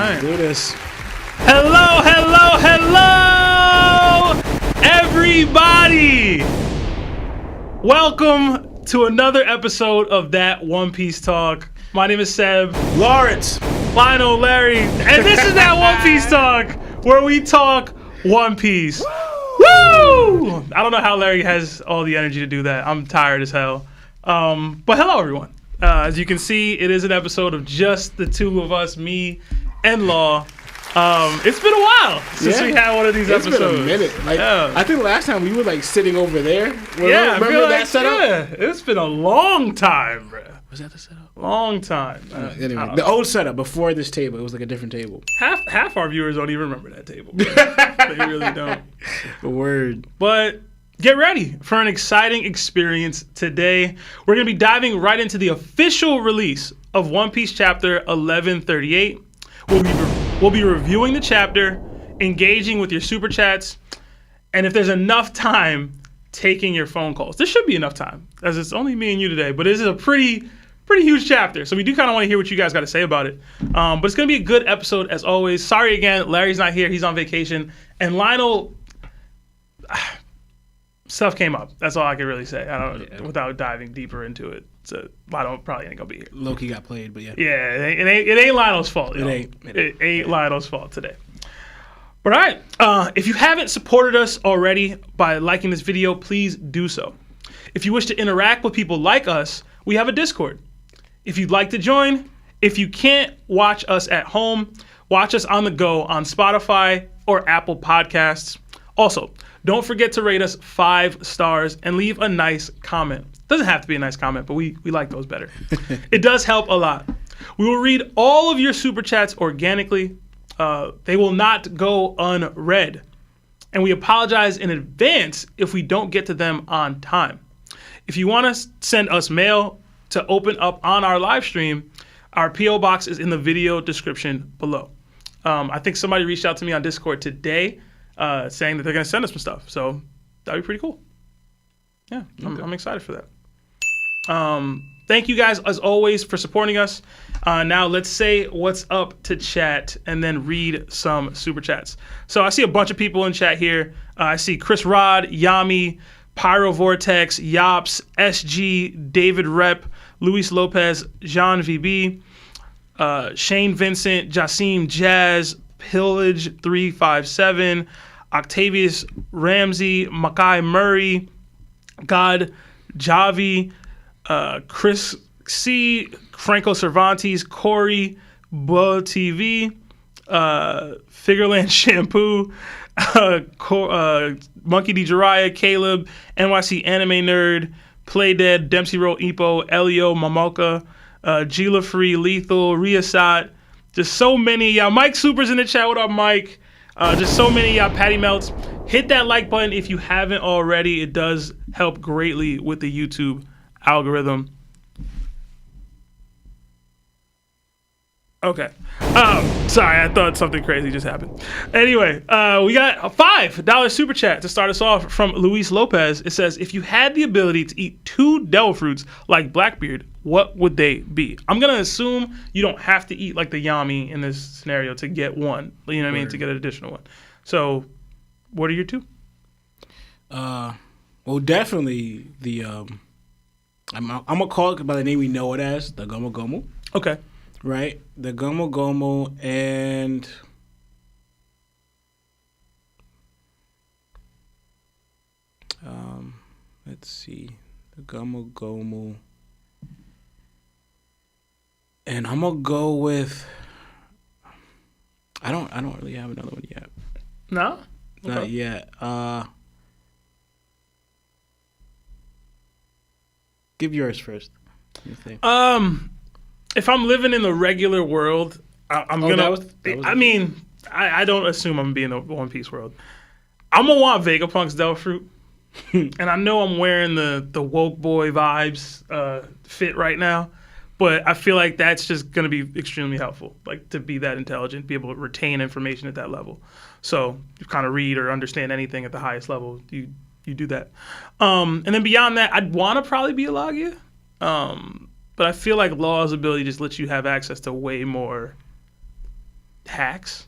right. Do this. Hello, everybody. Welcome to another episode of That One Piece Talk. My name is Seb. Lawrence. Lionel, Larry. And this is That One Piece Talk, where we talk One Piece. Woo! I don't know how Larry has all the energy to do that. I'm tired as hell. But hello, everyone. As you can see, it is an episode of just the two of us, me and Law. It's been a while since we had one of these episodes. It's been a minute. I think last time we were sitting over there. Remember that setup? Yeah, it's been a long time, bro. Was that the setup? Long time. Anyway, the old setup before this table, it was like a different table. Half our viewers don't even remember that table. They really don't. Word. But get ready for an exciting experience today. We're going to be diving right into the official release of One Piece Chapter 1138. We'll be reviewing the chapter, engaging with your super chats, and if there's enough time, taking your phone calls. There should be enough time, as it's only me and you today, but this is a pretty huge chapter, so we do kind of want to hear what you guys got to say about it. But it's going to be a good episode, as always. Sorry again, Larry's not here. He's on vacation. And Lionel, stuff came up. That's all I can really say. Without diving deeper into it. So Lionel probably ain't going to be here. Loki got played, but yeah. Yeah, it ain't Lionel's fault. It ain't Lionel's fault today. But all right, if you haven't supported us already by liking this video, please do so. If you wish to interact with people like us, we have a Discord. If you'd like to join, if you can't watch us at home, watch us on the go on Spotify or Apple Podcasts. Also, don't forget to rate us 5 stars and leave a nice comment. Doesn't have to be a nice comment, but we like those better. It does help a lot. We will read all of your super chats organically. They will not go unread. And we apologize in advance if we don't get to them on time. If you want to send us mail to open up on our live stream, our P.O. box is in the video description below. I think somebody reached out to me on Discord today saying that they're going to send us some stuff. So that'd be pretty cool. Yeah, okay. I'm excited for that. Thank you guys, as always, for supporting us. Now let's say what's up to chat and then read some super chats. So I see a bunch of people in chat here. I see Chris Rod, Yami, Pyro Vortex, Yops, SG, David Rep, Luis Lopez, Jean VB, Shane Vincent, Jasim Jazz, Pillage 357, Octavius Ramsey, Makai Murray, God Javi, Chris C, Franco Cervantes, Corey, Bo TV, Figureland Shampoo, Monkey D. Jiraiya, Caleb, NYC Anime Nerd, Playdead, Dempsey Roll Epo, Elio, Mamoka, Gila Free, Lethal, Riasat. Just so many y'all. Mike Super's in the chat. What up, Mike? Just so many y'all. Patty Melts. Hit that like button if you haven't already. It does help greatly with the YouTube algorithm. Okay. Sorry, I thought something crazy just happened. Anyway, we got a $5 super chat to start us off from Luis Lopez. It says, if you had the ability to eat 2 devil fruits like Blackbeard, what would they be? I'm going to assume you don't have to eat like the Yami in this scenario to get one. You know what I mean? To get an additional one. So, what are your 2? Well, definitely the... I'm going to call it by the name we know it as, the Gomu Gomu. Okay. Right? The Gomu Gomu and... let's see. The Gomu Gomu. And I'm going to go with... I don't really have another one yet. No? Okay. Not yet. Give yours first. If I'm living in the regular world, I'm gonna. I don't assume I'm gonna be in the One Piece world. I'm gonna want Vegapunk's Devil Fruit, and I know I'm wearing the woke boy vibes fit right now, but I feel like that's just gonna be extremely helpful. Like to be that intelligent, be able to retain information at that level. So you kind of read or understand anything at the highest level. You do that. And then beyond that, I'd want to probably be a Logia. But I feel like Law's ability just lets you have access to way more hacks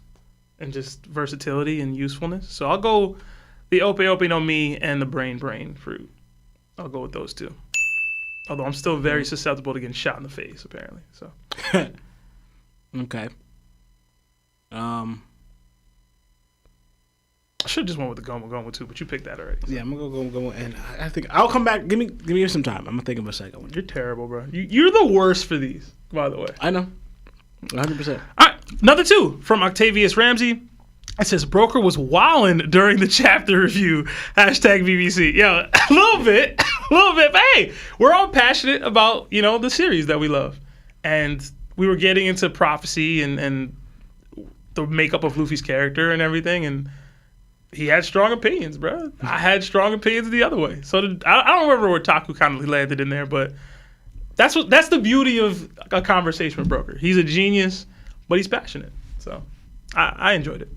and just versatility and usefulness. So I'll go the 𝙏𝙀𝙱 no Mi and the brain fruit. I'll go with those two. Although I'm still very susceptible to getting shot in the face, apparently. So. Okay. I should have just went with the Goma too, but you picked that already. So. Yeah, I'm gonna go, and I think I'll come back. Give me some time. I'm gonna think of a second one. You're terrible, bro. You're the worst for these, by the way. I know, 100%. All right, another 2 from Octavius Ramsey. It says Broker was wildin' during the chapter review. #BBC. Yo, a little bit. But hey, we're all passionate about the series that we love, and we were getting into prophecy and the makeup of Luffy's character and everything, and he had strong opinions, bro. I had strong opinions the other way. So I don't remember where Taku kind of landed in there, but that's the beauty of a conversation with Broker. He's a genius, but he's passionate. So I enjoyed it.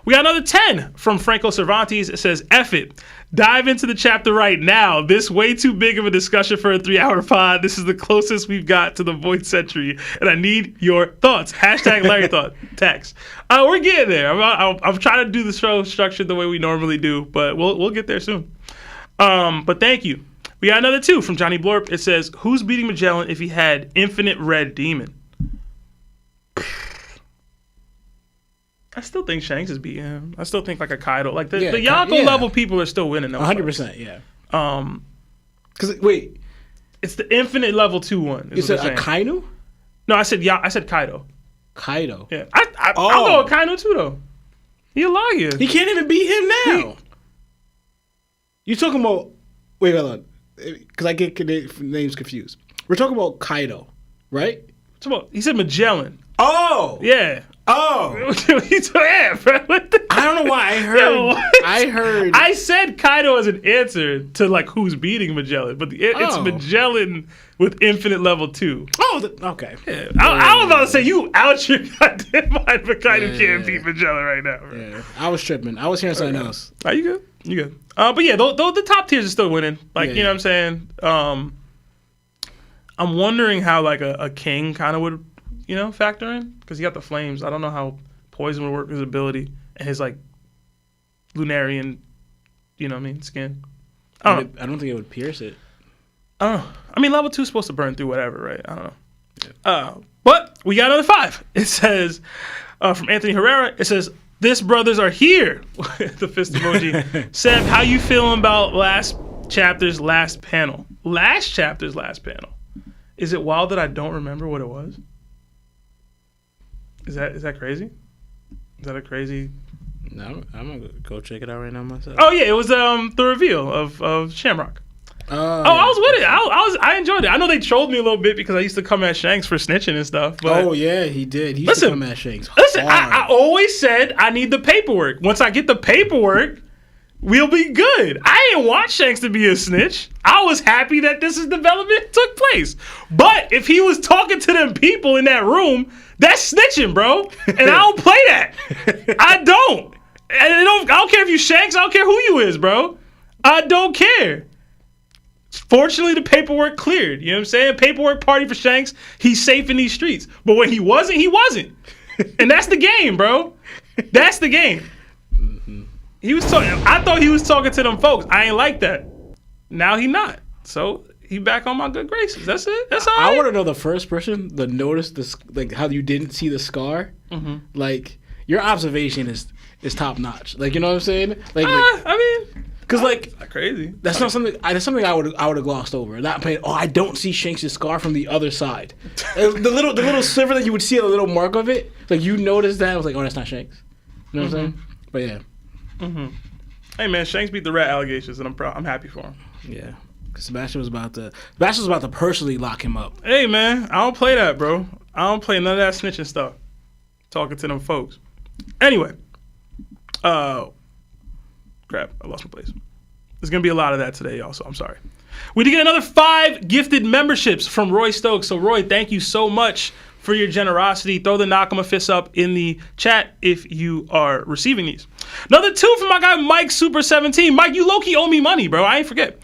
We got another 10 from Franco Cervantes. It says, F it. Dive into the chapter right now. This way too big of a discussion for a 3-hour pod. This is the closest we've got to the Void Century, and I need your thoughts. #Larry thought. Text. We're getting there. I'm trying to do the show structured the way we normally do, but we'll get there soon. But thank you. We got another 2 from Johnny Blorp. It says, who's beating Magellan if he had infinite red demon? I still think Shanks is beating him. I still think like a Kaido. Like the Yonko level people are still winning. 100%, yeah. Because wait, it's the infinite level 2 one. You said Akainu? No, I said Kaido. Kaido. Yeah, I'll go with Kaido too though. He a liar. He can't even beat him now. You talking about? Wait, hold on, because I get names confused. We're talking about Kaido, right? He said Magellan. Oh, yeah. Oh, yeah, bro. I don't know why I heard. I said Kaido as an answer to like who's beating Magellan, but it's Magellan with infinite level 2. Oh, okay. Yeah. I was about to say you out your goddamn mind, but Kaido can't beat Magellan right now, bro. Yeah, I was tripping. I was hearing something else. Are you good? You good? But yeah, the top tiers are still winning. Like you know what I'm saying. I'm wondering how like a king kind of would. Factor in because he got the flames. I don't know how poison would work with his ability and his like Lunarian, skin. I don't think it would pierce it. I don't know. I mean, level 2 is supposed to burn through whatever, right? I don't know. Yeah. But we got another 5. It says from Anthony Herrera. It says this brothers are here. The fist emoji. Seb, how you feeling about last chapter's last panel? Last chapter's last panel. Is it wild that I don't remember what it was? Is that crazy? Is that a crazy? No, I'm gonna go check it out right now myself. Oh yeah, it was the reveal of Shamrock. I was with it. I enjoyed it. I know they trolled me a little bit because I used to come at Shanks for snitching and stuff. But yeah, he did. He used to come at Shanks. Listen, I always said I need the paperwork. Once I get the paperwork, we'll be good. I didn't want Shanks to be a snitch. I was happy that this development took place. But if he was talking to them people in that room, that's snitching, bro. And I don't play that. I don't. And I don't care if you Shanks. I don't care who you is, bro. I don't care. Fortunately, the paperwork cleared. You know what I'm saying? Paperwork party for Shanks. He's safe in these streets. But when he wasn't, he wasn't. And that's the game, bro. That's the game. He was talking. I thought he was talking to them folks. I ain't like that. Now he not. So he back on my good graces. That's it. That's all right. I want to know the first person that noticed this, like how you didn't see the scar. Mm-hmm. Like your observation is top notch. Like you know what I'm saying? I mean, because like not crazy. That's not something. That's something I would have glossed over. Not paying. Oh, I don't see Shanks' scar from the other side. the little sliver that you would see a little mark of it. Like you noticed that. I was like, oh, that's not Shanks. You know what I'm saying? But yeah. Mm-hmm. Hey man, Shanks beat the rat allegations, and I'm proud. I'm happy for him. Yeah, because Sebastian was about to personally lock him up. Hey man, I don't play that, bro. I don't play none of that snitching stuff. Talking to them folks. Anyway, crap, I lost my place. There's gonna be a lot of that today, y'all. So I'm sorry. We did get another 5 gifted memberships from Roy Stokes. So Roy, thank you so much for your generosity. Throw the Nakama fist up in the chat if you are receiving these. Another 2 from my guy Mike Super 17. Mike, you low-key owe me money, bro. I ain't forget.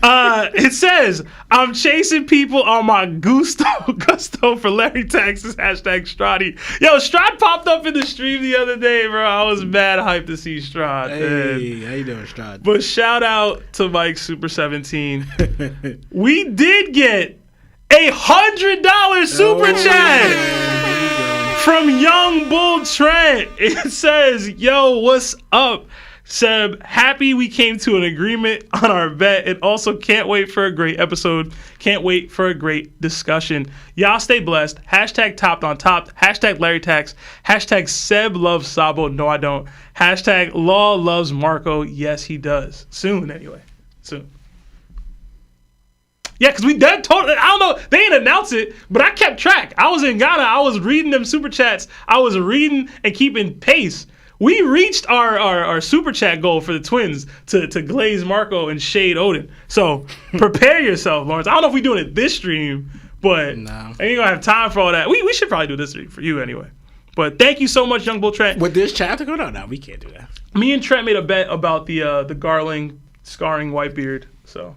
It says, I'm chasing people on my gusto for Larry Tax's hashtag Strati. Yo, Strahd popped up in the stream the other day, bro. I was mad hyped to see Strahd. Hey, how you doing, Strahd? But shout out to Mike Super 17. We did get a $100 super chat from YoungBull Trent. It says, yo, what's up? Seb, happy we came to an agreement on our bet, and also can't wait for a great episode. Can't wait for a great discussion. Y'all stay blessed. Hashtag topped on top. Hashtag Larry Tax. Hashtag Seb loves Sabo. No, I don't. Hashtag Law loves Marco. Yes, he does. Soon, anyway. Soon. Yeah, because we done totally. I don't know. They didn't announce it, but I kept track. I was in Ghana. I was reading them super chats. I was reading and keeping pace. We reached our super chat goal for the twins to glaze Marco and shade Odin. So prepare yourself, Lawrence. I don't know if we're doing it this stream, but I ain't gonna have time for all that. We should probably do this stream for you anyway. But thank you so much, YoungBull Trent. With this chapter going on, no, we can't do that. Me and Trent made a bet about the Garling scarring Whitebeard. So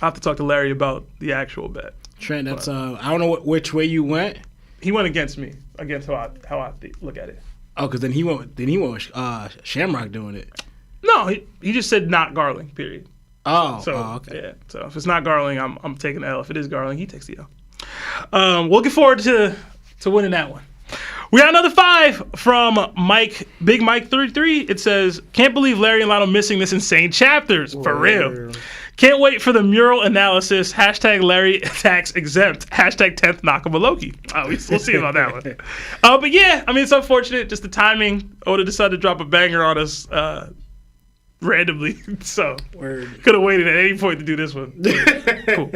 I have to talk to Larry about the actual bet. Trent, that's I don't know which way you went. He went against me, against how I look at it. Oh, because then he went with Shamrock doing it. No, he just said not Garling. Period. Oh, so okay. Yeah. So if it's not Garling, I'm taking the L. If it is Garling, he takes the L. Looking forward to winning that one. We got another 5 from Big Mike 33. It says, can't believe Larry and Lionel missing this insane chapters. For real. Can't wait for the mural analysis. Hashtag Larry tax exempt. Hashtag 10th Nakama Loki. We'll see about that one. But yeah, I mean, it's unfortunate. Just the timing. Oda decided to drop a banger on us randomly. So could have waited at any point to do this one. Cool.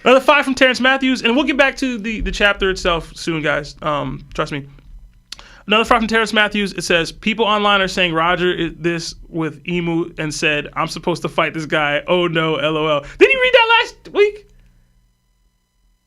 Another 5 from Terrence Matthews. And we'll get back to the chapter itself soon, guys. Trust me. Another 5 from Terrence Matthews. It says, people online are saying Roger is this with Emu and said, I'm supposed to fight this guy. Oh no, LOL. Did you read that last week?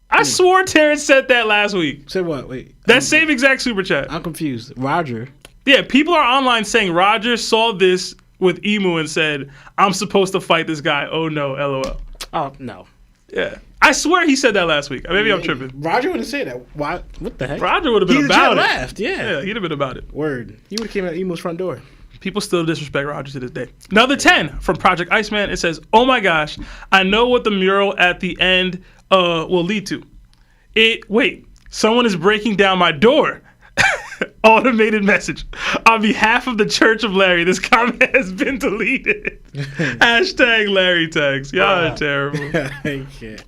I swore Terrence said that last week. Said what? Wait. That same exact super chat. I'm confused. Roger. Yeah, people are online saying Roger saw this with Emu and said, I'm supposed to fight this guy. Oh no, LOL. Oh, no. Yeah. I swear he said that last week. Maybe I'm tripping. Roger wouldn't say that. Why? What the heck? Roger would have been about it. He laughed, yeah. He'd have been about it. Word. He would have came out Emu's front door. People still disrespect Roger to this day. Another 10 from Project Iceman. It says, oh my gosh, I know what the mural at the end will lead to. Wait, someone is breaking down my door. Automated message. On behalf of the Church of Larry, this comment has been deleted. Hashtag Larry tags. Y'all are terrible.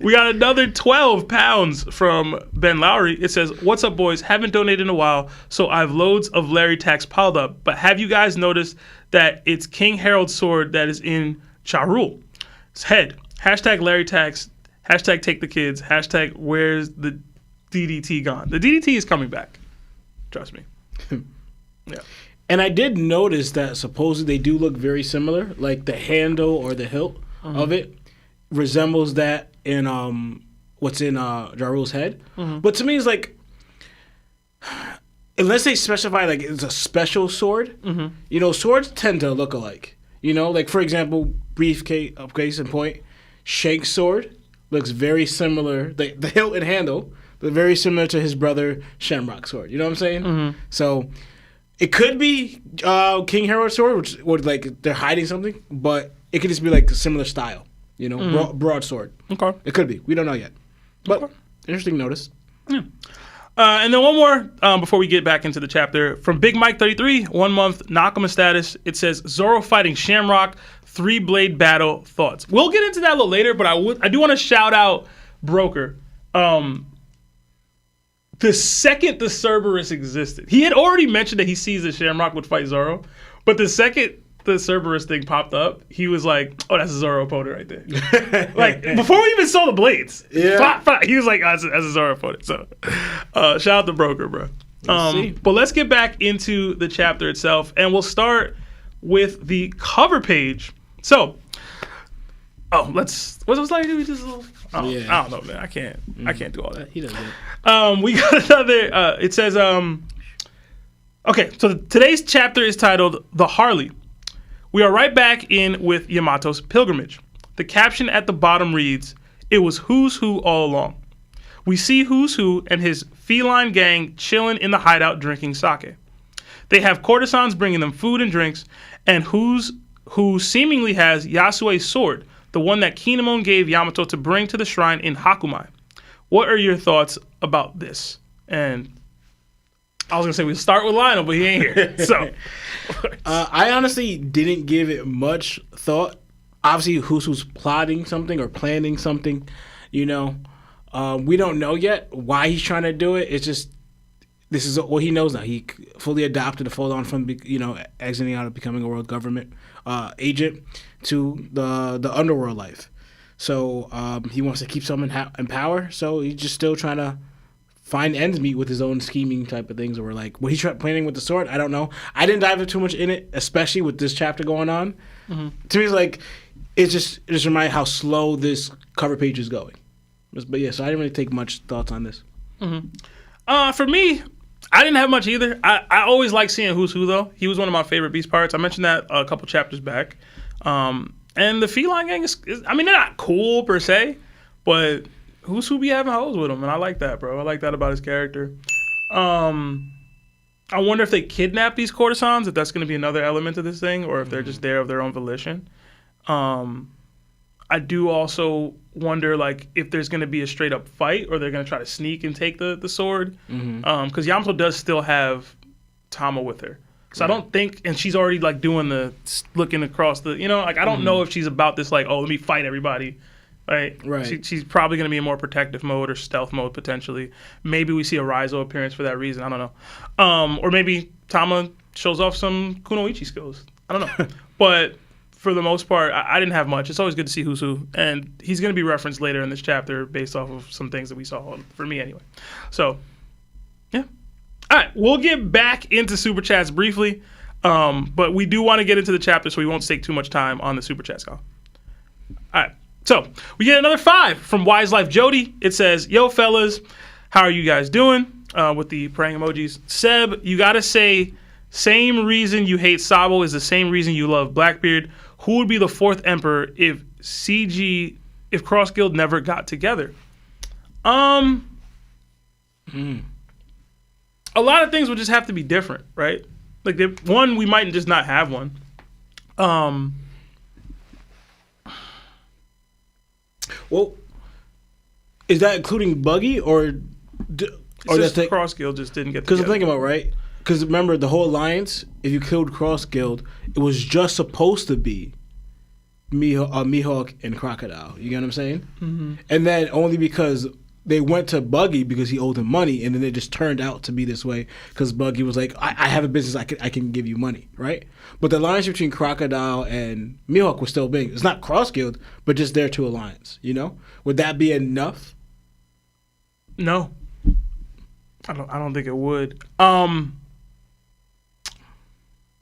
We got another 12 pounds from Ben Lowry. It says, what's up, boys? Haven't donated in a while, so I have loads of Larry tags piled up. But have you guys noticed that it's King Harold's sword that is in Charule's head? Hashtag Larry tags. Hashtag take the kids. Hashtag where's the DDT gone? The DDT is coming back. Trust me. Yeah. And I did notice that supposedly they do look very similar. Like the handle or the hilt of it resembles that in what's in Jarule's head. But to me, it's like, unless they specify like it's a special sword, you know, swords tend to look alike. You know, like for example, case in point, Shanks' sword looks very similar. The hilt and handle. But very similar to his brother Shamrock's sword. You know what I'm saying? So it could be King Harold's sword, which would like they're hiding something, but it could just be like a similar style. You know, broadsword. Okay. It could be. We don't know yet. But interesting notice. Yeah. And then one more before we get back into the chapter from Big Mike 33, 1 month Nakama status. It says Zoro fighting Shamrock, 3-blade battle thoughts. We'll get into that a little later, but I do want to shout out Broker. The second the Cerberus existed, he had already mentioned that he sees that Shamrock would fight Zoro, but the second the Cerberus thing popped up, he was like, "Oh, that's a Zoro opponent right there." Like before we even saw the blades, he was like, "That's a Zoro opponent." So, shout out to Broker, bro. But let's get back into the chapter itself, and we'll start with the cover page. So, What's like? We just. Yeah. I don't know, man. I can't do all that. He does it. We got another. It says. Okay, so today's chapter is titled "The Harley." We are right back in with Yamato's pilgrimage. The caption at the bottom reads, "It was who's who all along." We see who's who and his feline gang chilling in the hideout drinking sake. They have courtesans bringing them food and drinks, and who seemingly has Yasue's sword, the one that Kinemon gave Yamato to bring to the shrine in Hakumai. What are your thoughts about this? And I was going to say we start with Lionel, but he ain't here. So I honestly didn't give it much thought. Obviously, who's plotting something or planning something, you know. We don't know yet why he's trying to do it. It's just, this is what he knows now. He fully adopted a full on from, exiting out of becoming a world government agent to the underworld life. So he wants to keep someone in power. So he's just still trying to find ends meet with his own scheming type of things. Or like, what he's planning with the sword, I don't know. I didn't dive too much in it, especially with this chapter going on. Mm-hmm. To me, it's like, it just reminds how slow this cover page is going. But yeah, so I didn't really take much thoughts on this. Mm-hmm. For me, I didn't have much either. I always like seeing who's who, though. He was one of my favorite Beast parts. I mentioned that a couple chapters back. And the feline gang is I mean, they're not cool per se, but who's who be having hoes with him, and I like that, bro. I like that about his character. I wonder if they kidnap these courtesans, if that's going to be another element of this thing, or if they're just there of their own volition. I do also wonder, like, if there's going to be a straight-up fight, or they're going to try to sneak and take the sword. Because Yamato does still have Tama with her. So I don't think, and she's already, like, doing the, looking across the, like, I don't know if she's about this, like, oh, let me fight everybody. Right. She's probably going to be in more protective mode or stealth mode, potentially. Maybe we see a Raizo appearance for that reason. I don't know. Or maybe Tama shows off some kunoichi skills. I don't know. But for the most part, I didn't have much. It's always good to see who's who. And he's going to be referenced later in this chapter based off of some things that we saw, for me anyway. So, yeah. All right. We'll get back into Super Chats briefly. But we do want to get into the chapter, so we won't take too much time on the Super Chats call. All right. So, we get another 5 from Wise Life Jody. It says, "Yo, fellas, how are you guys doing?" With the praying emojis. "Seb, you got to say, same reason you hate Sabo is the same reason you love Blackbeard. Who would be the 4th emperor if Cross Guild never got together?" A lot of things would just have to be different, right? Like, one, we might just not have one. Well, is that including Buggy or just Cross Guild just didn't get together? Because I'm thinking about, right? Because remember, the whole alliance, if you killed Cross Guild, it was just supposed to be Mihawk and Crocodile. You get what I'm saying? Mm-hmm. And then only because they went to Buggy because he owed them money, and then it just turned out to be this way because Buggy was like, I have a business, I can give you money, right? But the alliance between Crocodile and Mihawk was still big. It's not Cross Guild, but just their two alliance, Would that be enough? No. I don't think it would.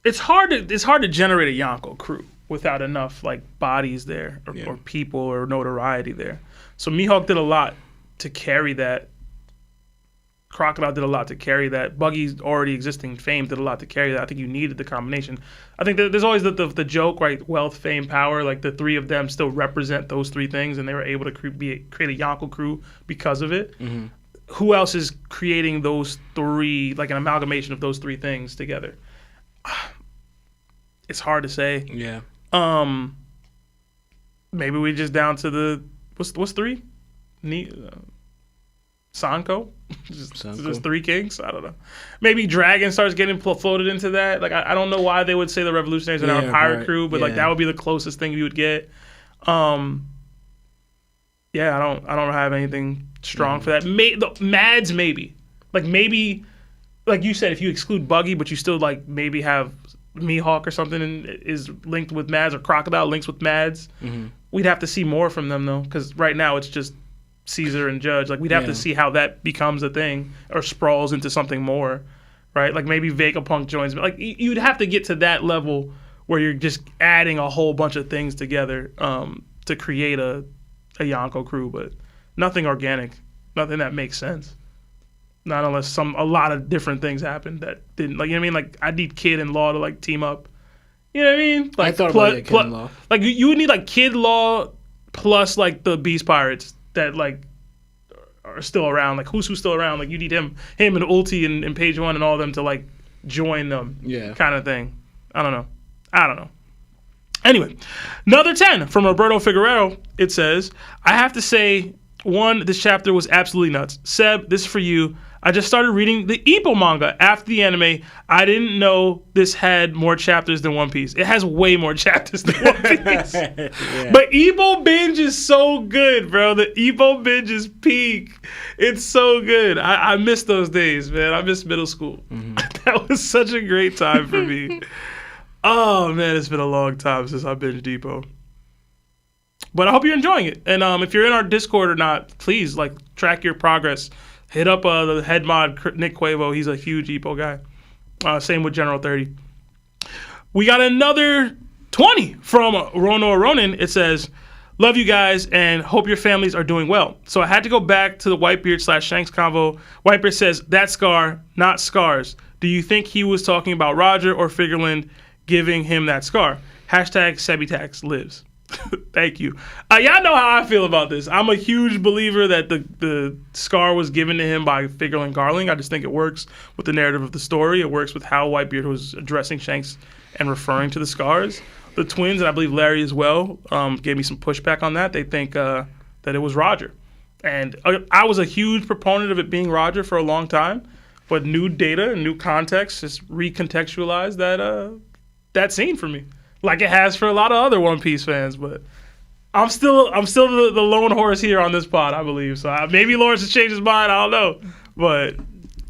It's hard to generate a Yonko crew without enough like bodies there or people or notoriety there. So Mihawk did a lot to carry that. Crocodile did a lot to carry that. Buggy's already existing fame did a lot to carry that. I think you needed the combination. I think that there's always the joke, right? Wealth, fame, power. Like the three of them still represent those three things, and they were able to create a Yonko crew because of it. Mm-hmm. Who else is creating those three, like an amalgamation of those three things together? It's hard to say. Yeah. Maybe we just down to the what's three? Sanko? just three kings? I don't know. Maybe Dragon starts getting floated into that. Like I don't know why they would say the Revolutionaries are now a pirate crew, but like that would be the closest thing you would get. I don't have anything strong for that. Mads maybe. Like maybe, like you said, if you exclude Buggy, but you still like maybe have Mihawk or something is linked with Mads, or Crocodile links with Mads. Mm-hmm. We'd have to see more from them though, because right now it's just Caesar and Judge. Like we'd have to see how that becomes a thing or sprawls into something more, right? Like maybe Vegapunk joins. Like you'd have to get to that level where you're just adding a whole bunch of things together to create a Yonko crew, but nothing organic, nothing that makes sense. Not unless a lot of different things happened that didn't, like, you know what I mean? Like, I need Kid and Law to, like, team up. You know what I mean? Like, I thought about Kid and Law. Like, you would need, like, Kid, Law plus, like, the Beast Pirates that, like, are still around. Like, who's still around? Like, you need him and Ulti and Page One and all of them to, like, join them. Yeah. Kind of thing. I don't know. Anyway, another 10 from Roberto Figueroa. It says, I have to say, 1, this chapter was absolutely nuts. Seb, this is for you. I just started reading the 𝙃𝐻 manga after the anime. I didn't know this had more chapters than One Piece. It has way more chapters than One Piece. Yeah. But 𝙃𝐻 binge is so good, bro. The 𝙃𝐻 binge is peak. It's so good. I miss those days, man. I miss middle school. Mm-hmm. That was such a great time for me. Oh, man, it's been a long time since I binged 𝙃𝐻. But I hope you're enjoying it. And if you're in our Discord or not, please, like, track your progress. Hit up the head mod, Nick Quavo. He's a huge 𝙃𝐻 guy. Same with General 30. We got another 20 from Rono Ronin. It says, love you guys and hope your families are doing well. So I had to go back to the Whitebeard/Shanks convo. Whitebeard says, that scar, not scars. Do you think he was talking about Roger or Figureland giving him that scar? Hashtag Sebitax lives. Thank you. Y'all know how I feel about this. I'm a huge believer that the scar was given to him by Figureland Garling. I just think it works with the narrative of the story. It works with how Whitebeard was addressing Shanks and referring to the scars. The twins, and I believe Larry as well, gave me some pushback on that. They think that it was Roger. And I was a huge proponent of it being Roger for a long time. But new data and new context just recontextualized that scene for me. Like it has for a lot of other One Piece fans, but I'm still the lone horse here on this pod, I believe. So maybe Lawrence has changed his mind. I don't know, but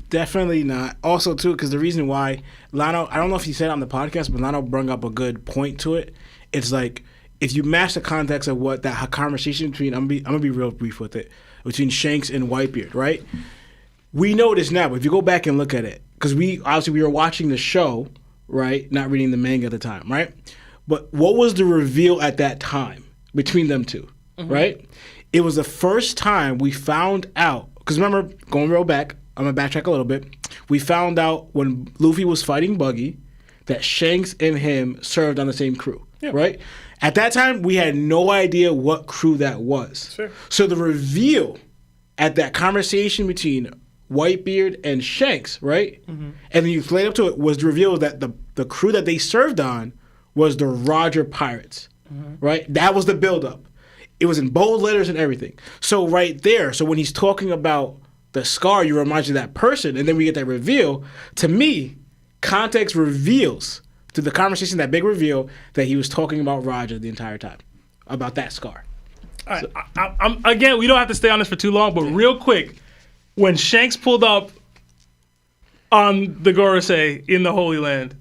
definitely not. Also, too, because the reason why Lano, I don't know if he said it on the podcast, but Lano brought up a good point to it. It's like if you match the context of what that conversation between, I'm gonna be real brief with it, between Shanks and Whitebeard, right? We know this now, but if you go back and look at it, because we were watching the show, right? Not reading the manga at the time, right? But what was the reveal at that time between them two, right? It was the first time we found out, because remember, going real back, I'm going to backtrack a little bit. We found out when Luffy was fighting Buggy that Shanks and him served on the same crew, right? At that time, we had no idea what crew that was. Sure. So the reveal at that conversation between Whitebeard and Shanks, right? Mm-hmm. And then you played up to it, was the reveal that the crew that they served on was the Roger Pirates, right? That was the buildup. It was in bold letters and everything. So right there, so when he's talking about the scar, you remind you of that person, and then we get that reveal. To me, context reveals to the conversation, that big reveal, that he was talking about Roger the entire time, about that scar. All right, I'm, again, we don't have to stay on this for too long, but real quick, when Shanks pulled up on the Gorosei in the Holy Land,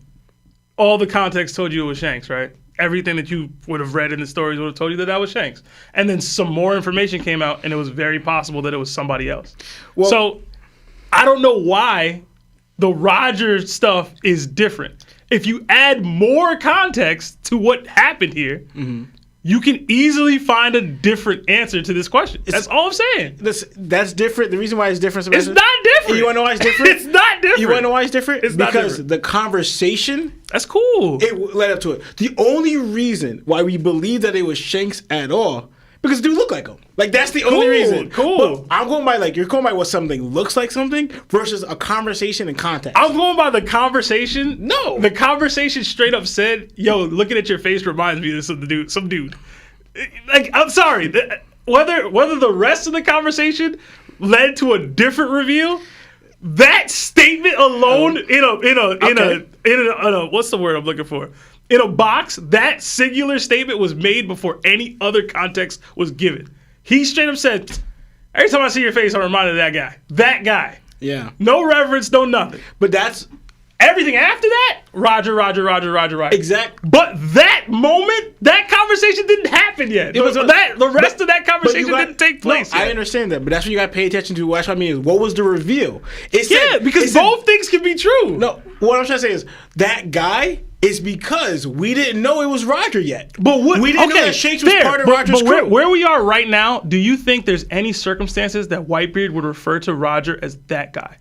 all the context told you it was Shanks, right? Everything that you would have read in the stories would have told you that was Shanks. And then some more information came out, and it was very possible that it was somebody else. Well, so I don't know why the Roger stuff is different. If you add more context to what happened here, you can easily find a different answer to this question. That's all I'm saying. That's different. The reason why it's different, Sebastian, it's not different. You want to know why it's different? It's not different. You want to know why it's different? It's not because different. The conversation. That's cool. It led up to it. The only reason why we believe that it was Shanks at all, because the dude looked like him. Like that's the only reason. Cool. But I'm going by you're going by what something looks like something versus a conversation in context. I'm going by the conversation. No. The conversation straight up said, "Yo, looking at your face reminds me of some dude." Like, I'm sorry. Whether the rest of the conversation led to a different reveal, that statement alone in a what's the word I'm looking for? In a box, that singular statement was made before any other context was given. He straight up said, "Every time I see your face, I'm reminded of that guy." That guy. Yeah. No reverence, no nothing. But that's everything after that, Roger. Exactly. But that moment, that conversation didn't happen yet. The rest of that conversation didn't take place yet. I understand that, but that's what you got to pay attention to. What I mean is, what was the reveal? Because both things can be true. No, what I'm trying to say is, that guy It's because we didn't know it was Roger yet. But what? We didn't know that Shanks was part of Roger's crew. Where we are right now, do you think there's any circumstances that Whitebeard would refer to Roger as that guy?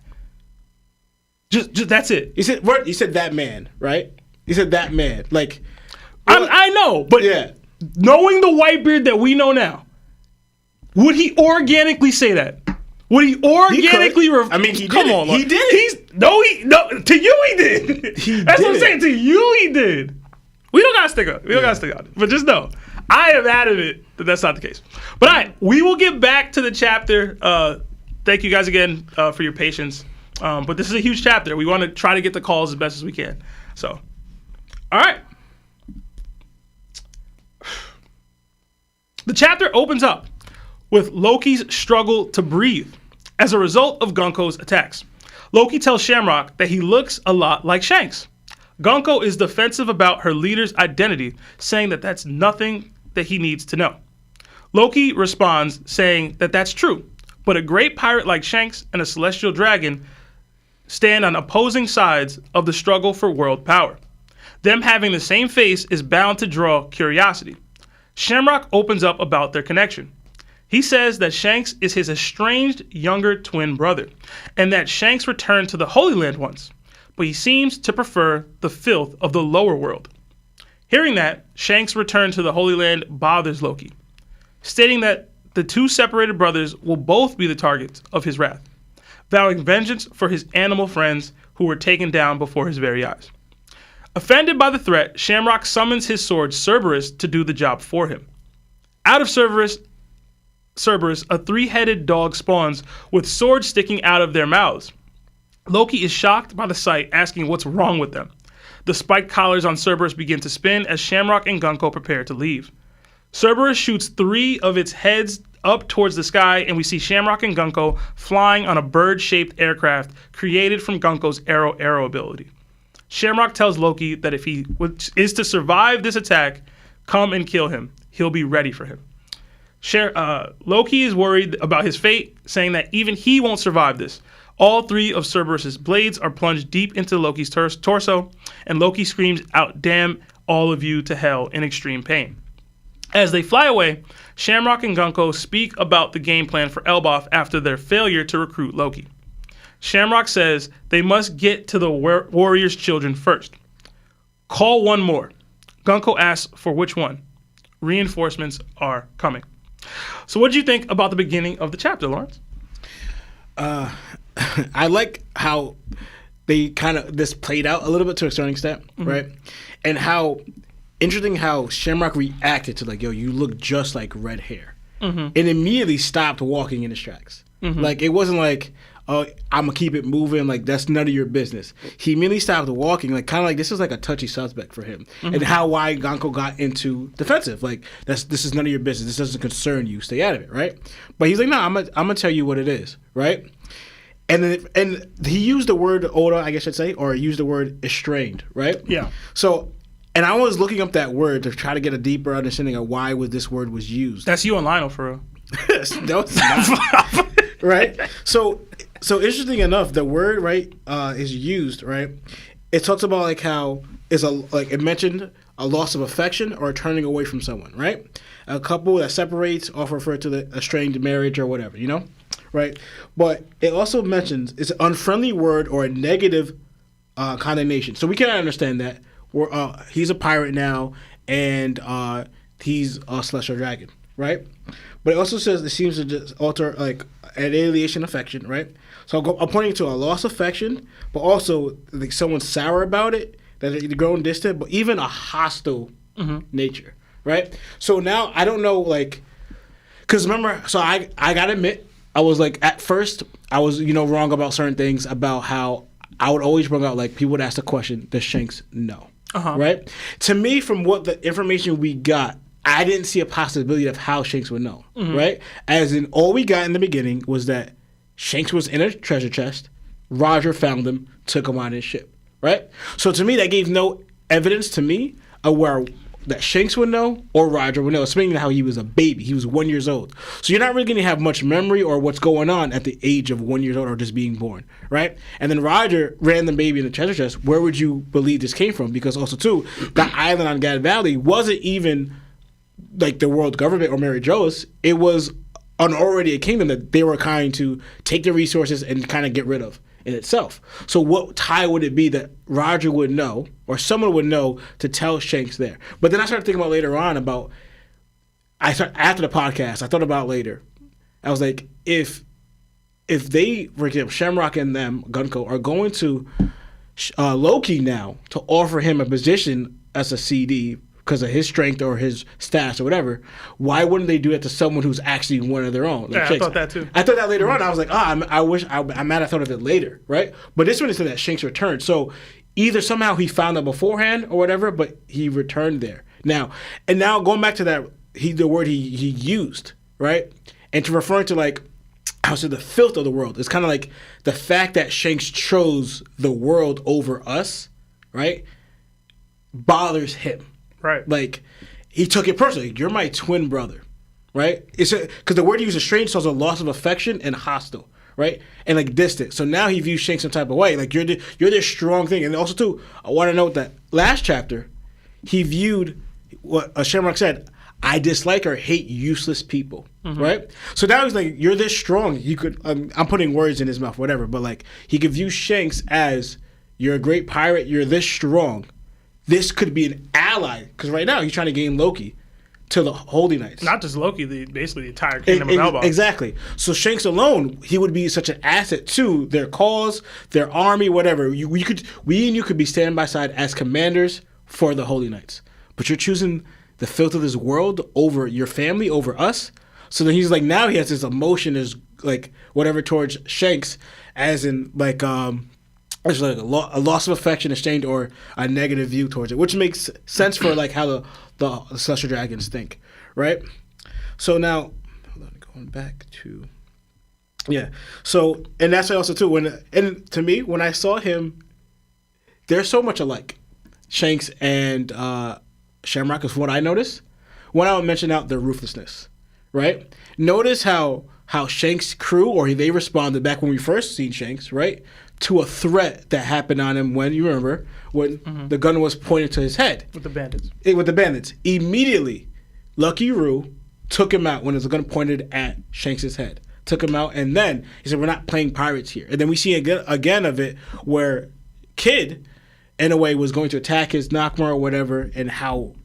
Just that's it. You said that man, right? You said that man. Like, I know, but knowing the Whitebeard that we know now, would he organically say that? Would he organically? He did. He did. No. To you, he did. That's what I'm saying. To you, he did. We don't gotta stick up. But just know, I am adamant that that's not the case. But all right, we will get back to the chapter. Thank you guys again for your patience. But this is a huge chapter. We want to try to get the calls as best as we can. So, all right. The chapter opens up with Loki's struggle to breathe as a result of Gunko's attacks. Loki tells Shamrock that he looks a lot like Shanks. Gunko is defensive about her leader's identity, saying that that's nothing that he needs to know. Loki responds, saying that that's true, but a great pirate like Shanks and a celestial dragon stand on opposing sides of the struggle for world power. Them having the same face is bound to draw curiosity. Shamrock opens up about their connection. He says that Shanks is his estranged younger twin brother, and that Shanks returned to the Holy Land once, but he seems to prefer the filth of the lower world. Hearing that, Shanks' return to the Holy Land bothers Loki, stating that the two separated brothers will both be the targets of his wrath, vowing vengeance for his animal friends who were taken down before his very eyes. Offended by the threat, Shamrock summons his sword Cerberus to do the job for him. Out of Cerberus, a three-headed dog spawns with swords sticking out of their mouths. Loki is shocked by the sight, asking what's wrong with them. The spiked collars on Cerberus begin to spin as Shamrock and Gunko prepare to leave. Cerberus shoots three of its heads up towards the sky, and we see Shamrock and Gunko flying on a bird-shaped aircraft created from Gunko's arrow ability. Shamrock tells Loki that if he is to survive this attack, come and kill him. He'll be ready for him. Loki is worried about his fate, saying that even he won't survive this. All three of Cerberus's blades are plunged deep into Loki's torso, and Loki screams out, "Damn all of you to hell," in extreme pain. As they fly away, Shamrock and Gunko speak about the game plan for Elbaf after their failure to recruit Loki. Shamrock says they must get to the warrior's children first. Call one more. Gunko asks for which one. Reinforcements are coming. So what did you think about the beginning of the chapter, Lawrence? I like how they kind of this played out a little bit to a certain extent, right? And how interesting how Shamrock reacted to like, yo, you look just like Red Hair. And immediately stopped walking in his tracks. Like, it wasn't like, oh, I'm going to keep it moving, like, that's none of your business. He immediately stopped walking, like, kind of like, this is like a touchy suspect for him. And why Gunko got into defensive. Like, this is none of your business. This doesn't concern you. Stay out of it, right? But he's like, no, I'm gonna tell you what it is, right? And he used the word Oda, I guess I'd say, or he used the word estranged, right? Yeah. So, and I was looking up that word to try to get a deeper understanding of why this word was used. That's you and Lionel, for real. No, it's not. Right? So interesting enough, the word, right, is used, right? It talks about like how it mentioned a loss of affection or turning away from someone, right? A couple that separates, often referred to the estranged marriage or whatever, you know? Right? But it also mentions it's an unfriendly word or a negative condemnation. So we can understand that he's a pirate now and he's a celestial dragon, right? But it also says it seems to just alter like an alienation affection, right? So I'm pointing to a lost affection, but also like someone sour about it, that they're growing distant, but even a hostile nature, right? So now I don't know, like, because remember, so I gotta admit, I was like, at first, I was, wrong about certain things, about how I would always bring out, like, people would ask the question, does Shanks know? Right? To me, from what the information we got, I didn't see a possibility of how Shanks would know, right? As in, all we got in the beginning was that Shanks was in a treasure chest, Roger found him, took him on his ship, right? So to me, that gave no evidence to me of where that Shanks would know or Roger would know, especially how he was a baby. He was 1 year old. So you're not really going to have much memory or what's going on at the age of 1 year old or just being born, right? And then Roger ran the baby in the treasure chest. Where would you believe this came from? Because also, too, that island on Gad Valley wasn't even like the world government or Mary Jo's. It was already a kingdom that they were kind to take the resources and kind of get rid of in itself. So what tie would it be that Roger would know or someone would know to tell Shanks there? But then I started thinking about later on about, after the podcast, I thought about later. I was like, if they, for example, Shamrock and them, Gunko, are going to Loki now to offer him a position as a CD because of his strength or his stats or whatever, why wouldn't they do it to someone who's actually one of their own? Like I thought that too. I thought that later on. I was like, I'm mad I thought of it later, right? But this one is that Shanks returned. So either somehow he found that beforehand or whatever, but he returned there. Now going back to that, the word he used, right? And to referring to like, how to the filth of the world. It's kind of like the fact that Shanks chose the world over us, right? Bothers him. Right. Like, he took it personally. You're my twin brother, right? It's because the word he used is strange, so it's a loss of affection and hostile, right? And like distant. So now he views Shanks some type of way. Like you're this strong thing. And also too, I want to note that last chapter, he viewed what Shamrock said. I dislike or hate useless people, right? So now he's like, you're this strong. You could. I'm putting words in his mouth, whatever. But like, he could view Shanks as you're a great pirate. You're this strong. This could be an ally, because right now he's trying to gain Loki to the Holy Knights. Not just Loki, basically the entire kingdom of Elbaf. Exactly. So Shanks alone, he would be such an asset to their cause, their army, whatever. We and you could be standing by side as commanders for the Holy Knights. But you're choosing the filth of this world over your family, over us. So then he's like, now he has this emotion, is like whatever towards Shanks, as in like it's like a loss of affection exchange or a negative view towards it, which makes sense for like how the Celestial Dragons think, right? So now, hold on, going back to, yeah. So, and that's also too, and to me, when I saw him, they're so much alike. Shanks and Shamrock is what I noticed. When I would mention out their ruthlessness, right? Notice how Shanks' crew, or they responded back when we first seen Shanks, right? To a threat that happened on him when the gun was pointed to his head. With the bandits. With the bandits. Immediately, Lucky Roo took him out when his gun pointed at Shanks' head. Took him out, and then he said, we're not playing pirates here. And then we see again of it where Kid, in a way, was going to attack his Nakma or whatever, and how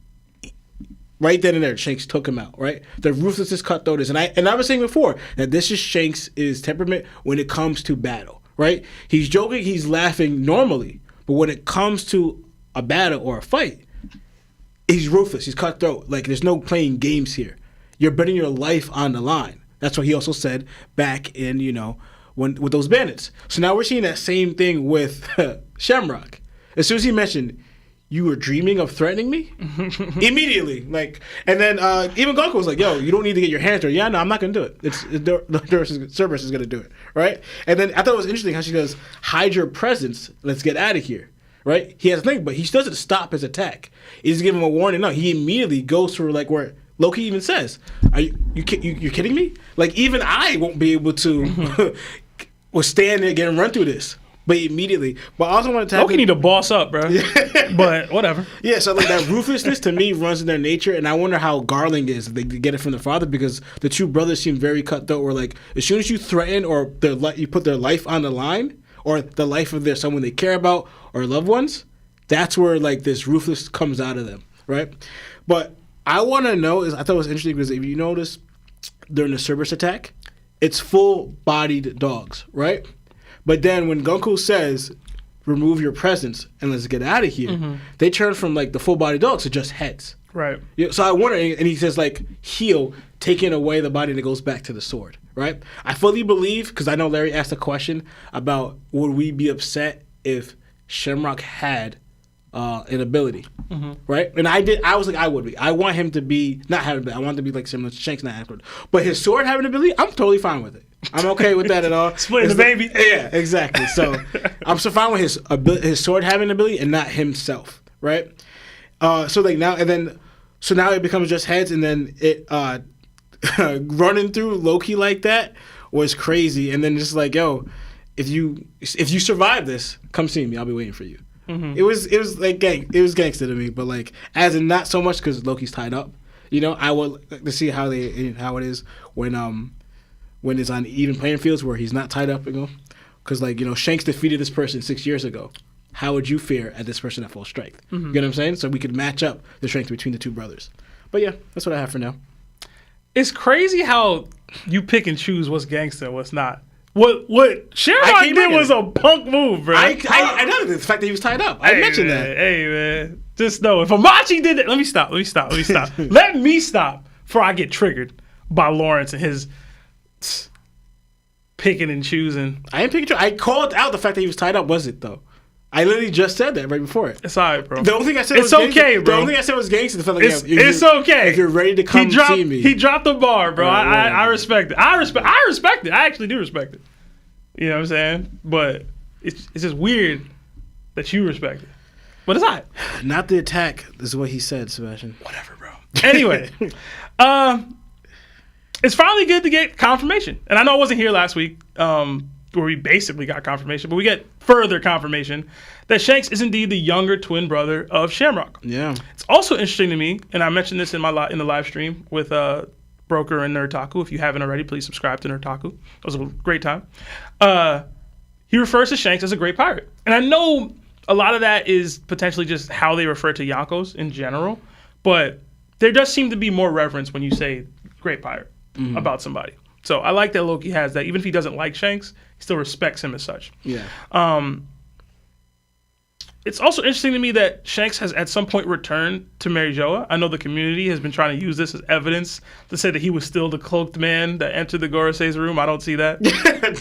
right then and there, Shanks took him out, right? The ruthlessness, cutthroatness. And I was saying before that this is Shanks' temperament when it comes to battle. Right? He's joking, he's laughing normally, but when it comes to a battle or a fight, he's ruthless, he's cutthroat. Like, there's no playing games here. You're betting your life on the line. That's what he also said back in, with those bandits. So now we're seeing that same thing with Shamrock. As soon as he mentioned, you were dreaming of threatening me? Immediately. Like, and then even Gunko was like, yo, you don't need to get your hands dirty. Yeah, no, I'm not going to do it. The Cerberus is going to do it, right? And then I thought it was interesting how she goes, hide your presence. Let's get out of here, right? He has a thing, but he doesn't stop his attack. He doesn't give him a warning. No, he immediately goes for like where Loki even says, are you kidding me? Like, even I won't be able to stand there and run through this. But immediately, but I also want to Loki need to boss up, bro. But whatever. Yeah, so like that ruthlessness to me runs in their nature, and I wonder how Garling is. If they get it from their father, because the two brothers seem very cutthroat. Where like as soon as you threaten or you put their life on the line, or the life of someone they care about or loved ones, that's where like this ruthless comes out of them, right? But I want to know I thought it was interesting because if you notice during the Cerberus attack, it's full-bodied dogs, right? But then when Gunko says, remove your presence and let's get out of here, they turn from like the full body dogs to just heads. Right. Yeah, so I wonder, and he says like, heal, taking away the body and it goes back to the sword, right? I fully believe, because I know Larry asked a question about would we be upset if Shamrock had an ability, right? And I was like, I would be. I want him to be, not have an ability, I want him to be like similar to Shanks, not afterward. But his sword having an ability, I'm totally fine with it. I'm okay with that at all. Splitting the baby. Yeah, exactly. So I'm so fine with his sword having an ability and not himself, right? So like now and then, So now it becomes just heads, and then it running through Loki like that was crazy. And then just like, yo, if you survive this, come see me. I'll be waiting for you. It was like it was gangster to me, but like as in not so much because Loki's tied up. You know, I would like to see how it is when it's on even playing fields where he's not tied up. You know, because like, you know, Shanks defeated this person 6 years ago. How would you fare at this person at full strength? You know what I'm saying? So we could match up the strength between the two brothers. But yeah, that's what I have for now. It's crazy how you pick and choose what's gangster and what's not. What Shamrock did was a punk move, bro. I know the fact that he was tied up. I mentioned that. Hey, man. Just know, if Amachi did that, let me stop. Let me stop before I get triggered by Lawrence and his picking and choosing. I ain't picking. I called out the fact that he was tied up. Was it though? I literally just said that right before it. It's all right, bro. The only thing I said was okay, bro. The only thing I said was gangster. The fact like, it's okay. If you're ready to come see me. He dropped the bar, bro. I respect it. I respect it. I actually do respect it. You know what I'm saying? But it's just weird that you respect it. But it's all right. Not the attack is what he said, Sebastian. Whatever, bro. Anyway, it's finally good to get confirmation. And I know I wasn't here last week where we basically got confirmation, but we get further confirmation that Shanks is indeed the younger twin brother of Shamrock. Yeah. It's also interesting to me, and I mentioned this in the live stream with Broker and Nerdtaku. If you haven't already, please subscribe to Nerdtaku. It was a great time. He refers to Shanks as a great pirate. And I know a lot of that is potentially just how they refer to Yonkos in general, but there does seem to be more reverence when you say great pirate about somebody. So I like that Loki has that. Even if he doesn't like Shanks, he still respects him as such. Yeah. It's also interesting to me that Shanks has at some point returned to Mary Joa. I know the community has been trying to use this as evidence to say that he was still the cloaked man that entered the Gorosei's room. I don't see that.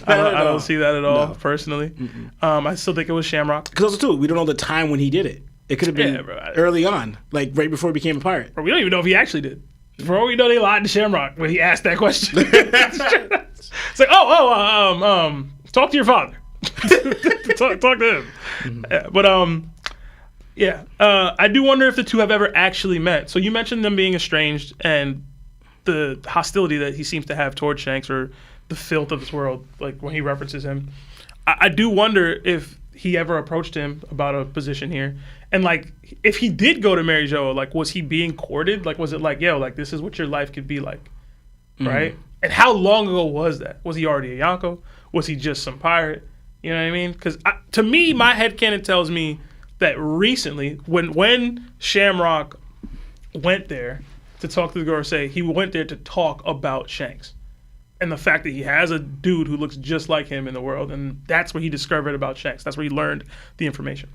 I don't see that at all, personally. I still think it was Shamrock. Because also, too, we don't know the time when he did it. It could have been early on, like right before he became a pirate. Bro, we don't even know if he actually did. For all we know, they lied to Shamrock when he asked that question. It's like, talk to your father. talk to him. I do wonder if the two have ever actually met. So you mentioned them being estranged and the hostility that he seems to have towards Shanks, or the filth of this world, like when he references him. I do wonder if he ever approached him about a position here. And like, if he did go to Mary Jo, like, was he being courted? Like, was it like, yo, like, this is what your life could be like, right? And how long ago was that? Was he already a Yonko? Was he just some pirate? You know what I mean? Because to me, my headcanon tells me that recently, when Shamrock went there to talk to the Gorosei, he went there to talk about Shanks. And the fact that he has a dude who looks just like him in the world, and that's where he discovered about Shanks. That's where he learned the information.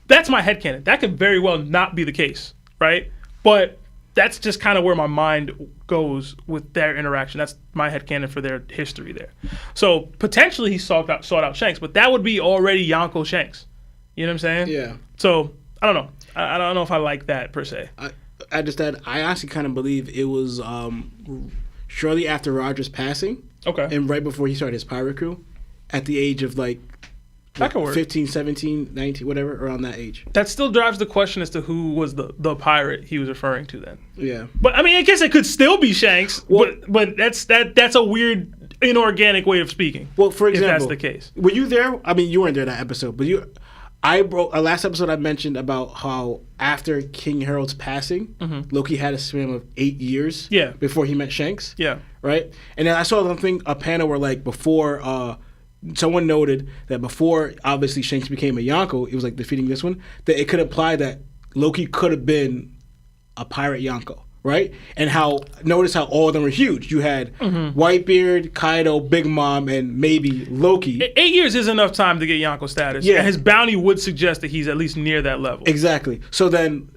That's my headcanon. That could very well not be the case, right? But that's just kind of where my mind goes with their interaction. That's my headcanon for their history there. So potentially he sought out Shanks, but that would be already Yonko Shanks. You know what I'm saying? Yeah. So I don't know. I don't know if I like that per se. I honestly kind of believe it was shortly after Roger's passing. Okay. And right before he started his pirate crew, at the age of like 15, 17, 19, whatever, around that age. That still drives the question as to who was the pirate he was referring to then. Yeah. But I mean, I guess it could still be Shanks, but that's a weird inorganic way of speaking. Well, for example, if that's the case. Were you there? I mean, you weren't there that episode, but last episode I mentioned about how after King Harold's passing, Loki had a span of 8 years before he met Shanks. Yeah. Right? And then I saw a panel where like before someone noted that before obviously Shanks became a Yonko, it was like defeating this one, that it could apply that Loki could have been a pirate Yonko. Right? And notice how all of them were huge. You had Whitebeard, Kaido, Big Mom, and maybe Loki. 8 years is enough time to get Yonko status. Yeah. And his bounty would suggest that he's at least near that level. Exactly. So then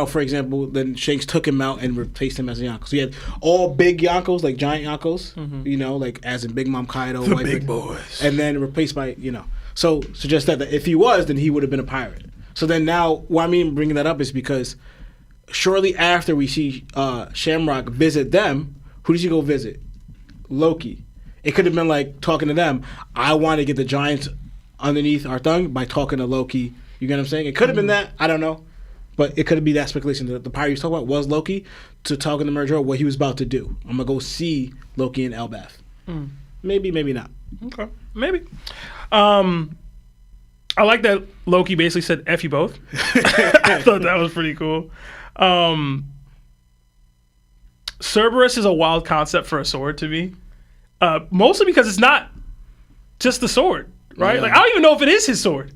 for example, then Shanks took him out and replaced him as a Yonko. So you had all big Yonkos, like giant Yonkos, like as in Big Mom, Kaido, the Whitebeard, big boys. And then replaced by, So suggest that if he was, then he would have been a pirate. So then now, why I mean bringing that up is because shortly after we see Shamrock visit them, who does he go visit? Loki. It could have been like talking to them. I want to get the giants underneath our tongue by talking to Loki. You get what I'm saying? It could have been that. I don't know. But it could be that speculation. The pirate he was talking about was Loki to talk in the merger what he was about to do. I'm going to go see Loki and Elbaf. Maybe, maybe not. Okay, maybe. I like that Loki basically said F you both. I thought that was pretty cool. Cerberus is a wild concept for a sword to me. Mostly because it's not just the sword, right? Yeah. Like I don't even know if it is his sword.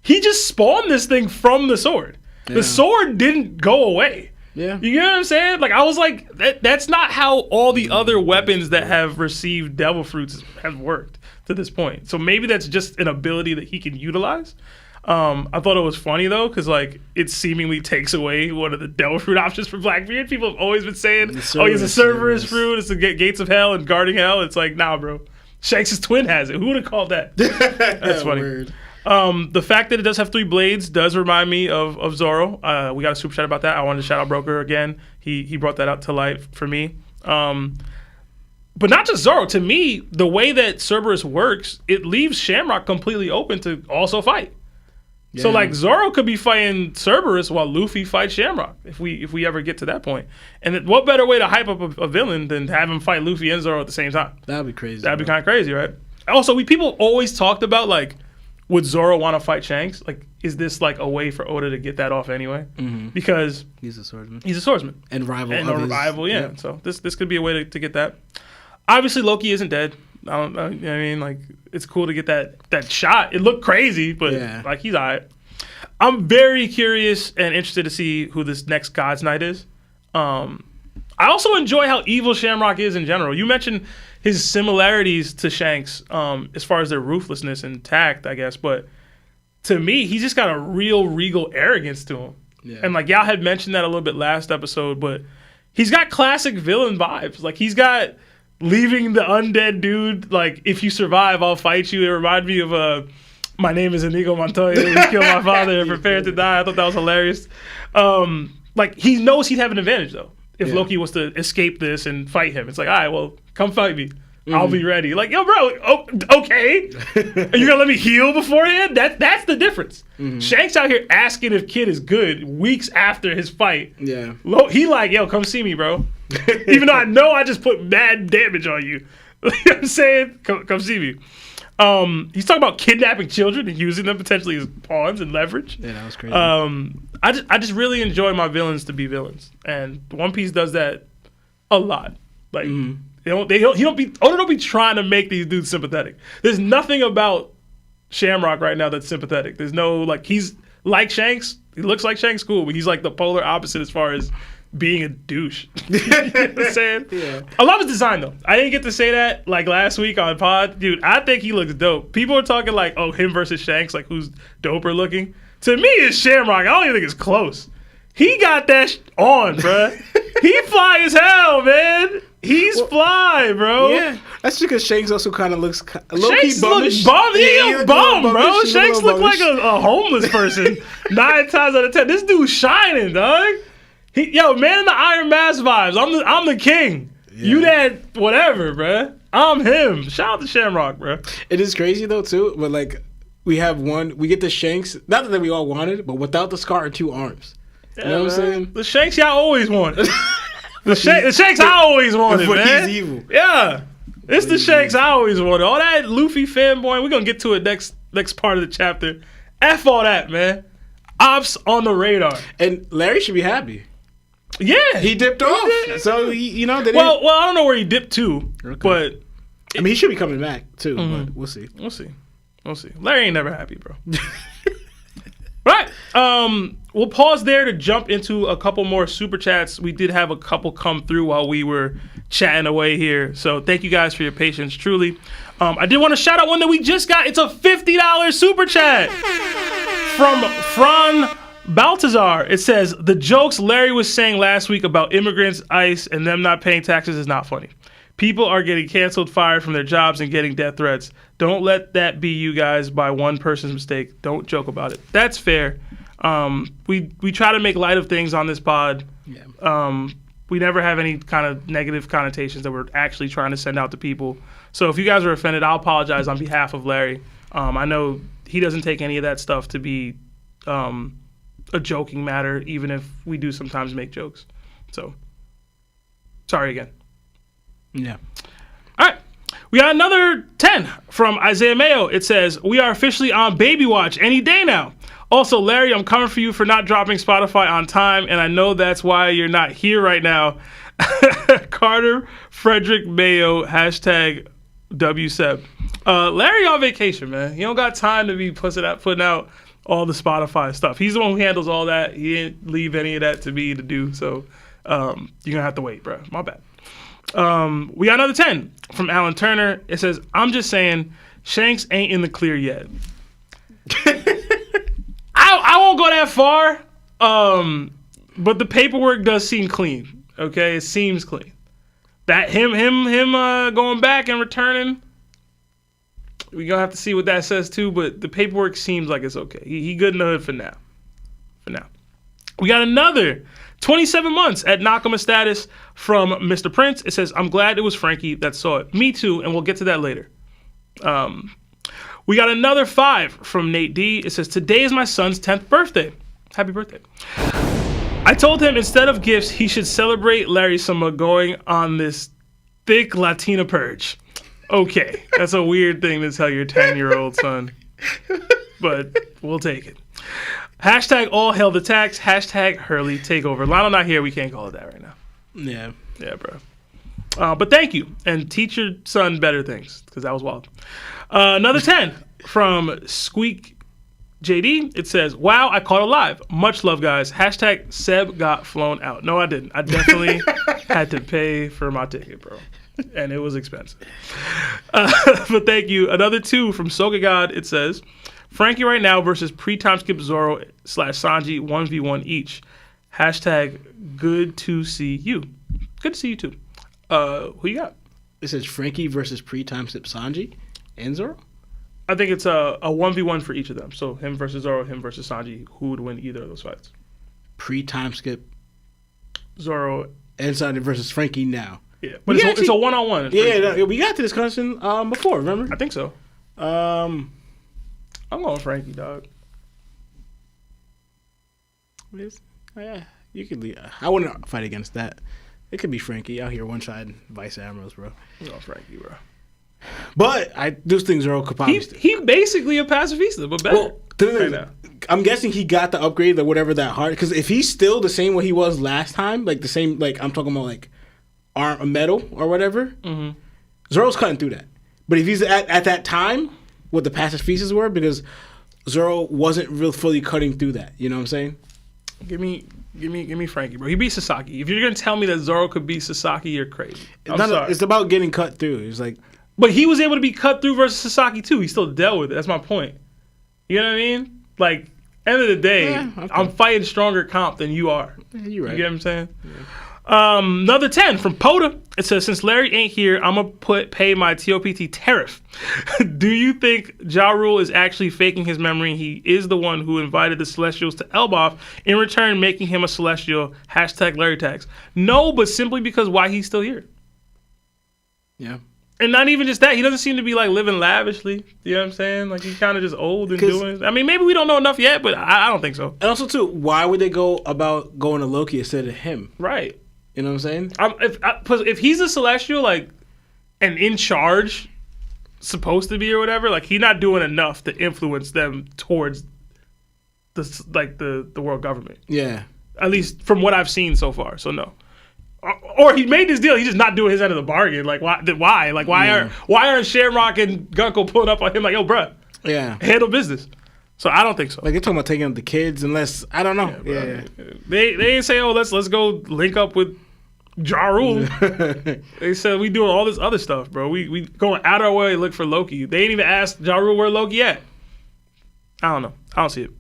He just spawned this thing from the sword. Yeah. The sword didn't go away. Yeah. You get what I'm saying? Like I was like, that's not how all the other weapons that have received devil fruits have worked to this point. So maybe that's just an ability that he can utilize. I thought it was funny though, because like it seemingly takes away one of the devil fruit options for Blackbeard. People have always been saying, "Oh, he's a Cerberus fruit. It's the gates of hell and guarding hell." It's like, nah, bro. Shanks' twin has it. Who would have called that? That's funny. Weird. The fact that it does have 3 blades does remind me of Zoro. We got a super chat about that. I wanted to shout out Broker again. He brought that out to light for me. But not just Zoro. To me, the way that Cerberus works, it leaves Shamrock completely open to also fight. Yeah. So like Zoro could be fighting Cerberus while Luffy fights Shamrock if we ever get to that point. And what better way to hype up a villain than have him fight Luffy and Zoro at the same time? That'd be crazy. That'd be kind of crazy, right? Also, people always talked about like, would Zoro want to fight Shanks? Like, is this like a way for Oda to get that off anyway? Mm-hmm. Because he's a swordsman. He's a swordsman and rival. And a rival, yeah. So this could be a way to get that. Obviously, Loki isn't dead. I mean, like, it's cool to get that shot. It looked crazy, but like he's all right. I'm very curious and interested to see who this next God's Knight is. I also enjoy how evil Shamrock is in general. You mentioned his similarities to Shanks as far as their ruthlessness and tact, I guess. But to me, he's just got a real regal arrogance to him. Yeah. And like y'all had mentioned that a little bit last episode, but he's got classic villain vibes. Like he's got leaving the undead dude, like, if you survive, I'll fight you. It reminded me of my name is Inigo Montoya. He killed my father and prepared to die. I thought that was hilarious. Like, he knows he'd have an advantage, though, if Loki was to escape this and fight him. It's like, all right, well, come fight me. I'll be ready. Like, yo, bro, okay. Are you going to let me heal beforehand? That's the difference. Shanks out here asking if Kid is good weeks after his fight. Yeah. He like, yo, come see me, bro. Even though I know I just put mad damage on you. You know what I'm saying? Come see me. He's talking about kidnapping children and using them potentially as pawns and leverage. Yeah, that was crazy. I just really enjoy my villains to be villains. And One Piece does that a lot. Like, Oda don't be trying to make these dudes sympathetic. There's nothing about Shamrock right now that's sympathetic. There's no, like, he's like Shanks. He looks like Shanks, cool, but he's like the polar opposite as far as being a douche. You know what I'm saying? Yeah. I love his design, though. I didn't get to say that, like, last week on pod. Dude, I think he looks dope. People are talking like, oh, him versus Shanks, like, who's doper looking. To me, it's Shamrock. I don't even think it's close. He got that on, bruh. He fly as hell, man. He's fly, bro. Yeah, that's because Shanks also kind of looks Shanks looks bum. He a bum, bro. Shanks look like a homeless person 9 times out of 10. This dude's shining, dog. Yo, man in the Iron Mask vibes. I'm the king. Yeah. You that whatever, bro. I'm him. Shout out to Shamrock, bro. It is crazy though too, but like we get the Shanks, not that we all wanted, but without the scar and 2 arms. Yeah, you know what I'm saying? The Shanks y'all always wanted. The Shanks I always wanted, man. He's evil. Yeah. It's the Shanks I always wanted. All that Luffy fanboy, we're going to get to it next part of the chapter. F all that, man. Ops on the radar. And Larry should be happy. Yeah. He dipped off. So, Well, I don't know where he dipped to, but... I mean, he should be coming back, too, but we'll see. We'll see. Larry ain't never happy, bro. Right. We'll pause there to jump into a couple more super chats. We did have a couple come through while we were chatting away here. So thank you guys for your patience, truly. I did want to shout out one that we just got. It's a $50 super chat from Fran Baltazar. It says, the jokes Larry was saying last week about immigrants, ICE, and them not paying taxes is not funny. People are getting canceled, fired from their jobs, and getting death threats. Don't let that be you guys by one person's mistake. Don't joke about it. That's fair. We try to make light of things on this pod. Yeah. We never have any kind of negative connotations that we're actually trying to send out to people. So if you guys are offended, I'll apologize on behalf of Larry. I know he doesn't take any of that stuff to be a joking matter, even if we do sometimes make jokes. So, sorry again. Yeah. All right. We got another 10 from Isaiah Mayo. It says, we are officially on baby watch any day now. Also, Larry, I'm coming for you for not dropping Spotify on time, and I know that's why you're not here right now. Carter Frederick Mayo, hashtag WSEB. Larry on vacation, man. He don't got time to be putting out all the Spotify stuff. He's the one who handles all that. He didn't leave any of that to me to do, so you're going to have to wait, bro. My bad. We got another 10 from Alan Turner. It says, I'm just saying, Shanks ain't in the clear yet. I won't go that far, but the paperwork does seem clean. Okay, it seems clean. That him going back and returning, we gonna have to see what that says too. But the paperwork seems like it's okay. He good in the hood for now. We got another 27 months at Nakama status from Mr. Prince. It says, I'm glad it was Frankie that saw it. Me too, and we'll get to that later. We got another 5 from Nate D. It says, today is my son's 10th birthday. Happy birthday. I told him instead of gifts, he should celebrate Larry Summer going on this thick Latina purge. Okay, that's a weird thing to tell your 10-year-old son, but we'll take it. Hashtag all hail the tax. Hashtag Hurley takeover. Lionel not here. We can't call it that right now. Yeah, bro. But thank you, and teach your son better things, because that was wild. Another 10 from Squeak JD. It says, wow, I caught it live. Much love, guys. Hashtag Seb got flown out. No, I didn't. I definitely had to pay for my ticket, bro. And it was expensive. But thank you. Another 2 from Soga God. It says, Frankie right now versus pre-time skip Zoro / Sanji 1v1 each. Hashtag good to see you. Good to see you too. Who you got? It says Frankie versus pre-time skip Sanji and Zoro? I think it's a 1v1 for each of them. So him versus Zoro, him versus Sanji. Who would win either of those fights? Pre-time skip Zoro and Sanji versus Frankie now. Yeah, but it's a one-on-one. Yeah, we got to this discussion before, remember? I think so. I'm going Frankie, dog. Yeah, you could leave. I wouldn't fight against that. It could be Frankie out here one-side Vice Admirals, bro. I'm going Frankie, bro. But I do think Zoro could probably... He basically a pacifista, but better. Well, I'm guessing he got the upgrade, like whatever that hard. Because if he's still the same way he was last time, like the same, like I'm talking about like arm metal or whatever, Zoro's cutting through that. But if he's at that time, what the pacifistas were, because Zoro wasn't real fully cutting through that. You know what I'm saying? Give me Frankie, bro. He beat Sasaki. If you're gonna tell me that Zoro could beat Sasaki, you're crazy. Sorry. It's about getting cut through. It's like, but he was able to be cut through versus Sasaki too. He still dealt with it. That's my point. You know what I mean? Like, end of the day, okay. I'm fighting stronger comp than you are. Yeah, you're right. You get what I'm saying? Yeah. Another 10 from Poda. It says, since Larry ain't here, I'm going to pay my TOPT tariff. Do you think Ja Rule is actually faking his memory? He is the one who invited the Celestials to Elbaf, in return making him a Celestial. Hashtag Larry tax. No, but simply because why he's still here. Yeah. And not even just that, he doesn't seem to be like living lavishly. You know what I'm saying? Like he's kind of just old and doing it. I mean, maybe we don't know enough yet, but I don't think so. And also, too, why would they go about going to Loki instead of him? Right. You know what I'm saying? If he's a Celestial, like, and in charge, supposed to be or whatever, like he's not doing enough to influence them towards the world government. Yeah. At least from what I've seen so far. So no. Or he made this deal. He's just not doing his end of the bargain. Like why? Like why aren't Shamrock and Gunko pulling up on him? Like, yo, bruh, handle business. So I don't think so. Like they're talking about taking up the kids, unless I don't know. Yeah. They ain't say, oh, let's go link up with Ja Rule. They said we doing all this other stuff, bro. We going out our way to look for Loki. They ain't even asked Ja Rule where Loki at. I don't know. I don't see it.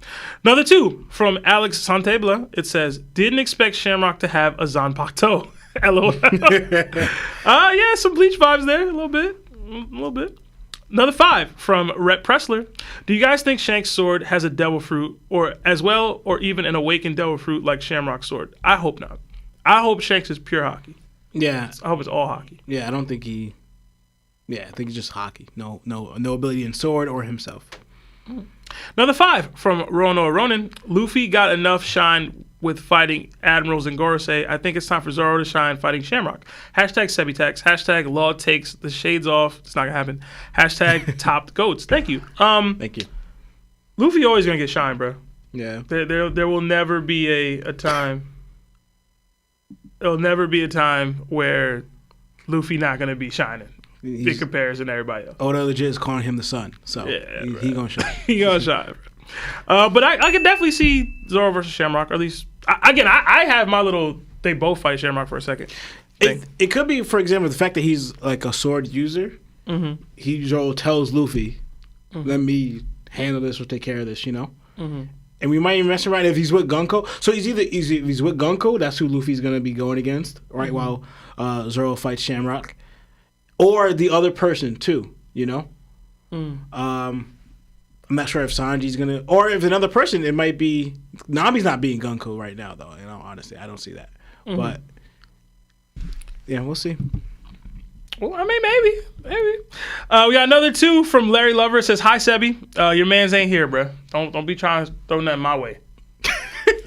Another 2 from Alex Santebla. It says, didn't expect Shamrock to have a Zanpakuto. LOL. Yeah, some Bleach vibes there. A little bit. Another 5 from Rhett Pressler. Do you guys think Shanks' sword has a devil fruit or as well, or even an awakened devil fruit like Shamrock's sword? I hope not. I hope Shanks is pure hockey. Yeah. I hope it's all hockey. Yeah, I don't think he... Yeah, I think it's just hockey. No ability in sword or himself. Another 5 from Rono Ronin. Luffy got enough shine with fighting admirals in Gorosei. I think it's time for Zoro to shine fighting Shamrock. Hashtag Sebitex. Hashtag Law takes the shades off. It's not gonna happen. Hashtag topped goats. Thank you. Thank you. Luffy always gonna get shine, bro. Yeah. There will never be a time. There'll never be a time where Luffy not gonna be shining in comparison to everybody else. Oda legit is calling him the sun, so yeah, he gonna shine. He gonna shine. But I can definitely see Zoro versus Shamrock, or at least I have my little they both fight Shamrock for a second. It could be, for example, the fact that he's like a sword user. Zoro tells Luffy, "Let me handle this or take care of this," you know. And we might even mess around if he's with Gunko. So he's with Gunko, that's who Luffy's gonna be going against, right? While Zoro fights Shamrock, or the other person too, you know. I'm not sure if Sanji's gonna, or if another person. It might be Nami's not being Gunko right now, though. You know, honestly, I don't see that. But yeah, we'll see. Well, I mean, maybe. We got another 2 from Larry Lover. It says, "Hi, Sebi. Your man's ain't here, bro. Don't be trying to throw nothing my way.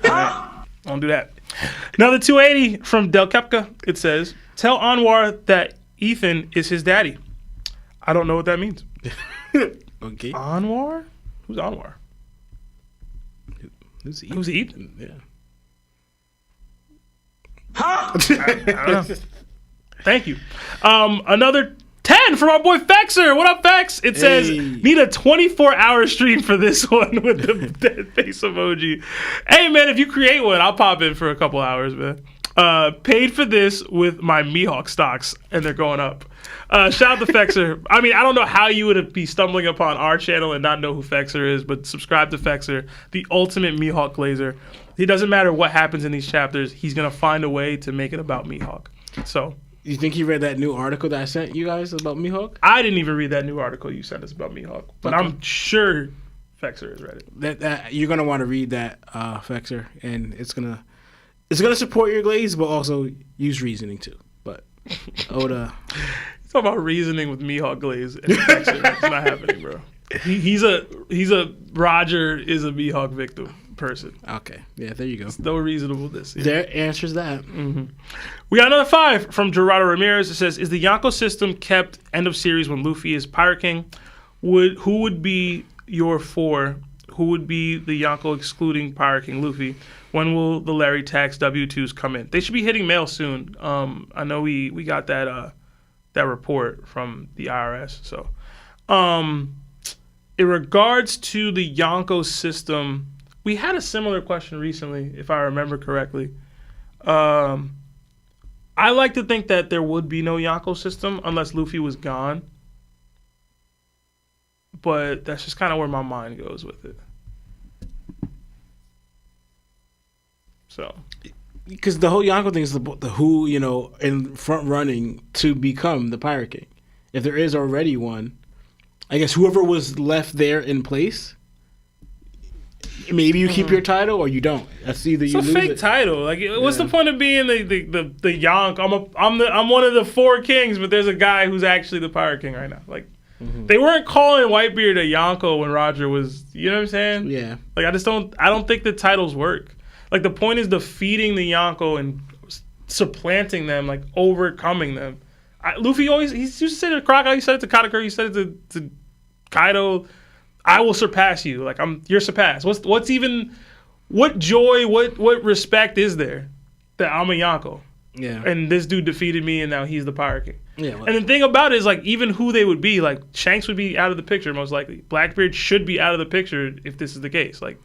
Right. Don't do that." Another 280 from Del Kepka. It says, "Tell Anwar that Ethan is his daddy." I don't know what that means. Okay. Anwar? Who's Anwar? Who's Ethan? Who's Ethan? Yeah. I don't know. Thank you. Another 10 from our boy Fexer. What up, Fex? It says, "Need a 24-hour stream for this one," with the dead face emoji. Hey, man, if you create one, I'll pop in for a couple hours, man. Paid for this with my Mihawk stocks, and they're going up. Shout out to Fexer. I mean, I don't know how you would be stumbling upon our channel and not know who Fexer is, but subscribe to Fexer, the ultimate Mihawk glazer. It doesn't matter what happens in these chapters, he's going to find a way to make it about Mihawk. So, you think he read that new article that I sent you guys about Mihawk? I didn't even read that new article you sent us about Mihawk, but okay. I'm sure Fexer has read it. That you're going to want to read that, Fexer, and it's gonna support your glaze, but also use reasoning too. But Oda, talk about reasoning with Mihawk glaze and Fexer. It's not happening, bro. He's a Roger is a Mihawk victim person. Okay, yeah, there you go. It's no reasonableness. Yeah. There answers that. We got another 5 from Gerardo Ramirez. It says, "Is the Yonko system kept end of series when Luffy is Pirate King? Who would be your 4? Who would be the Yonko excluding Pirate King Luffy? When will the Larry tax W2s come in?" They should be hitting mail soon. I know we got that report from the IRS. So, in regards to the Yonko system, we had a similar question recently, if I remember correctly. I like to think that there would be no Yonko system unless Luffy was gone. But that's just kind of where my mind goes with it. So, because the whole Yonko thing is the who, you know, in front running to become the Pirate King. If there is already one, I guess whoever was left there in place, maybe you keep your title or you don't. That's either you lose it. It's a fake title. Like, what's the point of being the Yonko? I'm one of the 4 kings, but there's a guy who's actually the Pirate King right now. Like, they weren't calling Whitebeard a Yonko when Roger was. You know what I'm saying? Yeah. Like, I don't think the titles work. Like, the point is defeating the Yonko and supplanting them, like overcoming them. Luffy he used to say to Crocodile, he said it to Katakuri, he said it to Kaido, "I will surpass you. Like, you're surpassed." What joy, what respect is there that I'm a Yonko? Yeah. And this dude defeated me and now he's the Pirate King. Yeah. Well, and the thing about it is, like, even who they would be, like, Shanks would be out of the picture most likely. Blackbeard should be out of the picture if this is the case. Like,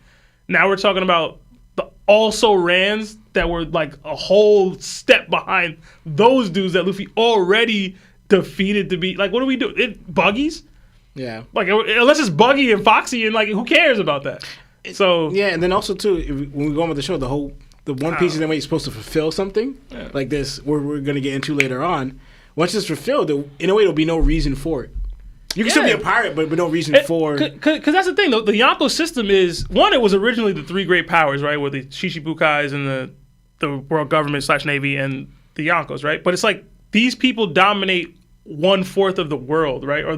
now we're talking about the also Rans that were like a whole step behind those dudes that Luffy already defeated to be like, what do we do? Buggies? Yeah. Like, unless it's Buggy and Foxy, and like, who cares about that? So yeah, and then also too, when we go on with the show, the One Piece is the way you're supposed to fulfill something like this. We're gonna get into later on. Once it's fulfilled, in a way, there'll be no reason for it. You can still be a pirate, but no reason for... Because that's the thing, though. The Yonko system is... One, it was originally the 3 great powers, right? With the Shishibukais and the world government / Navy and the Yonkos, right? But it's like, these people dominate 1/4 of the world, right? Or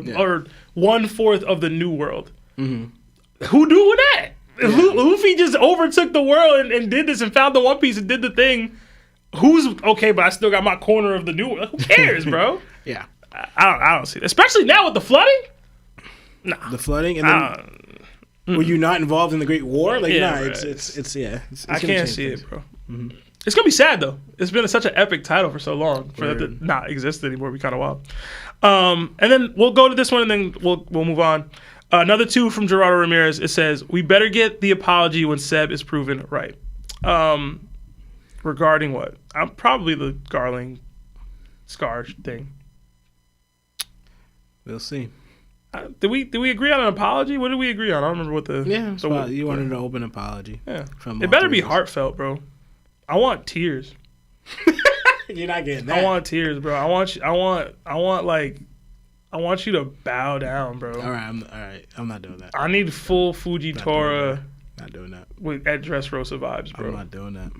1/4 of the new world. Mm-hmm. who doing that? If Luffy just overtook the world and did this and found the One Piece and did the thing, who's okay? But I still got my corner of the new one. Who cares, bro? Yeah, I don't see it. Especially now with the flooding. Nah, the flooding, and then were you not involved in the Great War? Like, it's I can't see it, bro. Mm-hmm. It's gonna be sad though. It's been such an epic title for so long for that to not exist anymore. Be kind of wild. And then we'll go to this one, and then we'll move on. Another two from Gerardo Ramirez. It says, "We better get the apology when Seb is proven right." Regarding what? I'm probably the Garling Scar thing. We'll see. Did we agree on an apology? What did we agree on? I don't remember what the you wanted an open apology. Yeah, it better be heartfelt, bro. I want tears. You're not getting that. I want tears, bro. I want you to bow down, bro. All right. I'm not doing that. I need full Fujitora. Not doing that. With at Dressrosa vibes, bro. I'm not doing that.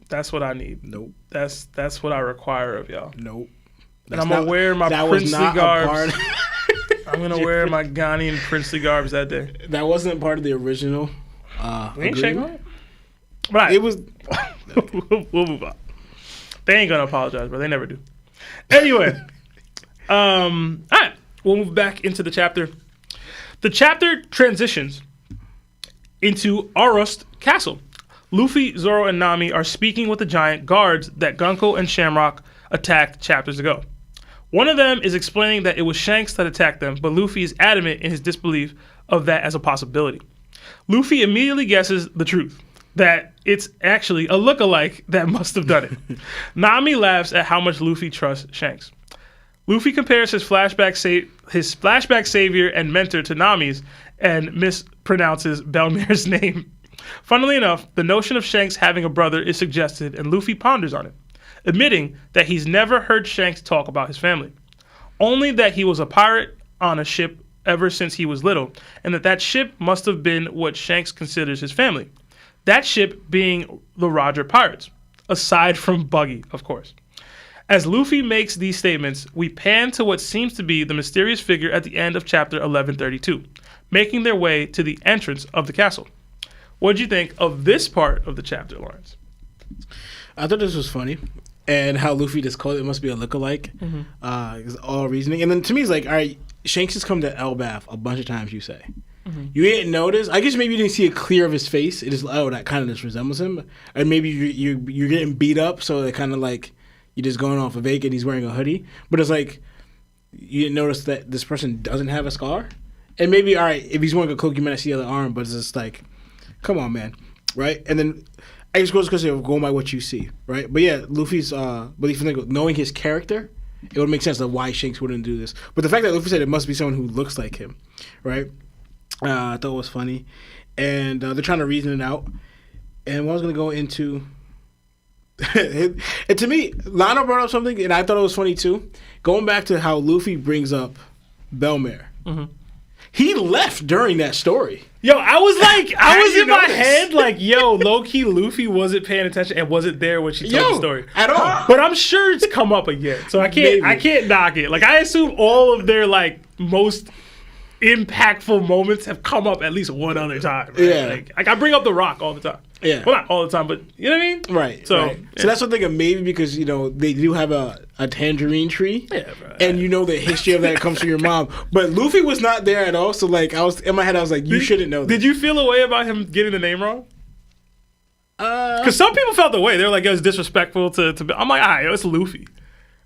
That's what I need. Nope. That's what I require of y'all. Nope. And I'm gonna wear my princely garbs. I'm gonna wear my Ghanaian princely garbs that day. That wasn't part of the original. We ain't shaking on it. Right. It was. We'll move on. They ain't gonna apologize, bro. They never do. Anyway, all right. We'll move back into the chapter. The chapter transitions into Ōrost Castle. Luffy, Zoro, and Nami are speaking with the giant guards that Yonko and Shamrock attacked chapters ago. One of them is explaining that it was Shanks that attacked them, but Luffy is adamant in his disbelief of that as a possibility. Luffy immediately guesses the truth, that it's actually a lookalike that must have done it. Nami laughs at how much Luffy trusts Shanks. Luffy compares his flashback savior and mentor to Nami's and mispronounces Belmer's name. Funnily enough, the notion of Shanks having a brother is suggested, and Luffy ponders on it, admitting that he's never heard Shanks talk about his family, only that he was a pirate on a ship ever since he was little, and that ship must have been what Shanks considers his family. That ship being the Roger Pirates, aside from Buggy, of course. As Luffy makes these statements, we pan to what seems to be the mysterious figure at the end of chapter 1132, making their way to the entrance of the castle. What did you think of this part of the chapter, Lawrence? I thought this was funny. And how Luffy just called it must be a lookalike. Is all reasoning. And then to me, it's like, all right, Shanks has come to Elbaf a bunch of times, you say. You didn't notice? I guess maybe you didn't see it clear of his face. It is, that kind of just resembles him. And maybe you're getting beat up, so it kind of like, you're just going off of Vake and he's wearing a hoodie. But it's like, you didn't notice that this person doesn't have a scar? And maybe, all right, if he's wearing a cloak, you might not see the other arm, but it's just like, come on, man. Right? And then I just goes because of going by what you see, right? But yeah, Luffy's belief in knowing his character, it would make sense of why Shanks wouldn't do this. But the fact that Luffy said it must be someone who looks like him, right? I thought it was funny. And they're trying to reason it out. And what I was going to go into... and to me, Lana brought up something, and I thought it was funny too. Going back to how Luffy brings up Belmer. He left during that story. Yo, I was in my head like, yo, low-key Luffy wasn't paying attention and wasn't there when she told the story. At all. But I'm sure it's come up again. So I can't knock it. Like, I assume all of their like most impactful moments have come up at least one other time. Right? Yeah. Like I bring up The Rock all the time. Yeah. Well, not all the time, but you know what I mean? Right. So, right. So that's what I'm thinking, maybe because, they do have a tangerine tree. Yeah, bro. And the history of that comes from your mom. But Luffy was not there at all. So, like, in my head, I was like, you shouldn't know this. Did you feel a way about him getting the name wrong? Because some people felt the way. They were like, it was disrespectful to I'm like, all right, it's Luffy.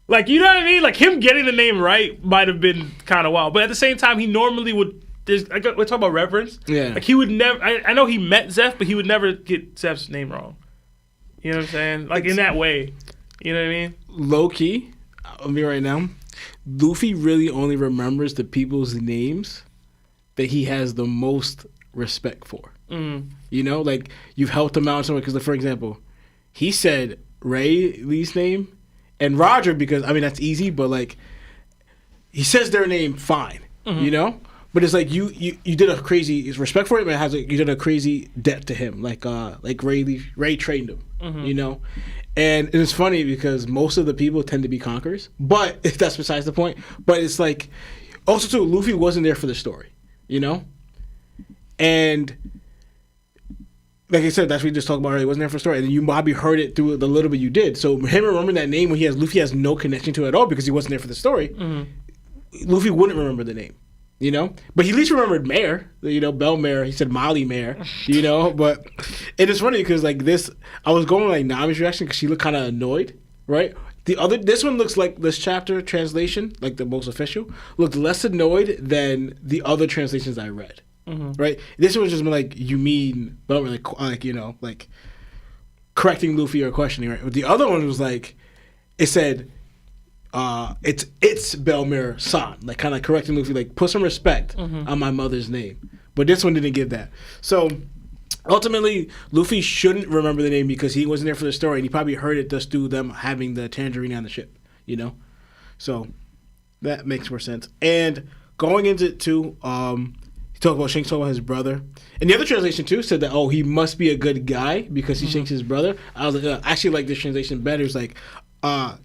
Like, you know what I mean? Like, him getting the name right might have been kind of wild. But at the same time, he normally would... we're talking about reverence. Yeah. Like, he would never... I know he met Zeph, but he would never get Zeph's name wrong. You know what I'm saying? Like, in that way. You know what I mean? Low-key, I'll be right now, Luffy really only remembers the people's names that he has the most respect for. Like, you've helped him out somewhere. Because, for example, he said Rayleigh's name and Roger because, that's easy, but, like, he says their name fine, But it's like you did a crazy respect for him, and you did a crazy debt to him, like Ray trained him, And it's funny because most of the people tend to be conquerors, but that's besides the point. But it's like also too, Luffy wasn't there for the story, And like I said, that's what we just talked about earlier. It wasn't there for the story. And then you probably heard it through the little bit you did. So him remembering that name when Luffy has no connection to it at all because he wasn't there for the story, Luffy wouldn't remember the name. You know, but he at least remembered Mare. You know, Bell Mare. He said Molly Mare. You know, but it is funny because like this, I was going like Nami's reaction because she looked kind of annoyed, right? This one looks like this chapter translation, like the most official, looked less annoyed than the other translations I read, right? This one was just like you mean Bell Mare, like you know, like correcting Luffy or questioning, right? But the other one was like it said. It's Belmere San, like kind of correcting Luffy, like put some respect on my mother's name. But this one didn't give that. So ultimately, Luffy shouldn't remember the name because he wasn't there for the story, and he probably heard it just through them having the tangerine on the ship. You know, so that makes more sense. And going into it too, he talked about Shanks talking about his brother, and the other translation too said that he must be a good guy because he Shanks his brother. I was like, I actually like this translation better. It's like.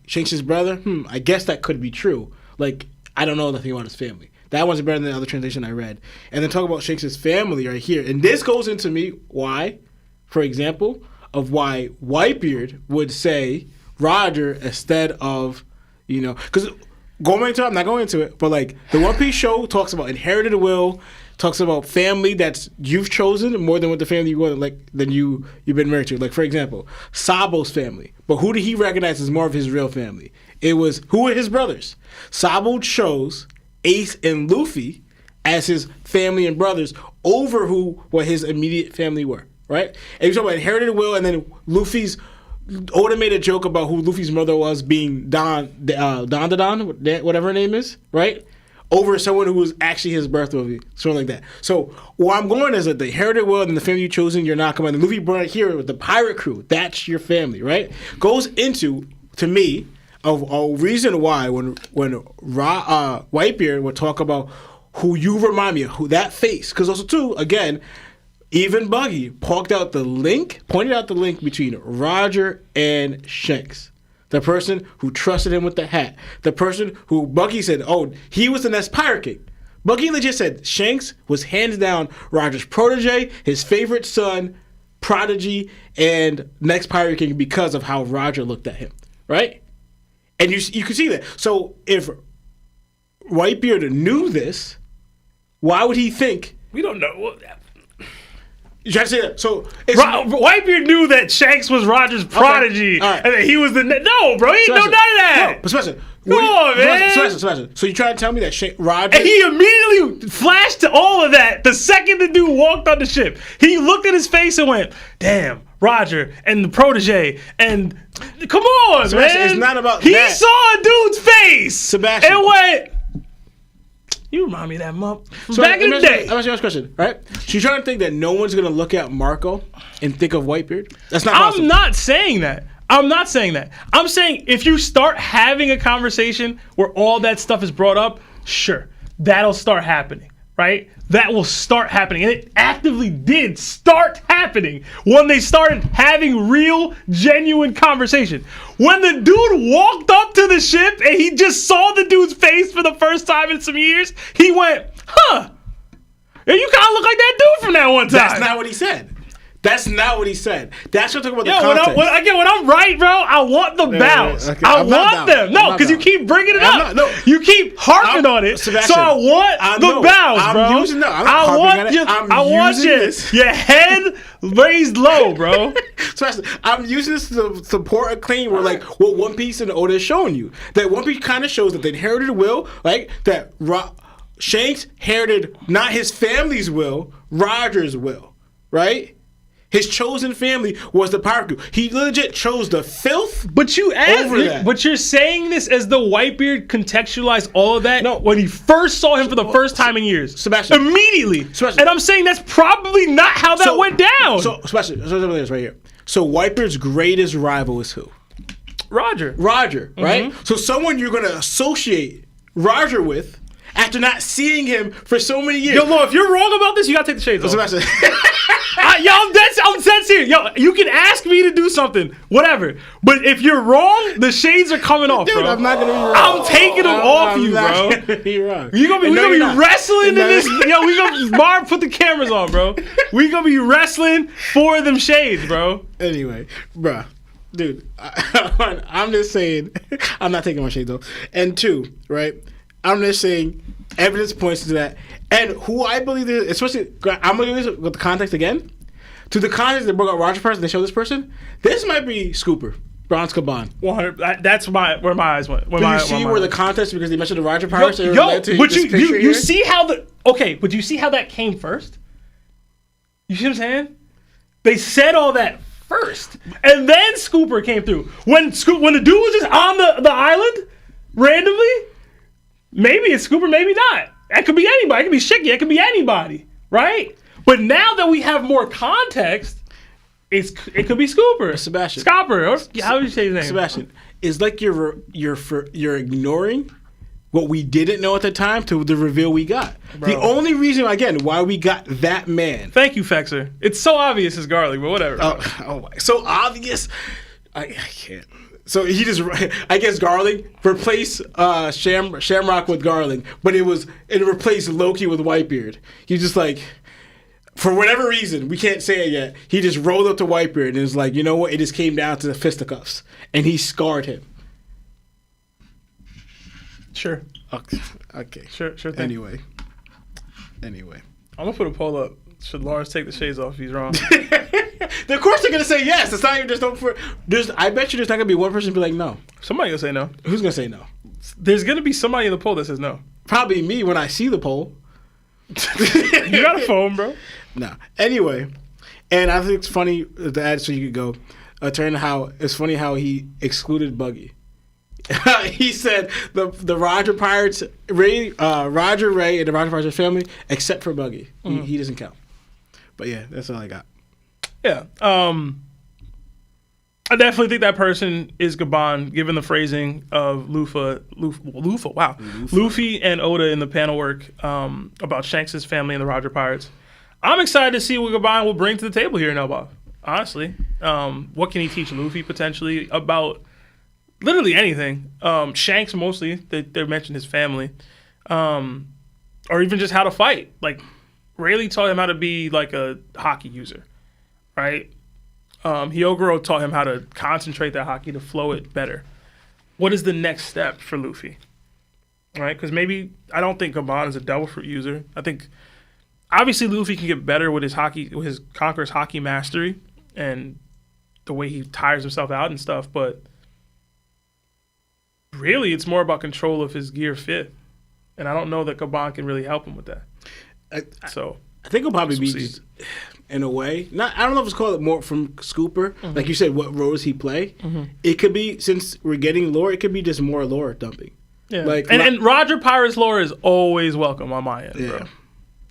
Shanks' brother? I guess that could be true. Like, I don't know nothing about his family. That one's better than the other translation I read. And then talk about Shanks' family right here. And this goes into me why, for example, of why Whitebeard would say Roger instead of, you know, because I'm not going into it, but like the One Piece show talks about inherited will, talks about family that's you've chosen more than what the family you want, like than you've been married to. Like for example, Sabo's family. But who did he recognize as more of his real family? It was who were his brothers? Sabo chose Ace and Luffy as his family and brothers over what his immediate family were, right? And you talk about inherited will, and then Oda made a joke about who Luffy's mother was being Don, whatever her name is, right? Over someone who was actually his birth movie, something like that. So where I'm going is that the inherited will and the family you've chosen, you're not coming. And Luffy brought it here with the pirate crew. That's your family, right? Goes into, to me, a reason why when Whitebeard would talk about who you remind me of, who that face, because also too, again, even Buggy pointed out the link between Roger and Shanks. The person who trusted him with the hat. The person who Buggy said, he was the next Pirate King. Buggy legit said Shanks was hands down Roger's protege, his favorite son, prodigy, and next Pirate King because of how Roger looked at him, right? And you can see that. So if Whitebeard knew this, why would he think... We don't know. You trying to say that? So Whitebeard knew that Shanks was Roger's prodigy, okay. Right. and that he was the no, bro. He didn't know none of that. No, but Sebastian, come on, man. Sebastian. So you trying to tell me that Roger? And he immediately flashed to all of that the second the dude walked on the ship. He looked at his face and went, "Damn, Roger and the protege." And come on, Sebastian, man. It's not about he that. saw a dude's face, Sebastian, and went. You remind me of that month from back in the day. I'm asking you a question, right? So you're trying to think that no one's going to look at Marco and think of Whitebeard? That's not possible. I'm not saying that. I'm saying if you start having a conversation where all that stuff is brought up, sure, that'll start happening, right? That will start happening. And it actively did start happening when they started having real, genuine conversation. When the dude walked up to the ship and he just saw the dude's face for the first time in some years, he went, huh, and you kind of look like that dude from that one time. That's not what he said. That's not what he said. That's what I'm talking about the context. When I'm right, bro, I want the bounce. Okay. I want them. No, because you keep bringing it up. You keep harping on it. Sebastian, so I want the bounce, bro. I want your head raised low, bro. Sebastian, I'm using this to support a claim where, like, what One Piece and Oda is showing you. That One Piece kind of shows that the inherited will, like, that Shanks inherited not his family's will, Roger's will, right? His chosen family was the pirate crew. He legit chose the filth. But you're saying this as though Whitebeard contextualized all of that when he first saw him for the first time in years. Sebastian. Immediately. Sebastian. And I'm saying that's probably not how that went down. So, Sebastian, this right here. So Whitebeard's greatest rival is who? Roger, right? So someone you're going to associate Roger with after not seeing him for so many years. Yo, Lord, if you're wrong about this, you got to take the shades off. Sebastian. I'm dead serious. Yo, you can ask me to do something, whatever. But if you're wrong, the shades are coming off, Dude, bro. I'm not gonna be wrong. I'm taking them off you, bro. You're wrong. We gonna be wrestling in this. Yo, we gonna Marv, put the cameras on, bro. We gonna be wrestling for them shades, bro. Anyway, bro, dude, I'm just saying. I'm not taking my shades off. And two, right? I'm just saying. Evidence points to that. And who I believe is, especially, I'm going to do this with the context again. To the context, they brought up Roger Parks and they show this person. This might be Scooper, Bronze Caban. 100. That's where my eyes went. You see where the context, because they mentioned the Roger Parks. But you see how but you see how that came first? You see what I'm saying? They said all that first. And then Scooper came through. When the dude was just on the island, randomly, maybe it's Scooper, maybe not. That could be anybody. It could be Shiki. It could be anybody, right? But now that we have more context, it could be Scooper, Sebastian, Scopper, or how would you say his name? Sebastian. It's like you're ignoring what we didn't know at the time to the reveal we got. Bro. The only reason, again, why we got that man. Thank you, Fexer. It's so obvious it's Garlic, but whatever. Oh, so obvious. I can't. So he just, I guess, Garlic replaced Shamrock with Garlic, but it replaced Loki with Whitebeard. He just like, for whatever reason, we can't say it yet. He just rolled up to Whitebeard and was like, you know what? It just came down to the fisticuffs, and he scarred him. Sure. Okay. Sure thing. Anyway. I'm gonna put a poll up. Should Lawrence take the shades off if he's wrong? Of course they're gonna say yes. It's not even just I bet you there's not gonna be one person be like no. Somebody gonna say no. Who's gonna say no? There's gonna be somebody in the poll that says no. Probably me when I see the poll. You got a phone, bro? No. Anyway, and I think it's funny to add so you could go. It's funny how he excluded Buggy. He said the Roger Pirates, Roger, Ray, and the Roger Pirates family, except for Buggy. Mm-hmm. He doesn't count. But yeah, that's all I got. Yeah. I definitely think that person is Gaban, given the phrasing of Luffy and Oda in the panel work about Shanks' family and the Roger Pirates. I'm excited to see what Gaban will bring to the table here in Elbaf. Honestly. What can he teach Luffy potentially about literally anything? Shanks mostly. They mentioned his family. Or even just how to fight. Like, Rayleigh taught him how to be like a hockey user, right? Hyogoro taught him how to concentrate that hockey to flow it better. What is the next step for Luffy? Right? Because I don't think Gaban is a Devil Fruit user. I think obviously Luffy can get better with his Conqueror's hockey mastery and the way he tires himself out and stuff, but really it's more about control of his gear fifth. And I don't know that Gaban can really help him with that. I think it'll probably be just, in a way. I don't know if it's called it more from Scooper. Mm-hmm. Like you said, what roles he play. Mm-hmm. It could be, since we're getting lore, it could be just more lore dumping. Yeah. Like, and Roger Pirate's lore is always welcome on my end, bro.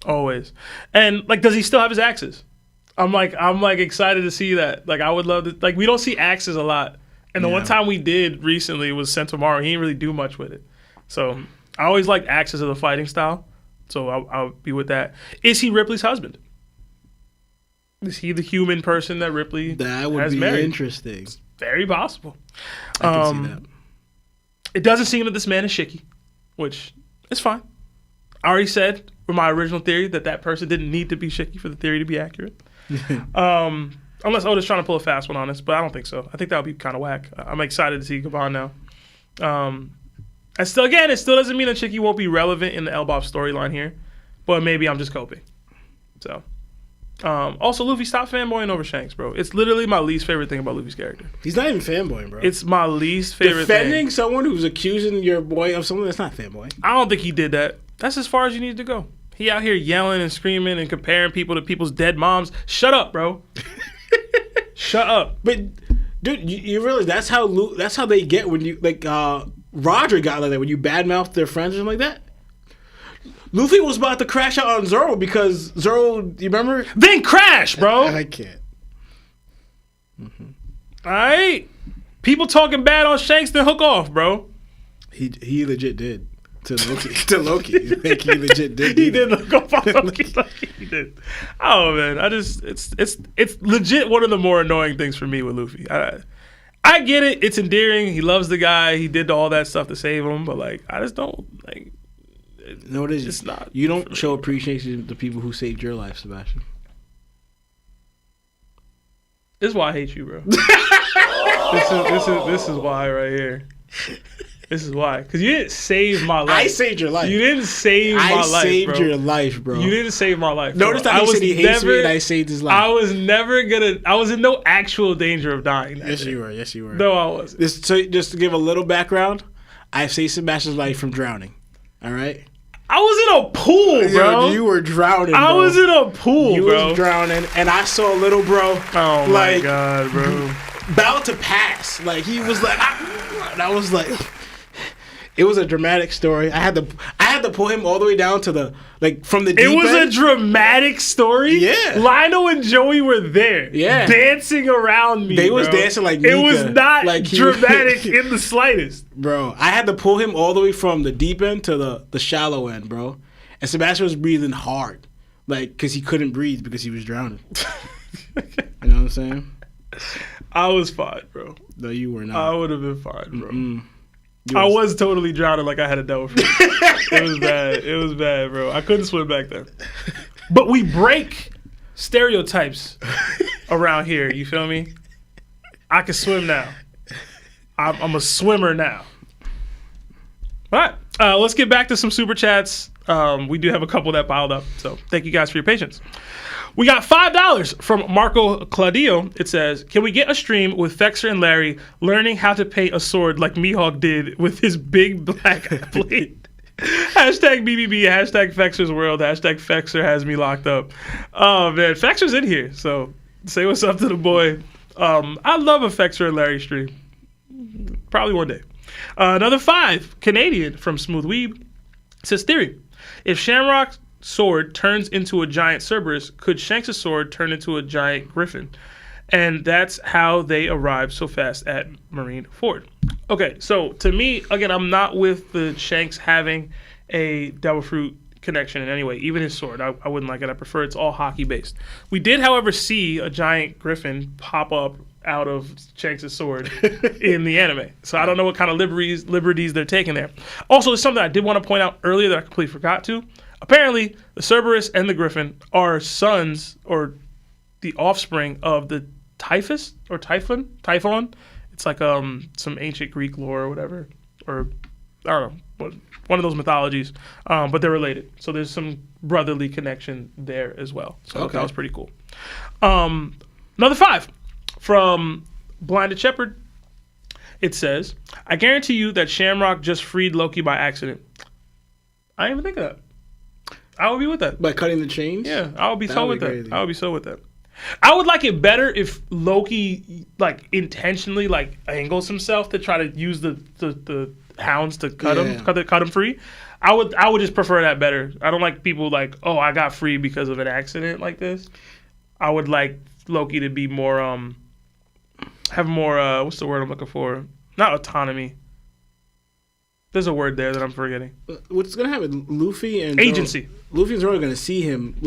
Always. And like, does he still have his axes? I'm like excited to see that. Like, I would love to. Like, we don't see axes a lot. And the one time we did recently was Sentomaru. He didn't really do much with it. So I always liked axes of the fighting style. So I'll be with that. Is he Ripley's husband? Is he the human person that Ripley has married? That would be interesting. It's very possible. I can see that. It doesn't seem that this man is Shiki, which is fine. I already said for my original theory that person didn't need to be Shiki for the theory to be accurate. Unless Oda's trying to pull a fast one on us, but I don't think so. I think that would be kind of whack. I'm excited to see Gaban now. And still, again, it still doesn't mean that Shiki won't be relevant in the Elbaf storyline here, but maybe I'm just coping. So, also, Luffy, stop fanboying over Shanks, bro. It's literally my least favorite thing about Luffy's character. He's not even fanboying, bro. It's my least favorite Defending someone who's accusing your boy of something, that's not fanboying. I don't think he did that. That's as far as you need to go. He out here yelling and screaming and comparing people to people's dead moms. Shut up, bro. Shut up. But, dude, you realize that's how they get when you, like, Roger got like that when you badmouth their friends or something like that. Luffy was about to crash out on Zoro because Zoro, you remember? Then crash, bro. I can't. Mm-hmm. All right. People talking bad on Shanks, then hook off, bro. He legit did. To Loki. Like, he legit did. He did look up on Loki. He did. Oh man, it's legit one of the more annoying things for me with Luffy. I get it. It's endearing. He loves the guy. He did all that stuff to save him. But like, I just don't like. No, it is. It's not. You don't show appreciation to the people who saved your life, Sebastian. This is why I hate you, bro. This is why right here. This is why. Because you didn't save my life. I saved your life. You didn't save my life, I saved bro. your life, bro. You didn't save my life. Notice that he said he hates me and I saved his life. I was in no actual danger of dying. Yes, you were. Yes, you were. No, I wasn't. So just to give a little background, I saved Sebastian's life from drowning. All right? I was in a pool, bro. You were drowning, bro. I was in a pool, you bro. You was drowning, and I saw a little bro. Oh, my God, bro. About to pass. Like, he was like, and I was like... It was a dramatic story. I had to pull him all the way down to the, like, from the deep end. It was a dramatic story? Yeah. Lionel and Joey were there. Yeah. Dancing around me, They was dancing like Nika. It was not like dramatic in the slightest. Bro, I had to pull him all the way from the deep end to the shallow end, bro. And Sebastian was breathing hard. Like, because he couldn't breathe because he was drowning. You know what I'm saying? I was fine, bro. No, you were not. I would have been fine, bro. I was totally drowning like I had a devil fruit. It was bad. It was bad, bro. I couldn't swim back then. But we break stereotypes around here. You feel me? I can swim now. I'm a swimmer now. All right. Let's get back to some super chats. We do have a couple that piled up. So thank you guys for your patience. We got $5 from Marco Claudio. It says, can we get a stream with Fexer and Larry learning how to paint a sword like Mihawk did with his big black blade? Hashtag BBB, hashtag Fexer's world, hashtag Fexer has me locked up. Oh, man. Fexer's in here, so say what's up to the boy. I love a Fexer and Larry stream. Probably one day. Another 5, Canadian from Smooth Weeb. Says, theory. If Shamrock's sword turns into a giant Cerberus, could Shanks' sword turn into a giant griffin? And that's how they arrived so fast at Marine Ford. Okay, so to me, again, I'm not with the Shanks having a devil fruit connection in any way. Even his sword, I wouldn't like it. I prefer it's all hockey based. We did, however, see a giant griffin pop up out of Shanks' sword in the anime. So I don't know what kind of liberties they're taking there. Also, there's something I did want to point out earlier that I completely forgot to. Apparently, the Cerberus and the Griffin are sons or the offspring of the Typhus or Typhon. It's like some ancient Greek lore or whatever, or I don't know, one of those mythologies. But they're related, so there's some brotherly connection there as well. So that was pretty cool. Another 5 from Blinded Shepherd. It says, I guarantee you that Shamrock just freed Loki by accident. I didn't even think of that. I would be with that. By cutting the chains? Yeah, I would be so with that. I would be so with that. I would like it better if Loki like intentionally like angles himself to try to use the hounds to cut him free. I would just prefer that better. I don't like people like, oh, I got free because of an accident like this. I would like Loki to be more have more what's the word I'm looking for? Not autonomy. There's a word there that I'm forgetting. What's gonna happen? Luffy and agency. Luffy and Zoro are gonna see him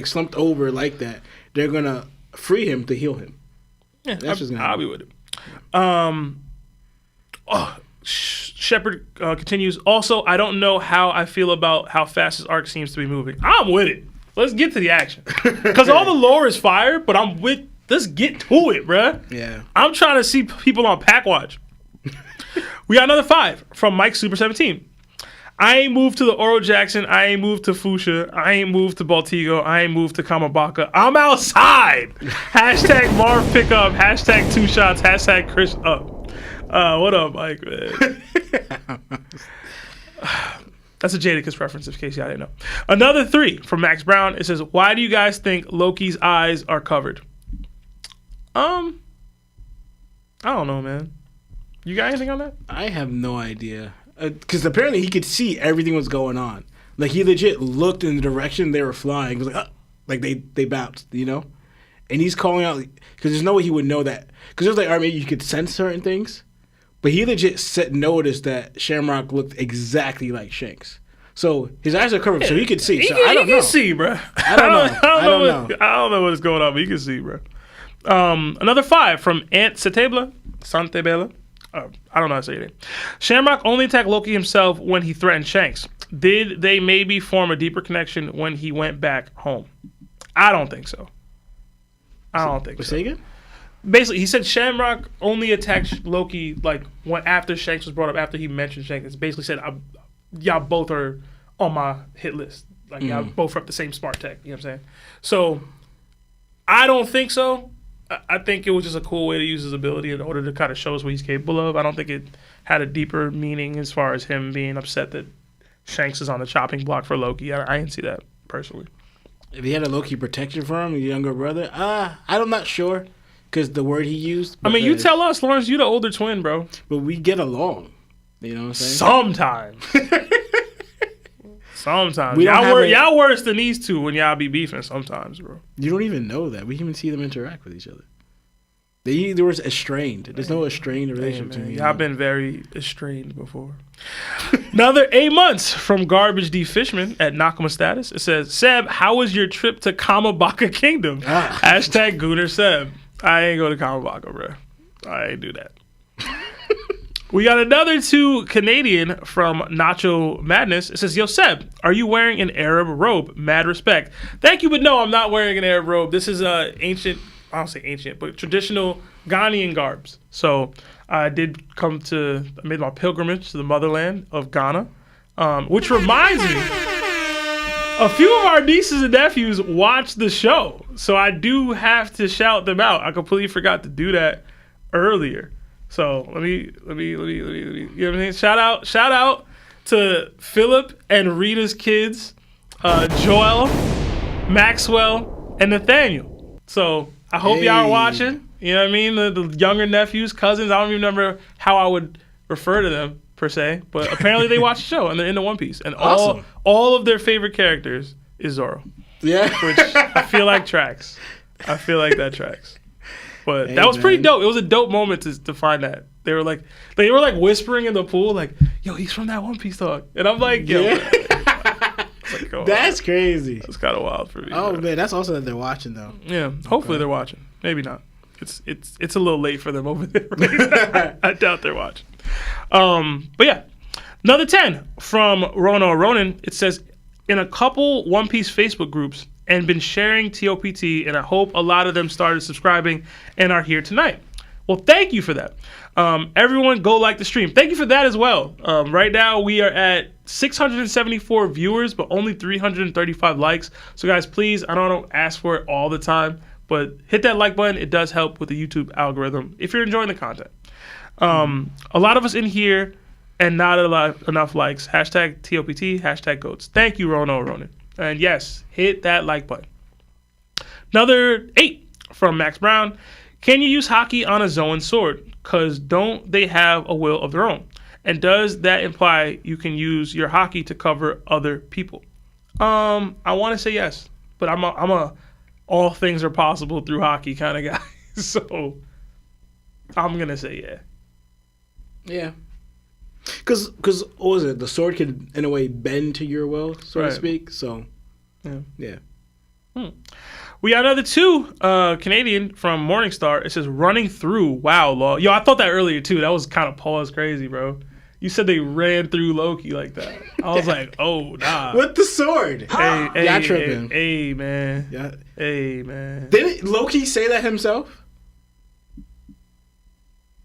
slumped over like that. They're gonna free him to heal him. Yeah, that's just gonna happen. I'll be with it. Shepard continues. Also, I don't know how I feel about how fast his arc seems to be moving. I'm with it. Let's get to the action because all the lore is fire, but I'm with. Let's get to it, bruh. Yeah. I'm trying to see people on Pack Watch. We got another 5 from Mike Super 17. I ain't moved to the Oro Jackson. I ain't moved to Fuchsia. I ain't moved to Baltigo. I ain't moved to Kamabaka. I'm outside. Hashtag Marv Pickup. Hashtag 2 shots. Hashtag Chris up. What up, Mike, man? That's a Jadakiss reference, in case y'all didn't know. Another 3 from Max Brown. It says, why do you guys think Loki's eyes are covered? I don't know, man. You got anything on that? I have no idea. Because apparently he could see everything was going on. Like, he legit looked in the direction they were flying. He was like, like they bounced, you know? And he's calling out, because there's no way he would know that. Because there's like, maybe you could sense certain things. but he legit noticed that Shamrock looked exactly like Shanks. So his eyes are covered, so he could see. So I don't know. He can see, bro. I don't know. I don't know what's going on, but he can see, bro. Another 5 from 𝙃𝙚𝙪𝙢𝙀. Santebela. I don't know how to say it. Shamrock only attacked Loki himself when he threatened Shanks. Did they maybe form a deeper connection when he went back home? I don't think so. I don't think so. Say again? Basically, he said Shamrock only attacked Loki like when after Shanks was brought up, after he mentioned Shanks. It's basically said, y'all both are on my hit list. Like, y'all both up the same Spark Tech. You know what I'm saying? So, I don't think so. I think it was just a cool way to use his ability in order to kind of show us what he's capable of. I don't think it had a deeper meaning as far as him being upset that Shanks is on the chopping block for Loki. I didn't see that, personally. If he had a Loki protection for him, a younger brother, I'm not sure because the word he used. I mean, you tell us, Lawrence, you the older twin, bro. But we get along. You know what I'm saying? Sometimes. Sometimes. Y'all worse than these two when y'all be beefing sometimes, bro. You don't even know that. We can even see them interact with each other. There was estranged. There's no estranged relationship between you. Y'all been very estranged before. Another 8 months from Garbage D Fishman at Nakama Status. It says, Seb, how was your trip to Kamabaka Kingdom? Hashtag Gooner Seb. I ain't go to Kamabaka, bro. I ain't do that. We got another 2 Canadian from Nacho Madness. It says, yo, Seb, are you wearing an Arab robe? Mad respect. Thank you, but no, I'm not wearing an Arab robe. This is ancient, I don't say ancient, but traditional Ghanaian garbs. So I made my pilgrimage to the motherland of Ghana, which reminds me, a few of our nieces and nephews watch the show. So I do have to shout them out. I completely forgot to do that earlier. So let me, you know what I mean? Shout out to Philip and Rita's kids, Joel, Maxwell, and Nathaniel. So I hope y'all are watching. You know what I mean? The younger nephews, cousins. I don't even remember how I would refer to them per se, but apparently they watch the show and they're into One Piece. And awesome. all of their favorite characters is Zoro. Yeah, which I feel like tracks. I feel like that tracks. But that was pretty dope. It was a dope moment to find that. They were like whispering in the pool, like, yo, he's from that One Piece talk. And I'm like, yo. Yeah. Like, that's crazy. That's kind of wild for me. Oh, man, that's also that they're watching, though. Yeah, hopefully they're watching. Maybe not. It's a little late for them over there. I doubt they're watching. But yeah, another 10 from Rono Ronan. It says, in a couple One Piece Facebook groups, and been sharing TOPT, and I hope a lot of them started subscribing and are here tonight. Well, thank you for that. Everyone go like the stream. Thank you for that as well. Right now we are at 674 viewers, but only 335 likes. So guys, please, I don't ask for it all the time, but hit that like button. It does help with the YouTube algorithm if you're enjoying the content. A lot of us in here and not enough likes. Hashtag TOPT, hashtag GOATs. Thank you, Rono Ronan. And yes, hit that like button. Another 8 from Max Brown. Can you use hockey on a Zoan sword? Because don't they have a will of their own? And does that imply you can use your hockey to cover other people? I want to say yes, but I'm a all things are possible through hockey kind of guy. So I'm going to say yeah. Yeah. Because what was it? The sword could, in a way, bend to your will, so to speak. So, yeah. We got another 2 Canadian from Morningstar. It says, running through. Wow, Law. Yo, I thought that earlier, too. That was kind of pause crazy, bro. You said they ran through Loki like that. I was like, oh, nah. With the sword. Hey, y'all tripping. Hey, man. Yeah. Hey, man. Didn't Loki say that himself?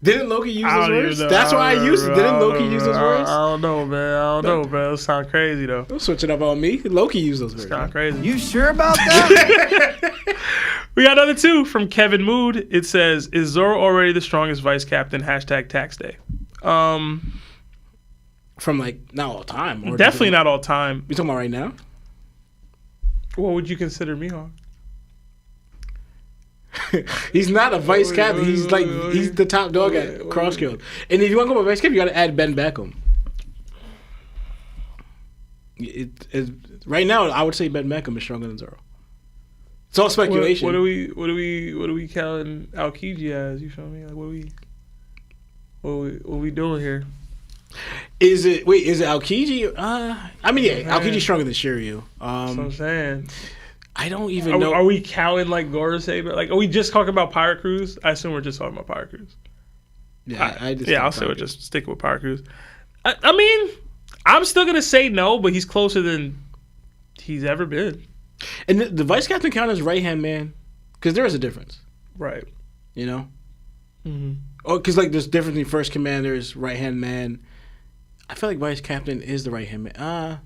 Didn't Loki use those words? That's why I used it. Didn't Loki use those words? I don't know, man. I don't know, man. It sounds crazy, though. Don't switch it up on me. Loki used those words. It's kind of crazy. You sure about that? We got another 2 from Kevin Mood. It says, is Zoro already the strongest vice captain? Hashtag tax day. From, like, not all time. Or definitely not all time. You talking about right now? What would you consider Mihawk? He's not a vice captain. He's the top dog at Cross Guild. And if you want to go with vice captain, you got to add Ben Beckham. Right now, I would say Ben Beckham is stronger than Zoro. It's all speculation. What do we counting Aokiji as? You feel me? Like, what do we? What we doing here? Is it Aokiji? I mean, yeah, Aokiji's stronger than Shiryu. That's what I'm saying. I don't even know. Are we counting like Gorosei? Like, are we just talking about Pirate Cruise? I assume we're just talking about Pirate Cruise. Yeah, I'll say we're just sticking with Pirate Cruise. I mean, I'm still gonna say no, but he's closer than he's ever been. And the vice captain count as right hand man, because there is a difference, right? You know. Mm-hmm. Oh, because like there's difference between first commanders, right hand man. I feel like vice captain is the right hand man.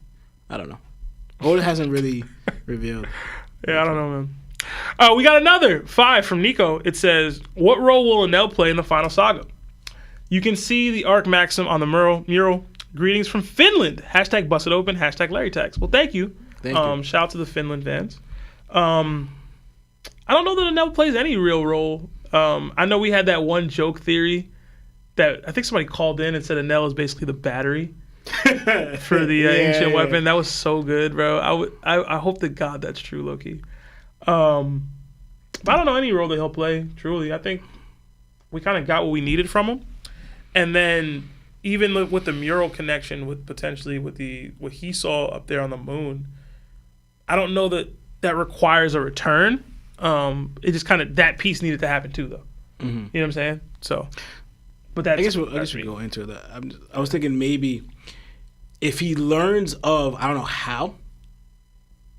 I don't know. Oda hasn't really revealed. Yeah, I don't know, man. We got another 5 from Nico. It says, "What role will Enel play in the final saga?" You can see the arc maxim on the mural. Greetings from Finland. Hashtag busted open. Hashtag Larry tags. Well, thank you. Thank you. Shout out to the Finland fans. I don't know that Enel plays any real role. I know we had that one joke theory that I think somebody called in and said Enel is basically the battery for the ancient weapon. That was so good, bro. I hope to God that's true, Loki. But I don't know any role that he'll play. Truly, I think we kind of got what we needed from him. And then even with the mural connection, with potentially with what he saw up there on the moon, I don't know that requires a return. It just kind of that piece needed to happen too, though. Mm-hmm. You know what I'm saying? So, but that's I guess we go into that. I was thinking maybe if he learns of I don't know how,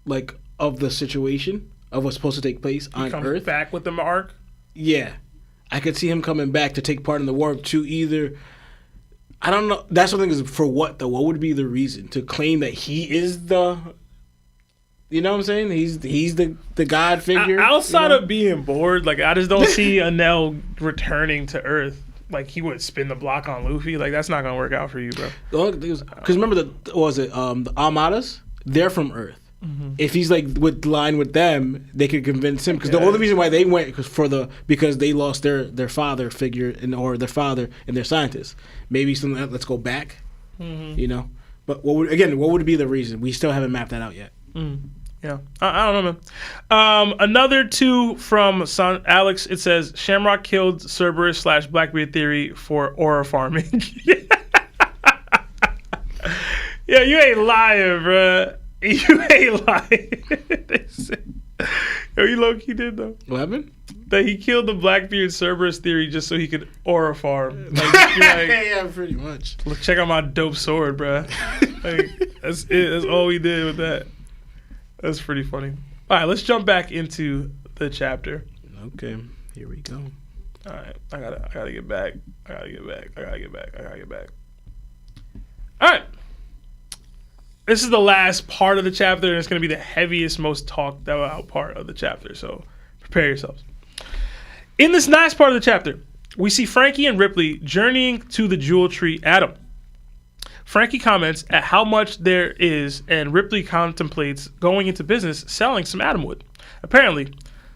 like of the situation of what's supposed to take place on Earth, back with the arc. Yeah, I could see him coming back to take part in the warp to either. I don't know. That's the thing is for what though? What would be the reason to claim that he is the? You know what I'm saying? He's the God figure. Outside of being bored, like I just don't see Enel returning to Earth. Like he would spin the block on Luffy. Like that's not gonna work out for you, bro. Because remember the Armadas? They're from Earth. Mm-hmm. If he's like with line with them, they could convince him. Because the only reason why they went because they lost their father figure or their father and their scientists. Maybe something. Let's go back. Mm-hmm. You know. But what would be the reason? We still haven't mapped that out yet. Mm. Yeah, I don't know, man. Another 2 from Son Alex. It says Shamrock killed Cerberus / Blackbeard theory for aura farming. Yeah, you ain't lying, bruh. You ain't lying. Yo, you low-key did though. What happened? That he killed the Blackbeard Cerberus theory just so he could aura farm. Like, yeah, pretty much. Look, check out my dope sword, bruh. Like, that's it. That's all we did with that. That's pretty funny. All right, let's jump back into the chapter. Okay, here we go. All right, I gotta get back. I gotta get back. All right. This is the last part of the chapter, and it's going to be the heaviest, most talked about part of the chapter, so prepare yourselves. In this last part of the chapter, we see Frankie and Ripley journeying to the Jewel Tree Atom. Frankie comments at how much there is, and Ripley contemplates going into business selling some atom wood. Apparently,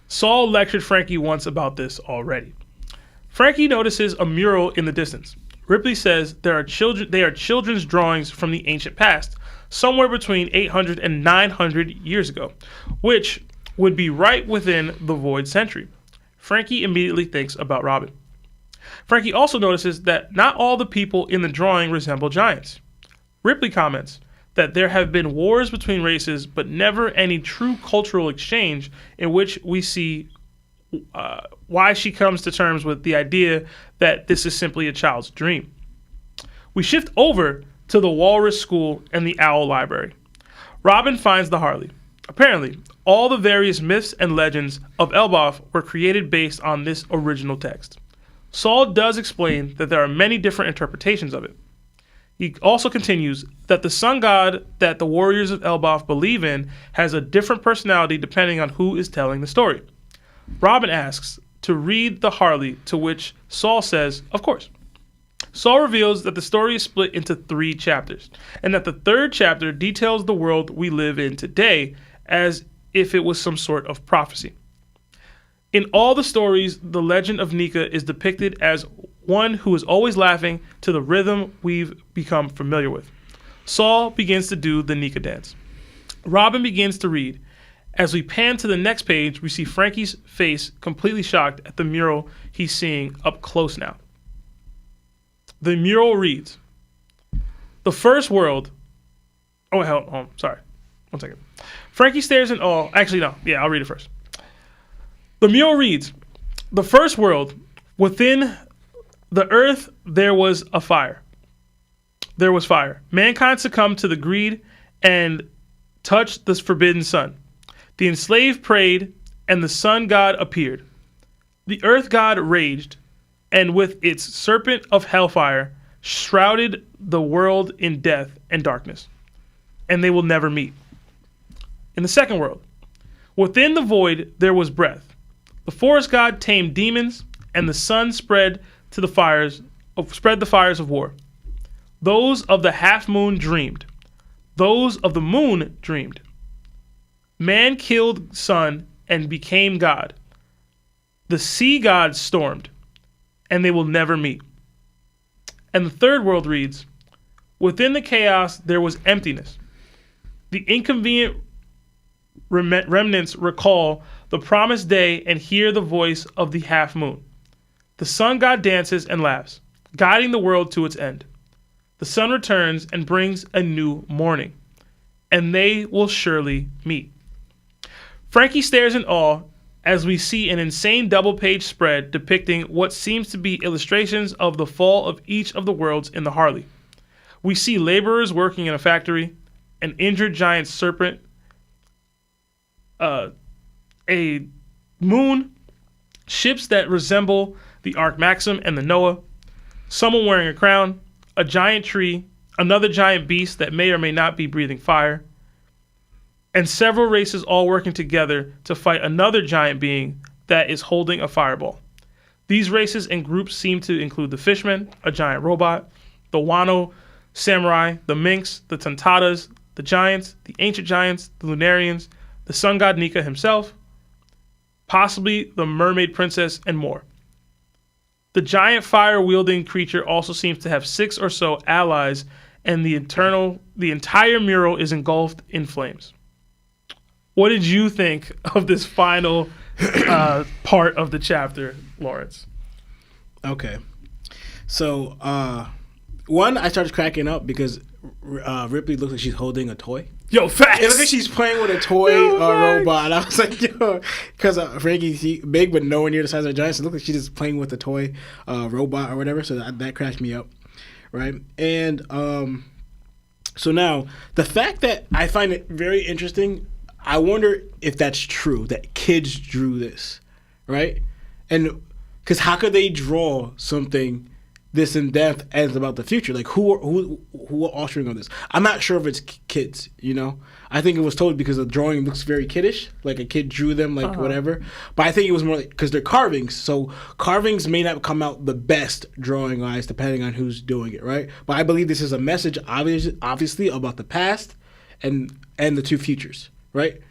Saul lectured Frankie once about this already. Frankie notices a mural in the distance. Ripley says they are children's drawings from the ancient past, somewhere between 800 and 900 years ago, which would be right within the Void Century. Frankie immediately thinks about Robin. Frankie also notices that not all the people in the drawing resemble giants. Ripley comments that there have been wars between races, but never any true cultural exchange, in which we see why she comes to terms with the idea that this is simply a child's dream. We shift over to the Walrus School and the Owl Library. Robin finds the Harley. Apparently, all the various myths and legends of Elbaf were created based on this original text. Saul does explain that there are many different interpretations of it. He also continues that the sun god that the warriors of Elbaf believe in has a different personality depending on who is telling the story. Robin asks to read the Harley, to which Saul says, of course. Saul reveals that the story is split into 3 chapters, and that the 3rd chapter details the world we live in today as if it was some sort of prophecy. In all the stories, the legend of Nika is depicted as one who is always laughing to the rhythm we've become familiar with. Saul begins to do the Nika dance. Robin begins to read. As we pan to the next page, we see Frankie's face completely shocked at the mural he's seeing up close now. The mural reads, "The first world." Oh, hold on. Sorry. 1 second. Frankie stares in awe. Actually, no. Yeah, I'll read it first. The mural reads, "The first world, within the earth there was a fire. There was fire. Mankind succumbed to the greed and touched the forbidden sun. The enslaved prayed, and the sun god appeared. The earth god raged, and with its serpent of hellfire shrouded the world in death and darkness, and they will never meet. In the second world, within the void there was breath. The forest god tamed demons, and the sun spread the fires of war. Those of the half moon dreamed. Those of the moon dreamed. Man killed sun and became god. The sea gods stormed, and they will never meet." And the third world reads, "Within the chaos there was emptiness. The inconvenient remnants recall the promised day and hear the voice of the half moon. The sun god dances and laughs, guiding the world to its end. The sun returns and brings a new morning, and they will surely meet." Frankie stares in awe as we see an insane double-page spread depicting what seems to be illustrations of the fall of each of the worlds in the Harley. We see laborers working in a factory, an injured giant serpent, a moon, ships that resemble the Ark Maxim and the Noah, someone wearing a crown, a giant tree, another giant beast that may or may not be breathing fire, and several races all working together to fight another giant being that is holding a fireball. These races and groups seem to include the Fishmen, a giant robot, the Wano samurai, the Minks, the Tontatas, the Giants, the Ancient Giants, the Lunarians, the Sun God Nika himself, possibly the Mermaid Princess, and more. The giant fire-wielding creature also seems to have 6 or so allies, and the entire mural is engulfed in flames. What did you think of this final part of the chapter, Lawrence? Okay. So, one, I started cracking up because Ripley looks like she's holding a toy. Yo, facts! It looks like she's playing with a toy robot. I was like, yo, because Frankie's big but nowhere near the size of a giant, so it looks like she's just playing with a toy robot or whatever, so that crashed me up, right? And so now, the fact that I find it very interesting, I wonder if that's true, that kids drew this, right? And because how could they draw something this in depth as about the future? Like who are authoring on this? I'm not sure if it's kids, you know. I think it was told because the drawing looks very kiddish, like a kid drew them, like whatever. But I think it was more like because they're carvings, so carvings may not come out the best drawing wise depending on who's doing it, right? But I believe this is a message, obviously about the past and the two futures, right?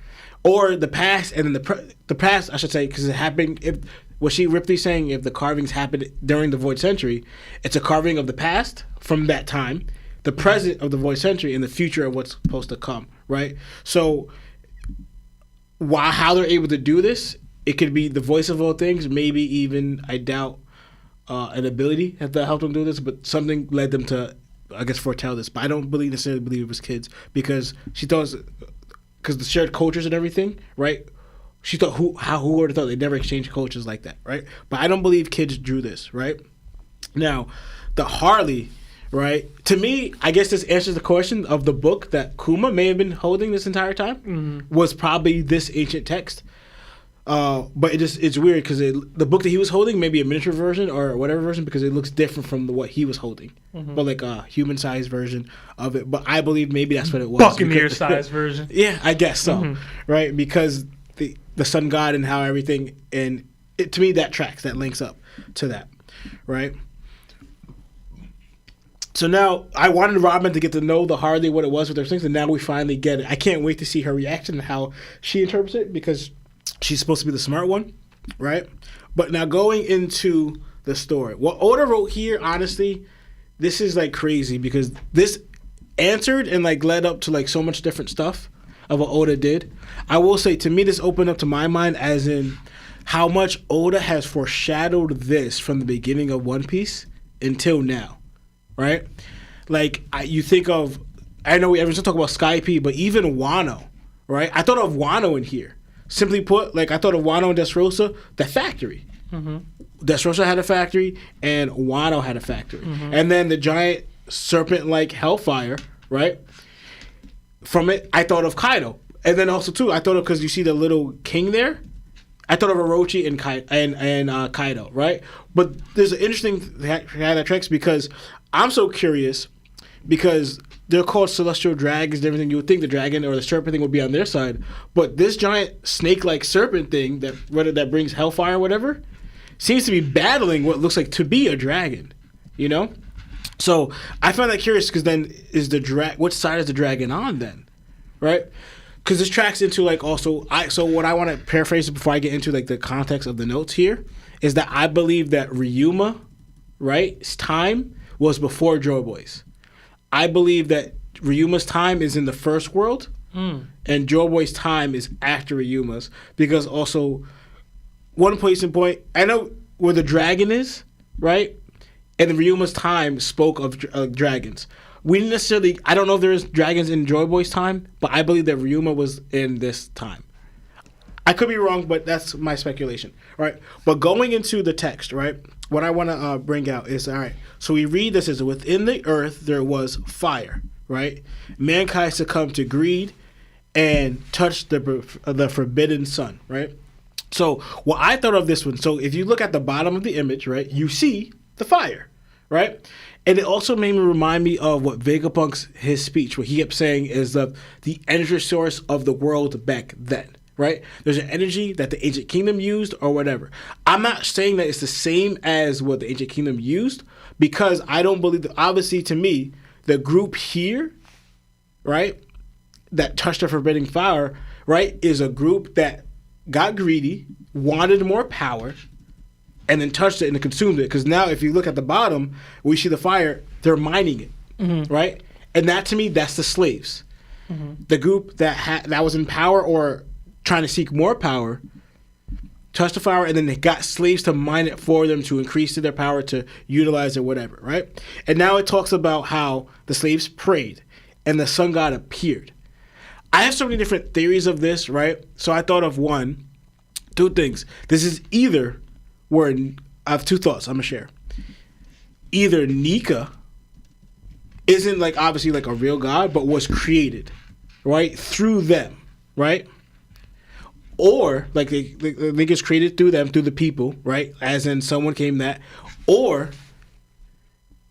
Or the past and then the past, I should say, because it happened. If was Ripley saying if the carvings happened during the Void Century, it's a carving of the past from that time, the present of the Void Century, and the future of what's supposed to come, right? So, how they're able to do this, it could be the voice of all things, maybe even, I doubt, an ability that helped them do this, but something led them to, I guess, foretell this. But I don't necessarily believe it was kids because she thought, because the shared cultures and everything, right? She thought, who would have thought they'd never exchange cultures like that, right? But I don't believe kids drew this, right? Now, the Harley, right? To me, I guess this answers the question of the book that Kuma may have been holding this entire time was probably this ancient text. But it's weird because the book that he was holding may be a miniature version or whatever version because it looks different from what he was holding. But like a human-sized version of it. But I believe maybe that's what it was. Buccaneer-sized version. Yeah, I guess so, right? Because the sun god and how everything, and to me that tracks, that links up to that, right? So now I wanted Robin to get to know the Harley, what it was with their things, and now we finally get it. I can't wait to see her reaction and how she interprets it because she's supposed to be the smart one, right? But now going into the story, what Oda wrote here, honestly, this is like crazy because this answered and like led up to like so much different stuff of what Oda did. I will say, to me, this opened up to my mind as in how much Oda has foreshadowed this from the beginning of One Piece until now, right? Like you think of, I know everyone's talking about Sky P, but even Wano, right? I thought of Wano in here. Simply put, like I thought of Wano and 𝙼𝙪𝙪, the factory. 𝙼𝙪𝙪 had a factory, and Wano had a factory, and then the giant serpent-like hellfire, right? From it, I thought of Kaido, and then also too, I thought of because you see the little king there. I thought of Orochi and Kaido, right? But there's an interesting that tracks because I'm so curious because they're called celestial dragons and everything. You would think the dragon or the serpent thing would be on their side, but this giant snake-like serpent thing that brings hellfire or whatever seems to be battling what looks like to be a dragon, you know? So I find that curious because then what side is the dragon on then, right? Because this tracks into like also so what I want to paraphrase before I get into like the context of the notes here is that I believe that Ryuma, right, his time was before Joy Boy's. I believe that Ryuma's time is in the first world, and Joy Boy's time is after Ryuma's because also one place in point I know where the dragon is, right, and Ryuma's time spoke of dragons. We didn't necessarily. I don't know if there's dragons in Joy Boy's time, but I believe that Ryuma was in this time. I could be wrong, but that's my speculation. All right, but going into the text, right? What I want to bring out is all right. So we read this as within the earth there was fire, right? Mankind succumbed to greed and touched the forbidden sun, right? So what I thought of this one. So if you look at the bottom of the image, right, you see the fire, right? And it also made me remind me of what Vegapunk's his speech, where he kept saying is the energy source of the world back then, right? There's an energy that the Ancient Kingdom used or whatever. I'm not saying that it's the same as what the Ancient Kingdom used because I don't believe that. Obviously, to me, the group here, right, that touched the forbidden fire, right, is a group that got greedy, wanted more power, and then touched it and consumed it. Because now, if you look at the bottom, we see the fire, they're mining it, right? And that, to me, that's the slaves. The group that was in power or trying to seek more power, touched the fire, and then they got slaves to mine it for them to increase their power, to utilize it, whatever, right? And now it talks about how the slaves prayed, and the sun god appeared. I have so many different theories of this, right? So I thought of two things. This is either... I have two thoughts I'm gonna share. Either Nika isn't like obviously like a real god, but was created, right, through them, right? Or like they gets created through them, through the people, right? As in someone came that, or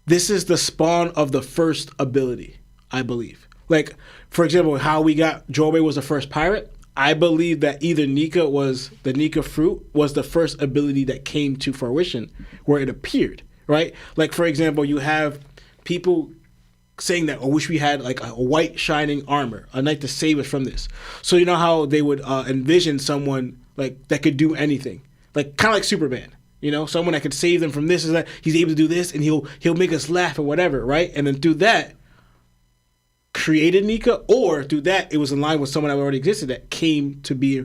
this is the spawn of the first ability, I believe. Like for example, how we got Joy was the first pirate. I believe that either the Nika fruit was the first ability that came to fruition where it appeared, right? Like, for example, you have people saying that, I wish we had like a white shining armor, a knight to save us from this. So you know how they would envision someone like that could do anything, like kind of like Superman, you know, someone that could save them from this and that. He's able to do this and he'll make us laugh or whatever, right? And then through that, created Nika, or through that it was in line with someone that already existed that came to be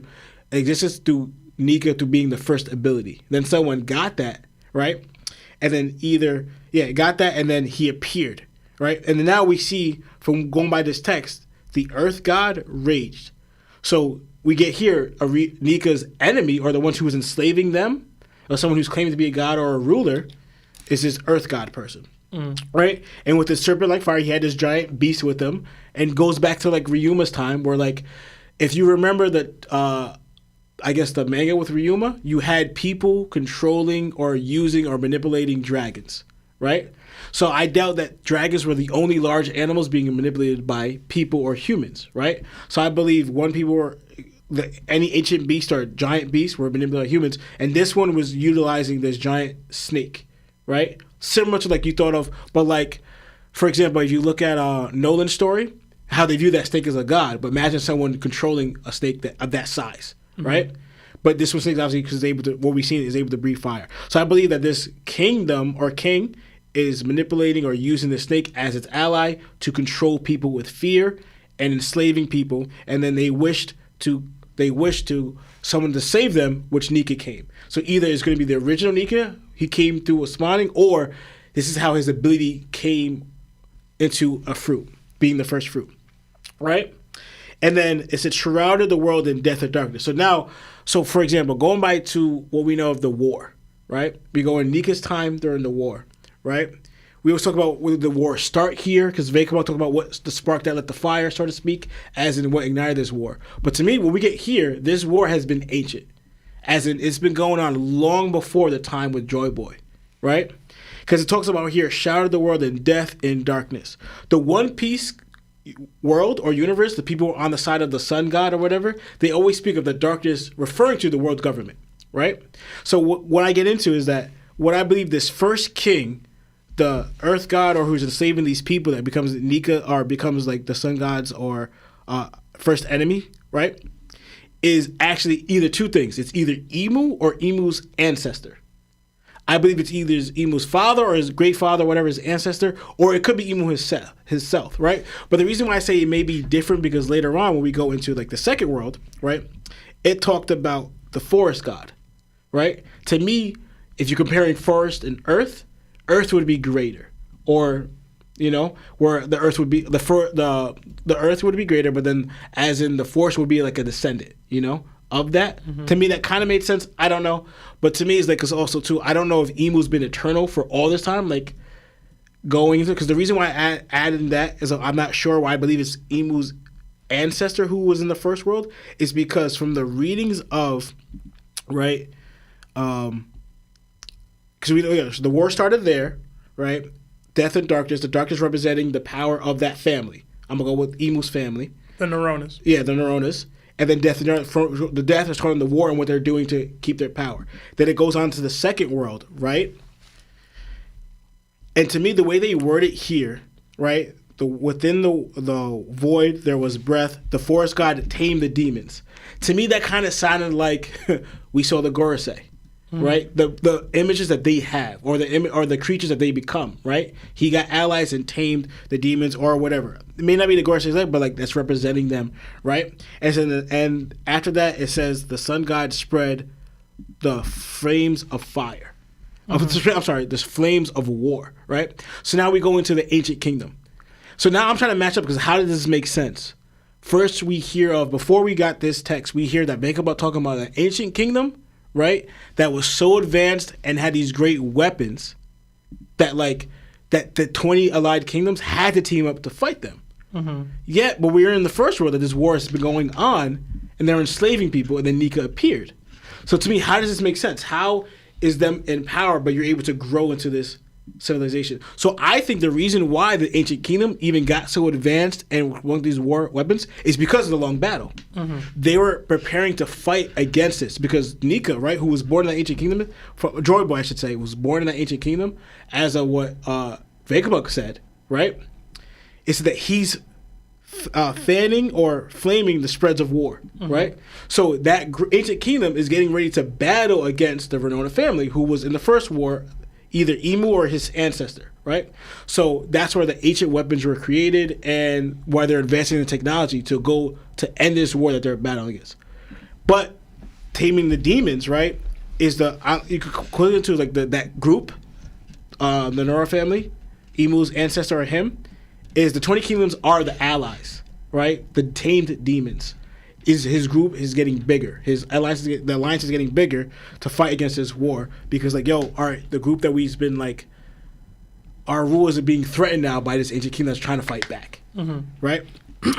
existence through Nika, through being the first ability. Then someone got that, right? And then got that and then he appeared, right? And then now we see from going by this text, the earth god raged. So we get here Nika's enemy, or the ones who was enslaving them, or someone who's claiming to be a god or a ruler, is this earth god person. Right? And with his serpent like fire, he had this giant beast with him, and goes back to like Ryuma's time, where like if you remember that I guess the manga with Ryuma, you had people controlling or using or manipulating dragons, right? So I doubt that dragons were the only large animals being manipulated by people or humans, right? So I believe any ancient beast or giant beast were manipulated by humans, and this one was utilizing this giant snake, right? Similar to like you thought of, but like, for example, if you look at Noland's story, how they view that snake as a god, but imagine someone controlling a snake of that size, right? But this one snake obviously because what we've seen is able to breathe fire. So I believe that this kingdom or king is manipulating or using the snake as its ally to control people with fear and enslaving people, and then they wished to someone to save them, which Nika came. So either it's going to be the original Nika, he came through a spawning, or this is how his ability came into a fruit, being the first fruit, right? And then it said, shrouded the world in death and darkness. So for example, going back to what we know of the war, right? We go in Nika's time during the war, right? We always talk about when the war start here, because Vegapunk talked about what's the spark that lit the fire, so to speak, as in what ignited this war. But to me, when we get here, this war has been ancient. As in, it's been going on long before the time with Joy Boy, right? Because it talks about here, shrouded the world in death and darkness. The One Piece world or universe, the people on the side of the sun god or whatever, they always speak of the darkness referring to the world government, right? So what I get into is that what I believe this first king, the earth god, or who's enslaving these people that becomes Nika or becomes like the sun god's or first enemy, right, is actually either two things. It's either Emu or Emu's ancestor. I believe it's either Emu's father or his great father, whatever, his ancestor, or it could be Emu himself, right? But the reason why I say it may be different because later on when we go into like the second world, right, it talked about the forest god, right? To me, if you're comparing forest and earth would be greater, or where the earth would be the earth would be greater, but then as in the forest would be like a descendant, of that. To me, that kind of made sense. I don't know, but to me, it's like, because also too, I don't know if Emu's been eternal for all this time, like going into, because the reason why I added that is I'm not sure why I believe it's Emu's ancestor who was in the first world, is because from the readings of, right, because so the war started there, right? Death and darkness. The darkness representing the power of that family. I'm gonna go with Emu's family. The Neuronas. Yeah, the Neuronas. And then death is calling the war and what they're doing to keep their power. Then it goes on to the second world, right? And to me, the way they word it here, right? Within the void there was breath. The forest god tamed the demons. To me, that kind of sounded like we saw the Gorosei. Right, the images that they have, or the creatures that they become. Right, he got allies and tamed the demons or whatever. It may not be the Gorosei, but like that's representing them. Right, and after that it says the sun god spread the flames of fire. I'm sorry, the flames of war. Right, so now we go into the ancient kingdom. So now I'm trying to match up because how does this make sense? First, we hear of before we got this text, we hear that Vegapunk talking about an ancient kingdom. Right, that was so advanced and had these great weapons that the 20 allied kingdoms had to team up to fight them. Yet, but we were in the first world that this war has been going on, and they're enslaving people, and then Nika appeared. So to me, how does this make sense? How is them in power, but you're able to grow into this civilization? So I think the reason why the ancient kingdom even got so advanced and won these war weapons is because of the long battle. They were preparing to fight against this because Nika, right, who was born in the ancient kingdom, Joy Boy I should say, was born in the ancient kingdom, as of what Vegapunk said, right, is that he's fanning or flaming the spreads of war, right? So that ancient kingdom is getting ready to battle against the Renona family, who was in the first war, either Emu or his ancestor, right? So that's where the ancient weapons were created and why they're advancing the technology to go to end this war that they're battling against. But taming the demons, right, is you could put it into like that group, the Nora family, Emu's ancestor or him, is the 20 kingdoms are the allies, right? The tamed demons. His group is getting bigger. The alliance is getting bigger to fight against this war because, like, all right, the group that we've been like, our rulers are being threatened now by this ancient kingdom that's trying to fight back, right?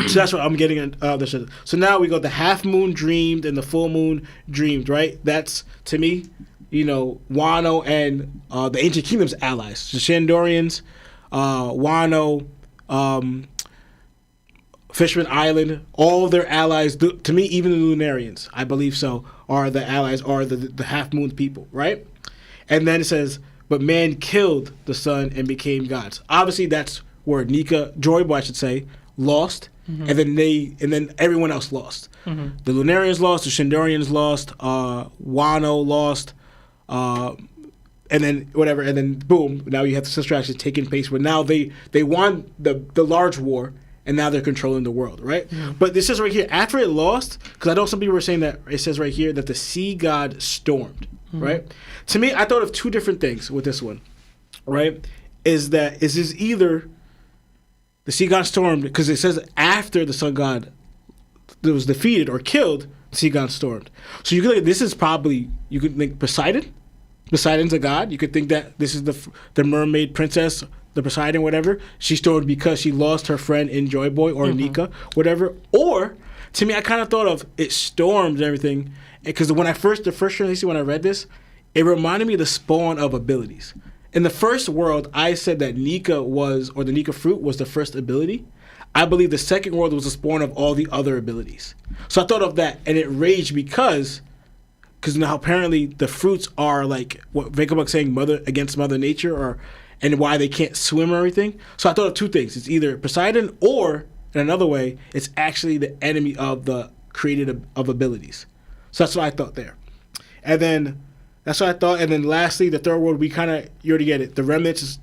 So that's what I'm getting. So now we got the half moon dreamed and the full moon dreamed, right? That's to me, Wano and the ancient kingdom's allies, the Shandorians, Wano. Fishman Island, all their allies, to me, even the Lunarians, I believe so, are the allies, are the half-moon people, right? And then it says, but man killed the sun and became gods. Obviously, that's where Joy Boy, I should say, lost, and then everyone else lost. The Lunarians lost, the Shandorians lost, Wano lost, and then whatever, and then boom, now you have the sister action taking place where now they won the large war, and now they're controlling the world, right? But this says right here, after it lost, because I know some people were saying that it says right here that the sea god stormed, right? To me, I thought of two different things with this one, right? is this either the sea god stormed, because it says after the sun god was defeated or killed, the sea god stormed. So you could think this is probably, you could think Poseidon. Poseidon's a god. You could think that this is the mermaid princess, the Poseidon, whatever. She stormed because she lost her friend in Joy Boy or Nika, whatever. Or to me, I kind of thought of it stormed and everything, because the first translation when I read this, it reminded me of the spawn of abilities. In the first world, I said that Nika the Nika fruit was the first ability. I believe the second world was the spawn of all the other abilities. So I thought of that, and it raged because now apparently the fruits are like what Vegapunk saying, against Mother Nature, and why they can't swim or everything. So I thought of two things. It's either Poseidon, or in another way, it's actually the enemy of the created of abilities. So that's what I thought there. And then that's what I thought. And then lastly, the third world, you already get it. The remnants,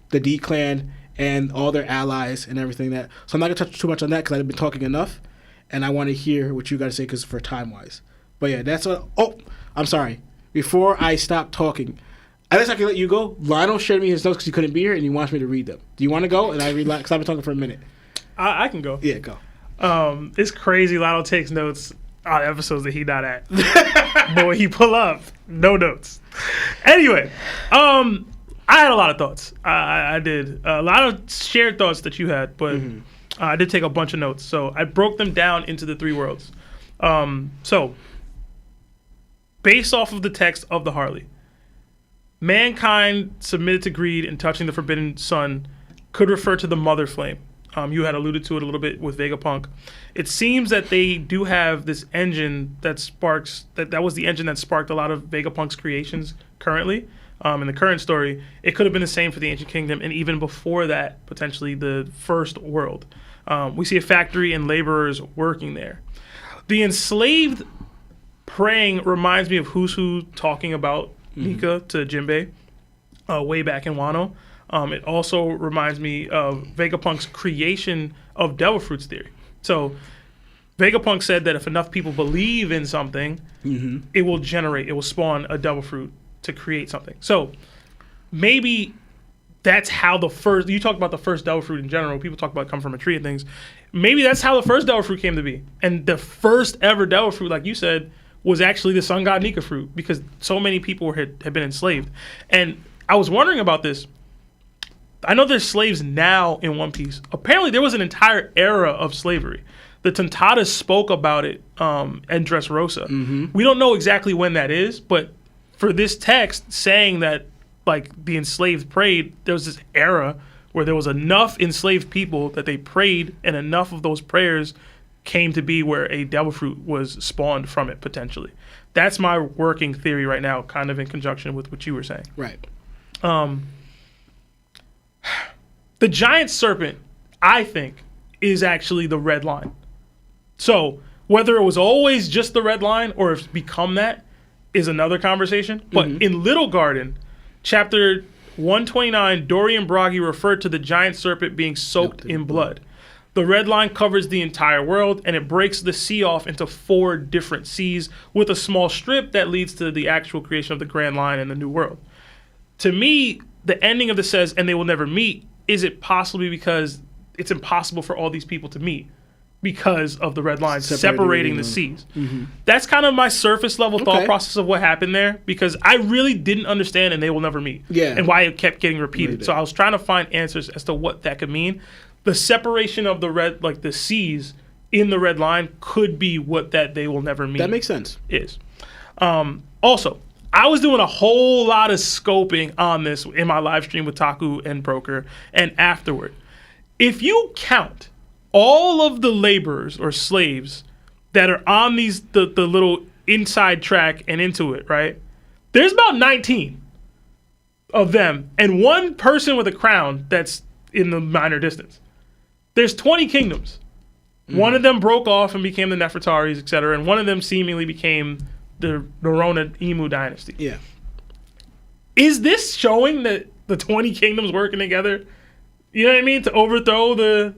the D clan, and all their allies and everything that. So I'm not going to touch too much on that because I've been talking enough. And I want to hear what you got to say because for time-wise. But yeah, that's what. Oh, I'm sorry. Before I stop talking, I guess I can let you go. Lionel shared me his notes because he couldn't be here and he wants me to read them. Do you want to go? And I read because I've been talking for a minute. I can go. Yeah, go. It's crazy. Lionel takes notes on episodes that he not at. But when he pull up, no notes. Anyway, I had a lot of thoughts. I did. A lot of shared thoughts that you had, but I did take a bunch of notes. So I broke them down into the three worlds. So, based off of the text of the Harley, mankind submitted to greed and touching the forbidden sun could refer to the mother flame. You had alluded to it a little bit with Vegapunk. It seems that they do have this engine that sparks, that was the engine that sparked a lot of Vegapunk's creations currently. In the current story, it could have been the same for the Ancient Kingdom, and even before that, potentially the first world. We see a factory and laborers working there. The enslaved praying reminds me of Who's Who talking about Nika to Jinbei way back in Wano. It also reminds me of Vegapunk's creation of Devil Fruits theory. So Vegapunk said that if enough people believe in something, it will spawn a Devil Fruit to create something. So maybe that's how you talk about the first Devil Fruit in general. People talk about come from a tree and things. Maybe that's how the first Devil Fruit came to be. And the first ever Devil Fruit, like you said, was actually the Sun God Nika fruit because so many people had been enslaved. And I was wondering about this. I know there's slaves now in One Piece. Apparently, there was an entire era of slavery. The Tontadas spoke about it in Dressrosa. We don't know exactly when that is, but for this text saying that like the enslaved prayed, there was this era where there was enough enslaved people that they prayed, and enough of those prayers came to be where a devil fruit was spawned from it potentially. That's my working theory right now, kind of in conjunction with what you were saying. Right. The giant serpent, I think, is actually the red line. So whether it was always just the red line or if it's become that is another conversation. But in Little Garden, chapter 129, Dory and Bragi referred to the giant serpent being soaked in blood. The red line covers the entire world, and it breaks the sea off into 4 different seas with a small strip that leads to the actual creation of the Grand Line and the New World. To me, the ending of this says, and they will never meet. Is it possibly because it's impossible for all these people to meet because of the red line separating the seas? That's kind of my surface level thought process of what happened there, because I really didn't understand and they will never meet and why it kept getting repeated. So I was trying to find answers as to what that could mean. The separation of the red, like the seas in the red line, could be what that they will never meet. That makes sense. Is. Also, I was doing a whole lot of scoping on this in my live stream with Taku and Broker and afterward. If you count all of the laborers or slaves that are on the little inside track and into it, right? There's about 19 of them and one person with a crown that's in the minor distance. There's 20 kingdoms. One of them broke off and became the Nefertaris, etc., and one of them seemingly became the 𝐼𝐻 dynasty. Yeah. Is this showing that the 20 kingdoms working together, you know what I mean, to overthrow the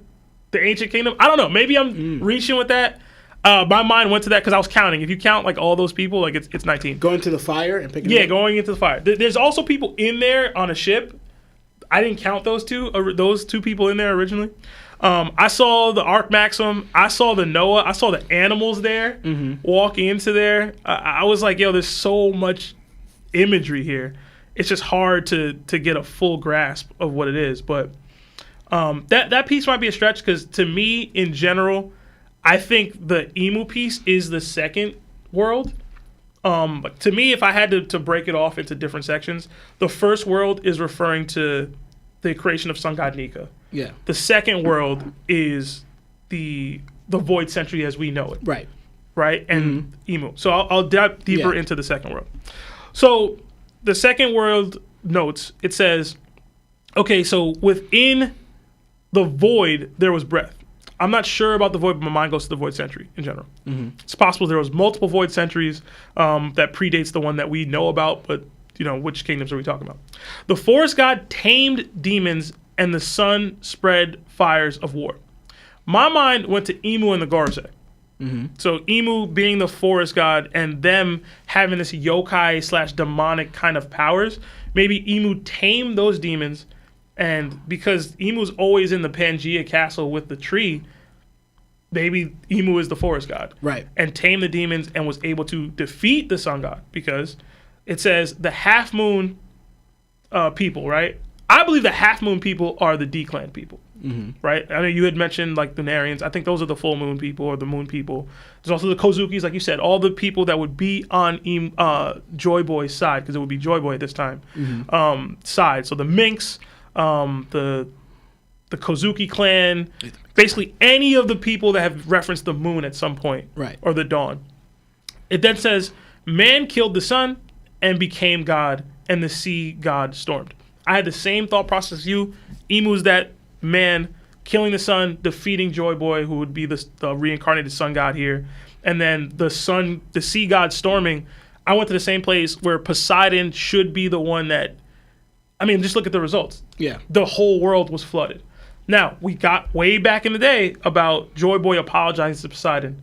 ancient kingdom? I don't know. Maybe I'm reaching with that. My mind went to that because I was counting. If you count like all those people, like it's 19. Going to the fire and picking them up? Going into the fire. There's also people in there on a ship. I didn't count those two people in there originally. I saw the Arc Maxim. I saw the Noah. I saw the animals there walking into there. I was like, yo, there's so much imagery here. It's just hard to get a full grasp of what it is. But that piece might be a stretch because to me, in general, I think the emu piece is the second world. But to me, if I had to break it off into different sections, the first world is referring to the creation of Sun God Nika. Yeah. The second world is the Void Century as we know it. Right. Right? And emu. So I'll dive deeper into the second world. So the second world notes, it says, okay, so within the void, there was breath. I'm not sure about the void, but my mind goes to the Void Century in general. It's possible there was multiple Void Centuries that predates the one that we know about, but which kingdoms are we talking about? The forest god tamed demons, and the sun spread fires of war. My mind went to Emu and the 𝙏𝙤𝙪𝙢𝙪. So Emu being the forest god and them having this yokai / demonic kind of powers. Maybe Emu tamed those demons, and because Emu's always in the Pangea castle with the tree, maybe Emu is the forest god. Right. And tamed the demons and was able to defeat the sun god because it says the half moon people, right? I believe the half moon people are the D-clan people, right? I mean, you had mentioned like the Narians. I think those are the full moon people or the moon people. There's also the Kozukis, like you said, all the people that would be on Joy Boy's side, because it would be Joy Boy at this time, side. So the Minks, the Kozuki clan, basically any of the people that have referenced the moon at some point, right, or the dawn. It then says, man killed the sun and became God, and the sea god stormed. I had the same thought process as you. Emu's that man killing the sun, defeating Joy Boy, who would be the reincarnated sun god here, and then the sea god storming. I went to the same place where Poseidon should be the one that, I mean, just look at the results. Yeah. The whole world was flooded. Now, we got way back in the day about Joy Boy apologizing to Poseidon,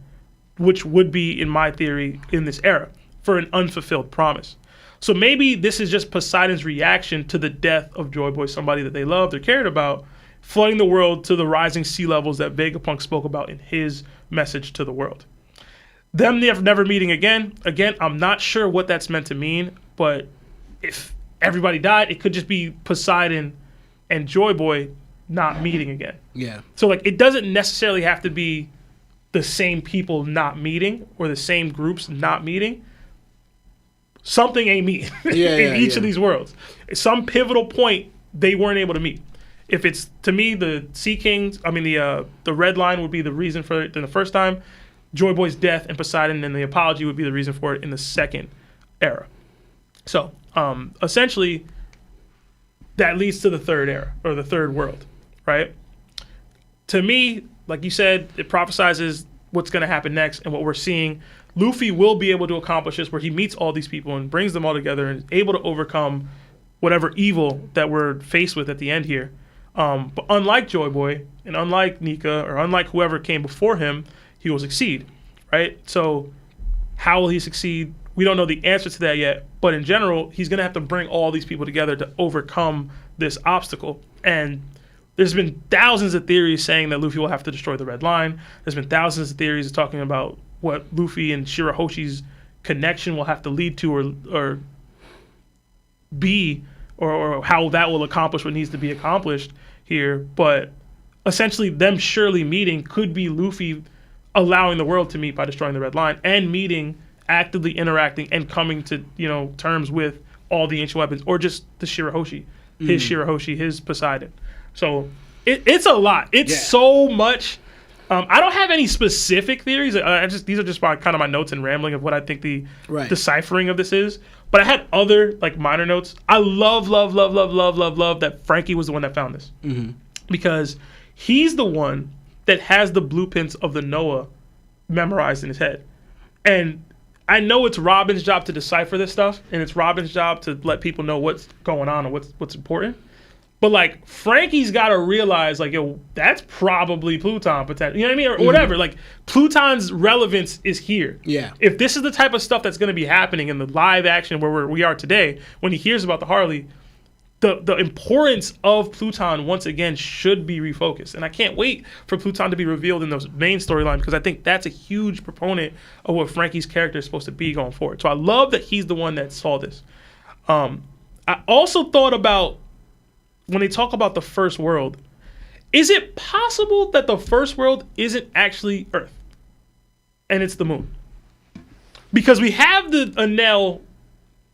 which would be, in my theory, in this era, for an unfulfilled promise. So maybe this is just Poseidon's reaction to the death of Joy Boy, somebody that they loved or cared about, flooding the world to the rising sea levels that Vegapunk spoke about in his message to the world. Them never meeting again, I'm not sure what that's meant to mean, but if everybody died, it could just be Poseidon and Joy Boy not meeting again. Yeah. So like it doesn't necessarily have to be the same people not meeting or the same groups not meeting. Something ain't meeting in each of these worlds. Some pivotal point they weren't able to meet. If it's, to me, the Sea Kings, I mean the red line would be the reason for it in the first time. Joy Boy's death and Poseidon and the apology would be the reason for it in the second era. So essentially, that leads to the third era or the third world, right? To me, like you said, it prophesizes what's going to happen next and what we're seeing. Luffy will be able to accomplish this where he meets all these people and brings them all together and is able to overcome whatever evil that we're faced with at the end here. But unlike Joy Boy and unlike Nika or unlike whoever came before him, he will succeed, right? So how will he succeed? We don't know the answer to that yet, but in general, he's going to have to bring all these people together to overcome this obstacle. And there's been thousands of theories saying that Luffy will have to destroy the Red Line. There's been thousands of theories talking about what Luffy and Shirahoshi's connection will have to lead to or be, or how that will accomplish what needs to be accomplished here. But essentially them surely meeting could be Luffy allowing the world to meet by destroying the Red Line and meeting, actively interacting and coming to terms with all the ancient weapons, or just the Shirahoshi, his Shirahoshi, his Poseidon. So it's a lot. It's so much. I don't have any specific theories. These are just kind of my notes and rambling of what I think the deciphering of this is. But I had other like minor notes. I love that Frankie was the one that found this, because he's the one that has the blueprints of the Noah memorized in his head. And I know it's Robin's job to decipher this stuff, and it's Robin's job to let people know what's going on and what's important. But like Frankie's got to realize, like, yo, that's probably Pluton potential. You know what I mean, or whatever. Like Pluton's relevance is here. Yeah. If this is the type of stuff that's going to be happening in the live action where we are today, when he hears about the Harley, the importance of Pluton once again should be refocused. And I can't wait for Pluton to be revealed in those main storyline, because I think that's a huge proponent of what Frankie's character is supposed to be going forward. So I love that he's the one that saw this. I also thought about, when they talk about the first world, is it possible that the first world isn't actually Earth and it's the moon? Because we have the Enel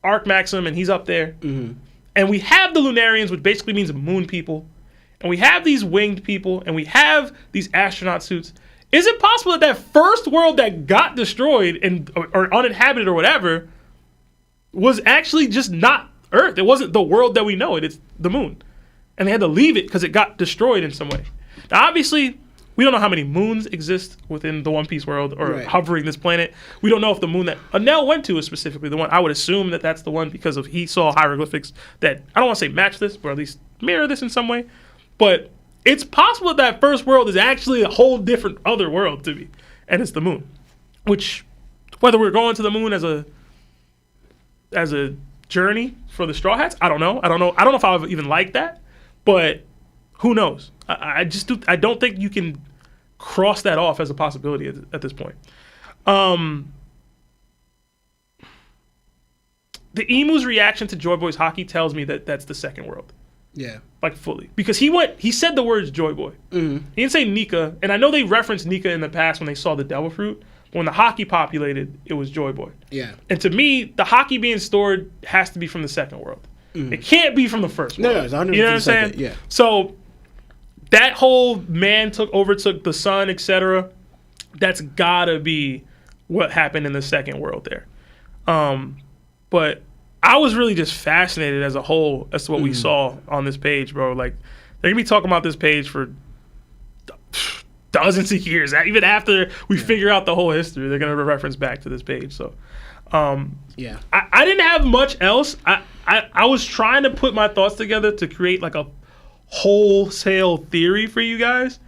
Arc Maxim and he's up there. Mm-hmm. And we have the Lunarians, which basically means moon people. And we have these winged people. And we have these astronaut suits. Is it possible that that first world that got destroyed and or uninhabited or whatever was actually just not Earth? It wasn't the world that we know it. It's the moon. And they had to leave it because it got destroyed in some way. Now, obviously, we don't know how many moons exist within the One Piece world or hovering this planet. We don't know if the moon that Enel went to is specifically the one. I would assume that that's the one because of he saw hieroglyphics that, I don't want to say match this, but at least mirror this in some way. But it's possible that that first world is actually a whole different other world to me. And it's the moon. Which, whether we're going to the moon as a journey for the Straw Hats, I don't know. I don't know if I would even like that. But who knows? I don't think you can cross that off as a possibility at this point. The Emu's reaction to Joy Boy's hockey tells me that that's the second world. Yeah. Like fully. Because he said the words Joy Boy. Mm-hmm. He didn't say Nika. And I know they referenced Nika in the past when they saw the Devil Fruit. But when the hockey populated, it was Joy Boy. Yeah. And to me, the hockey being stored has to be from the second world. Mm-hmm. It can't be from the first world. No, it's 100% you know what I'm saying? Yeah. So that whole man overtook the sun, etc. That's gotta be what happened in the second world there. But I was really just fascinated as a whole as to what we saw on this page, bro. Like, they're gonna be talking about this page for dozens of years. Even after we figure out the whole history, they're gonna reference back to this page. So, yeah, I didn't have much else. I was trying to put my thoughts together to create like a wholesale theory for you guys.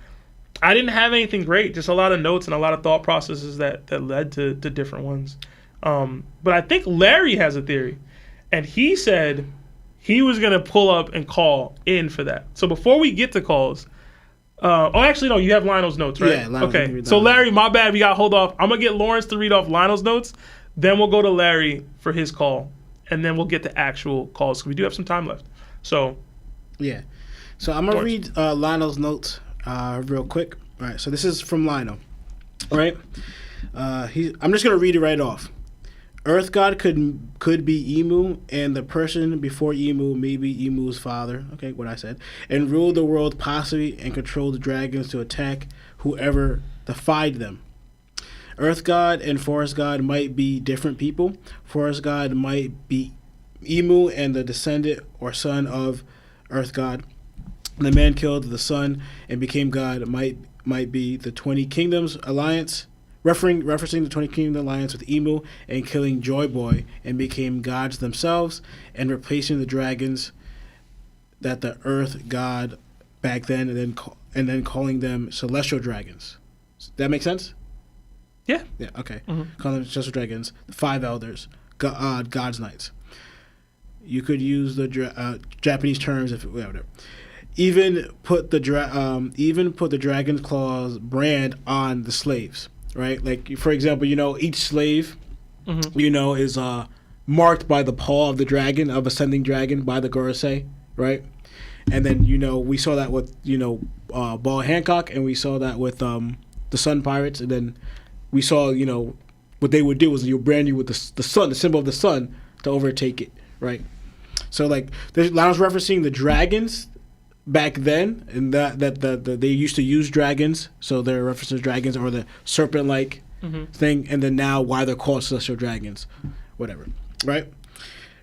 I didn't have anything great, just a lot of notes and a lot of thought processes that led to different ones. But I think Larry has a theory, and he said he was going to pull up and call in for that. So before we get to calls, actually, no, you have Lionel's notes, right? Yeah, Lionel's okay. So Larry, my bad, we got to hold off. I'm going to get Lawrence to read off Lionel's notes, then we'll go to Larry for his call, and then we'll get to actual calls, because we do have some time left. So, yeah. So I'm going to read Lionel's notes real quick. All right, so this is from Lionel. All right? I'm just going to read it right off. Earth God could be Emu, and the person before Emu may be Emu's father. Okay, what I said. And rule the world possibly and control the dragons to attack whoever defied them. Earth God and Forest God might be different people. Forest God might be Emu and the descendant or son of Earth God. The man killed the sun and became God might be the 20 Kingdoms Alliance, referencing the 20 Kingdom Alliance with Emu and killing Joy Boy and became gods themselves and replacing the dragons that the Earth God back then and then calling them celestial dragons. Does that make sense? Yeah. Yeah. Okay. Mm-hmm. Calling them celestial dragons, the 5 elders, God's knights. You could use the Japanese terms if whatever. Even put the dragon's claws brand on the slaves, right? Like, for example, each slave, is marked by the paw of the dragon, of ascending dragon, by the Gorosei, right? And then we saw that with Ball Hancock, and we saw that with the Sun Pirates, and then we saw what they would do was you brand you with the sun, the symbol of the sun, to overtake it, right? So like Lionel's referencing the dragons back then, and that they used to use dragons, so they're referencing dragons or the serpent-like thing, and then now why they're called celestial dragons, whatever, right?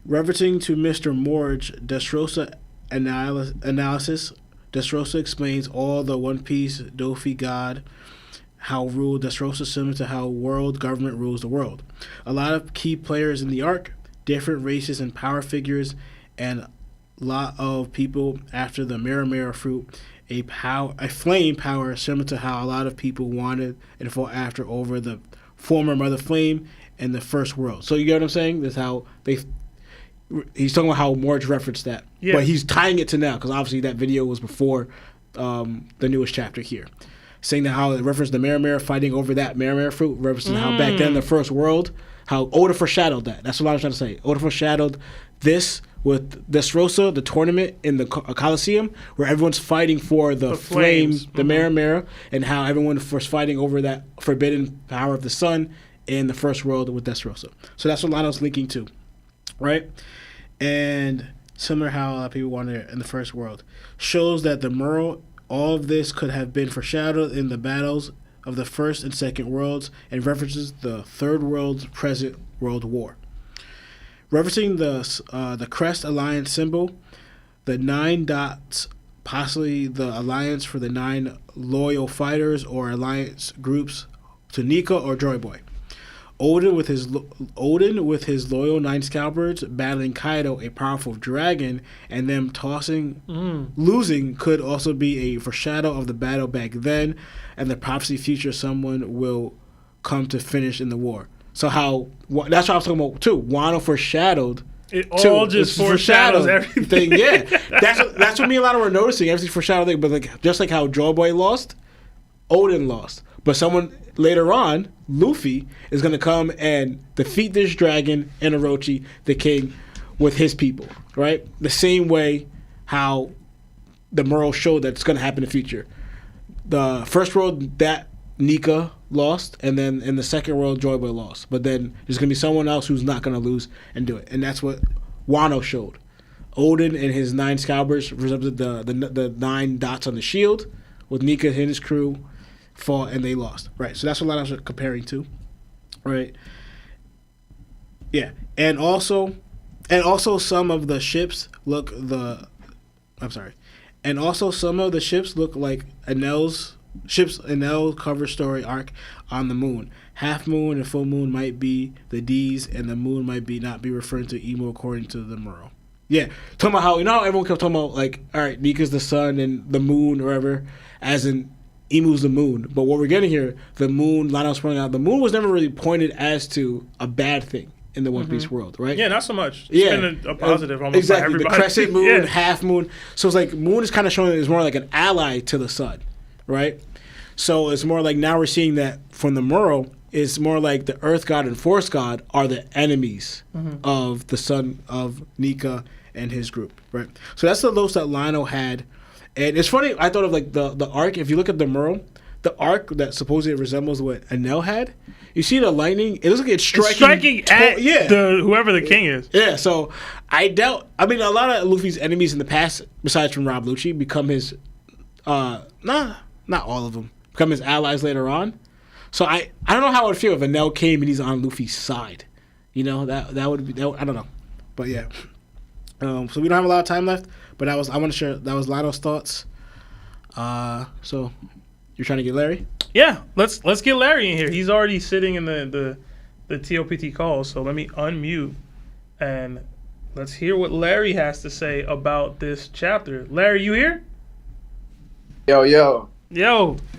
Referencing to Mr. Morge Dressrosa analysis, Dressrosa explains all the One Piece Dofi God, how rule Dressrosa similar to how world government rules the world. A lot of key players in the arc, different races and power figures, and lot of people after the Mirror fruit, a flame power similar to how a lot of people wanted and fought after over the former Mother Flame and the first world. So you get what I'm saying? That's how he's talking about how Morge referenced that, but he's tying it to now because obviously that video was before the newest chapter here, saying that how it referenced the Mera fighting over that Mera fruit, referencing how back then in the first world, how Oda foreshadowed that. That's what I was trying to say. Oda foreshadowed this with _ʟ𝙪, the tournament in the Coliseum, where everyone's fighting for the flame, the Mera, and how everyone was fighting over that forbidden power of the sun in the first world with _ʟ𝙪. So that's what Lano's linking to, right? And similar how a lot of people wanted in the first world, shows that the Murrow, all of this could have been foreshadowed in the battles of the first and second worlds, and references the third world's present world war. Referencing the Crest Alliance symbol, the 9 dots, possibly the alliance for the 9 loyal fighters or alliance groups to Nika or Joy Boy. Odin with his loyal 9 Scalpers battling Kaido, a powerful dragon, and them losing could also be a foreshadow of the battle back then, and the prophecy future someone will come to finish in the war. So how that's what I was talking about too. Wano foreshadowed. It all just foreshadows everything. Yeah, that's what me and Lana were noticing. Everything foreshadowed, but like just like how Joy Boy lost, Odin lost, but someone later on, Luffy, is going to come and defeat this dragon and Orochi, the king, with his people, right? The same way how the Murrow showed that's going to happen in the future. The first world, that Nika lost, and then in the second world, Joy Boy lost. But then there's going to be someone else who's not going to lose and do it. And that's what Wano showed. Odin and his 9 Scalpers represented the 9 dots on the shield, with Nika and his crew fought and they lost, right? So that's what a lot of comparing to, right? Yeah, and also some of the ships look like Enel's cover story arc on the moon. Half moon and full moon might be the D's, and the moon might not be referring to Imo according to the Murrow. Yeah, talking about how how everyone kept talking about like, all right, Nika's the sun and the moon or whatever, as in Imu's the moon. But what we're getting here, the moon, Lano's pointing out, the moon was never really pointed as to a bad thing in the One Piece world, right? Yeah, not so much. It's been a positive almost exactly. By everybody. The crescent moon, half moon. So it's like moon is kind of showing that it's more like an ally to the sun, right? So it's more like now we're seeing that from the Murrow, it's more like the Earth God and Force God are the enemies of the son of Nika and his group, right? So that's the Los that Lino had. And it's funny, I thought of like the arc. If you look at the Murrow, the arc that supposedly resembles what Enel had, you see the lightning, it looks like it's striking at whoever the king is. Yeah, so a lot of Luffy's enemies in the past, besides from Rob Lucci, become his, not all of them, become his allies later on. So I don't know how it would feel if Enel came and he's on Luffy's side. You know, that would be, I don't know. But yeah. So we don't have a lot of time left, but I want to share, that was Lano's thoughts. So you're trying to get Larry? Yeah, let's get Larry in here. He's already sitting in the TOPT call, so let me unmute and let's hear what Larry has to say about this chapter. Larry, you here? Yo.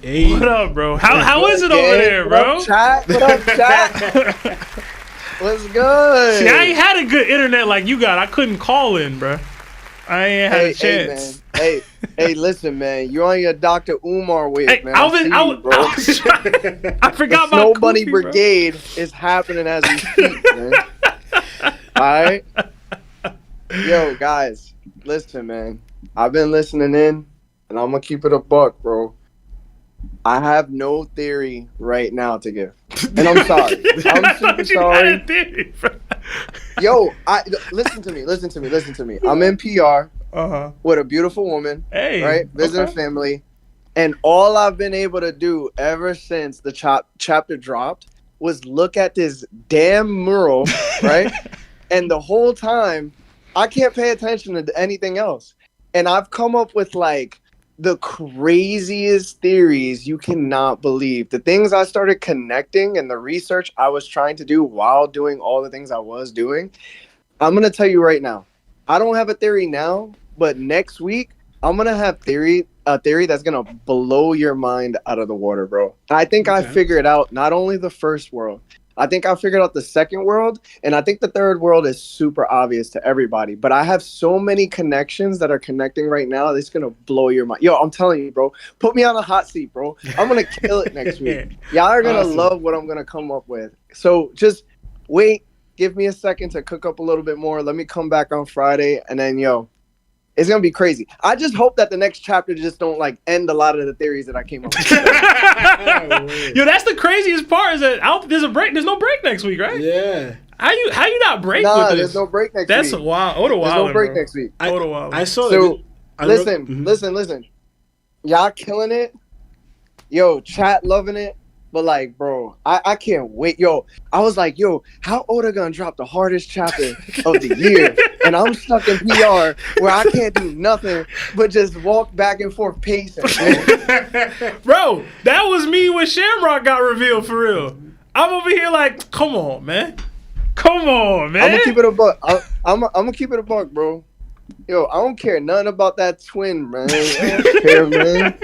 Hey. What up, bro? How is it over there, bro? What up, chat? What's good? See, I ain't had a good internet like you got. I couldn't call in, bro. I ain't had a chance. Hey, listen, man. You're on your Dr. Umar wave, man. I forgot the Snow Bunny Brigade is happening as we speak, man. All right? Yo, guys, listen, man. I've been listening in, and I'm going to keep it a buck, bro. I have no theory right now to give. And I'm sorry. I'm super sorry. Yo, listen to me. I'm in PR with a beautiful woman, right? Visiting family. And all I've been able to do ever since the chapter dropped was look at this damn mural, right? And the whole time, I can't pay attention to anything else. And I've come up with like the craziest theories you cannot believe. The things I started connecting and the research I was trying to do while doing all the things I was doing. I'm going to tell you right now, I don't have a theory now, but next week, I'm going to have a theory that's going to blow your mind out of the water, bro. I think I figured out not only the first world, I think I figured out the second world, and I think the third world is super obvious to everybody. But I have so many connections that are connecting right now. It's gonna blow your mind. Yo, I'm telling you, bro. Put me on a hot seat, bro. I'm gonna kill it next week. Y'all are gonna love what I'm gonna come up with. So just wait. Give me a second to cook up a little bit more. Let me come back on Friday, and then it's gonna be crazy. I just hope that the next chapter just don't like end a lot of the theories that I came up with. Yo, that's the craziest part is that there's a break. There's no break next week, right? Yeah. How you not break with this? There's no break next week. That's wild. Oda wild. There's no break next week. Oda wild. I saw so. it. Listen. Y'all killing it. Yo, chat loving it. But like, bro, I can't wait. Yo, I was like, yo, how Oda gonna drop the hardest chapter of the year? And I'm stuck in PR where I can't do nothing but just walk back and forth pacing. Bro, that was me when Shamrock got revealed for real. I'm over here like, come on, man. Come on, man. I'm gonna keep it a buck. I'm gonna keep it a buck, bro. Yo, I don't care nothing about that twin, man. I don't care, man.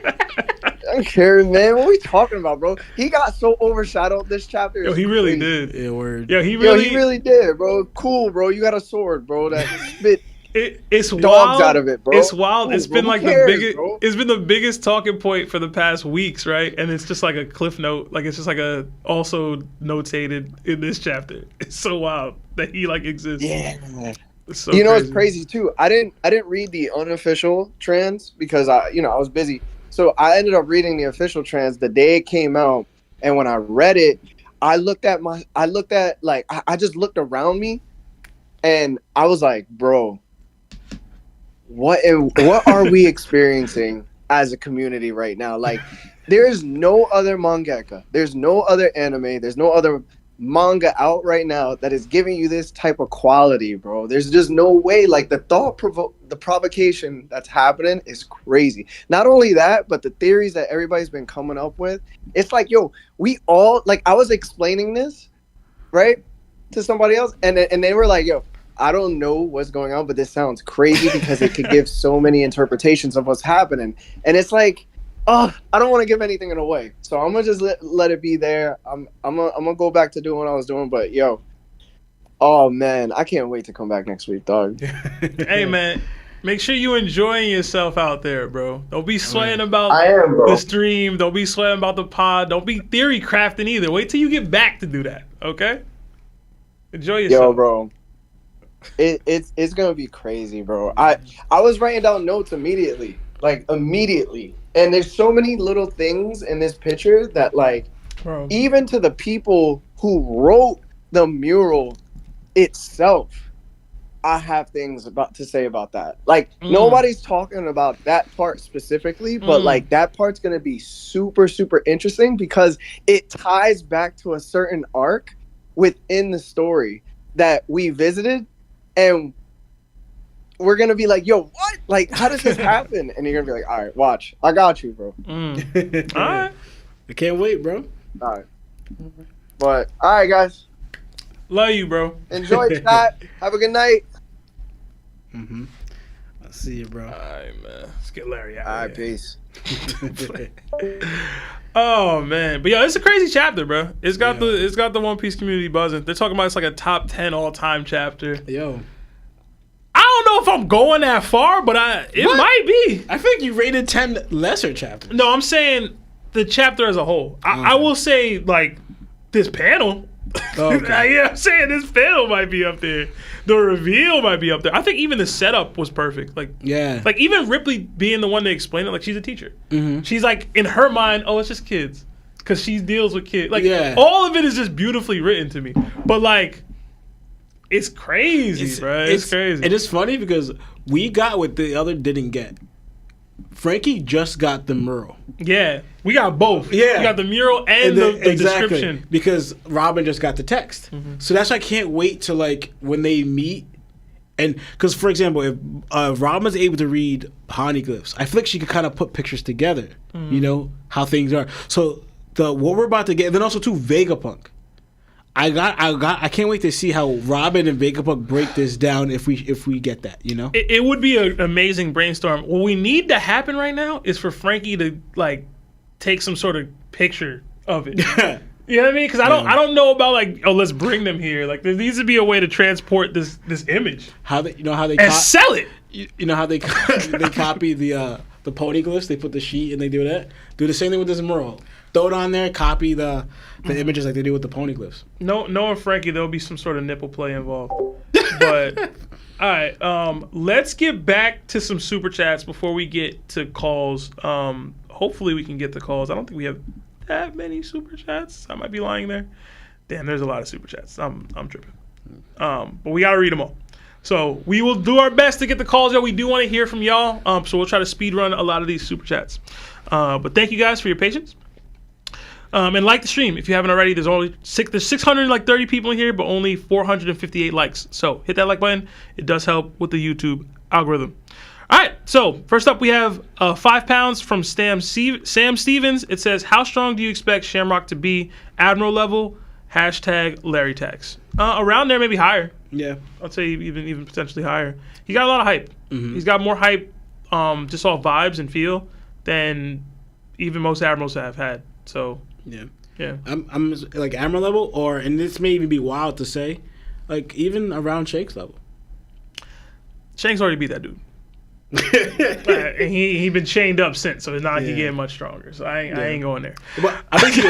I don't care, man. What are we talking about, bro? He got so overshadowed this chapter. Yo, he really did. Yeah, word. Yo, he really did, bro. Cool, bro. You got a sword, bro. That spit it's dogs wild. Out of it, bro. It's wild. Cool, it's been bro. like Who cares, the biggest. Bro? It's been the biggest talking point for the past weeks, right? And it's just like a cliff note. Like it's just like a also notated in this chapter. It's so wild that he like exists. Yeah. It's so you know, crazy. It's crazy too. I didn't read the unofficial trans because I was busy. So I ended up reading the official trans the day it came out, and when I read it, I just looked around me, and I was like, bro, what are we experiencing as a community right now? Like, there is no other mangaka, there's no other anime, there's no other manga out right now that is giving you this type of quality, bro. There's just no way. Like the provocation that's happening is crazy. Not only that, but the theories that everybody's been coming up with. It's like, yo, we all like. I was explaining this, right, to somebody else, and they were like, yo, I don't know what's going on, but this sounds crazy because it could give so many interpretations of what's happening, and it's like. Oh, I don't want to give anything away, so I'm gonna just let it be there. I'm gonna go back to doing what I was doing, but yo, oh man, I can't wait to come back next week, dog. Hey man, make sure you enjoying yourself out there, bro. Don't be sweating about the stream. Don't be sweating about the pod. Don't be theory crafting either. Wait till you get back to do that, okay? Enjoy yourself. Yo, bro. It's gonna be crazy, bro. I was writing down notes immediately. And there's so many little things in this picture that, like, bro, even to the people who wrote the mural itself, I have things to say about that. Like, nobody's talking about that part specifically, but, like, that part's going to be super, super interesting because it ties back to a certain arc within the story that we visited, and we're gonna be like, yo, what? Like, how does this happen? And you're gonna be like, all right, watch. I got you, bro. All right. I can't wait, bro. All right. But, all right, guys. Love you, bro. Enjoy chat. Have a good night. Mm-hmm. I'll see you, bro. All right, man. Let's get Larry out. All right, peace. Oh man, but yo, it's a crazy chapter, bro. It's got the One Piece community buzzing. They're talking about it's like a top 10 all-time chapter. Yo. I don't know if I'm going that far, but it might be. I think you rated 10 lesser chapters. No, I'm saying the chapter as a whole. I will say, like, this panel. Okay. Yeah, I'm saying this panel might be up there. The reveal might be up there. I think even the setup was perfect. Like, yeah. Like, even Ripley being the one to explain it, like, she's a teacher. Mm-hmm. She's like, in her mind, oh, it's just kids. Because she deals with kids. Like, yeah. All of it is just beautifully written to me. But, like, it's crazy, bro. It's crazy. And it's funny because we got what the other didn't get. Frankie just got the mural. Yeah. We got both. Yeah. We got the mural and the description. Because Robin just got the text. Mm-hmm. So that's why I can't wait to, like, when they meet. And because, for example, if Robin's able to read honeycliffs, I feel like she could kind of put pictures together, you know, how things are. So what we're about to get, and then also, too, Vegapunk. I can't wait to see how Robin and Vegapunk break this down if we get that, you know? It would be an amazing brainstorm. What we need to happen right now is for Frankie to, like, take some sort of picture of it. You know what I mean? Because I don't know about like, oh, let's bring them here. Like there needs to be a way to transport this image. How they sell it. You know how they they copy the poneglyphs? They put the sheet and they do that. Do the same thing with this mural. Throw it on there. Copy the images like they do with the poneglyphs. No, Frankie, there'll be some sort of nipple play involved. But all right, let's get back to some super chats before we get to calls. Hopefully we can get the calls. I don't think we have that many super chats. I might be lying there. Damn, there's a lot of super chats. I'm tripping. But we gotta read them all. So we will do our best to get the calls. We do want to hear from y'all. So we'll try to speed run a lot of these super chats. But thank you guys for your patience. And like the stream if you haven't already. There's 630 people in here, but only 458 likes. So hit that like button. It does help with the YouTube algorithm. All right, so first up we have £5 from Sam Stevens. It says, how strong do you expect Shamrock to be? Admiral level, #Larry tax. Around there, maybe higher. Yeah. I'd say even potentially higher. He got a lot of hype. Mm-hmm. He's got more hype, just off vibes and feel, than even most Admirals have had. So, yeah. I'm like Admiral level, and this may even be wild to say, like even around Shanks level. Shanks already beat that dude. And he been chained up since, so it's not like he getting much stronger. So I ain't going there. But I think so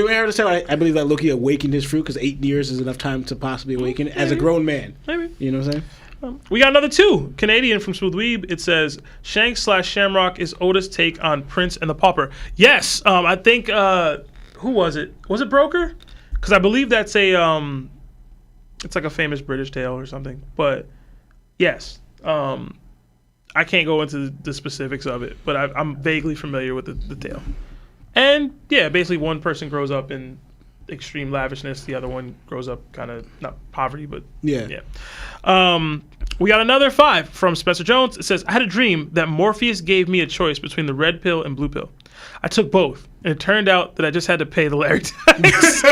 you heard us say I believe that Loki awakened his fruit because 8 years is enough time to possibly awaken as a grown man. Maybe. You know what I'm saying? We got another 2 Canadian from Smooth Weeb. It says Shanks/Shamrock is Oda's take on Prince and the Pauper. Yes, I think who was it? Was it Broker? Because I believe that's it's like a famous British tale or something. But yes. I can't go into the specifics of it, but I'm vaguely familiar with the tale. And yeah, basically one person grows up in extreme lavishness, the other one grows up kind of not poverty, but yeah. We got another 5 from Spencer Jones. It says, I had a dream that Morpheus gave me a choice between the red pill and blue pill. I took both, and it turned out that I just had to pay the Larry tax.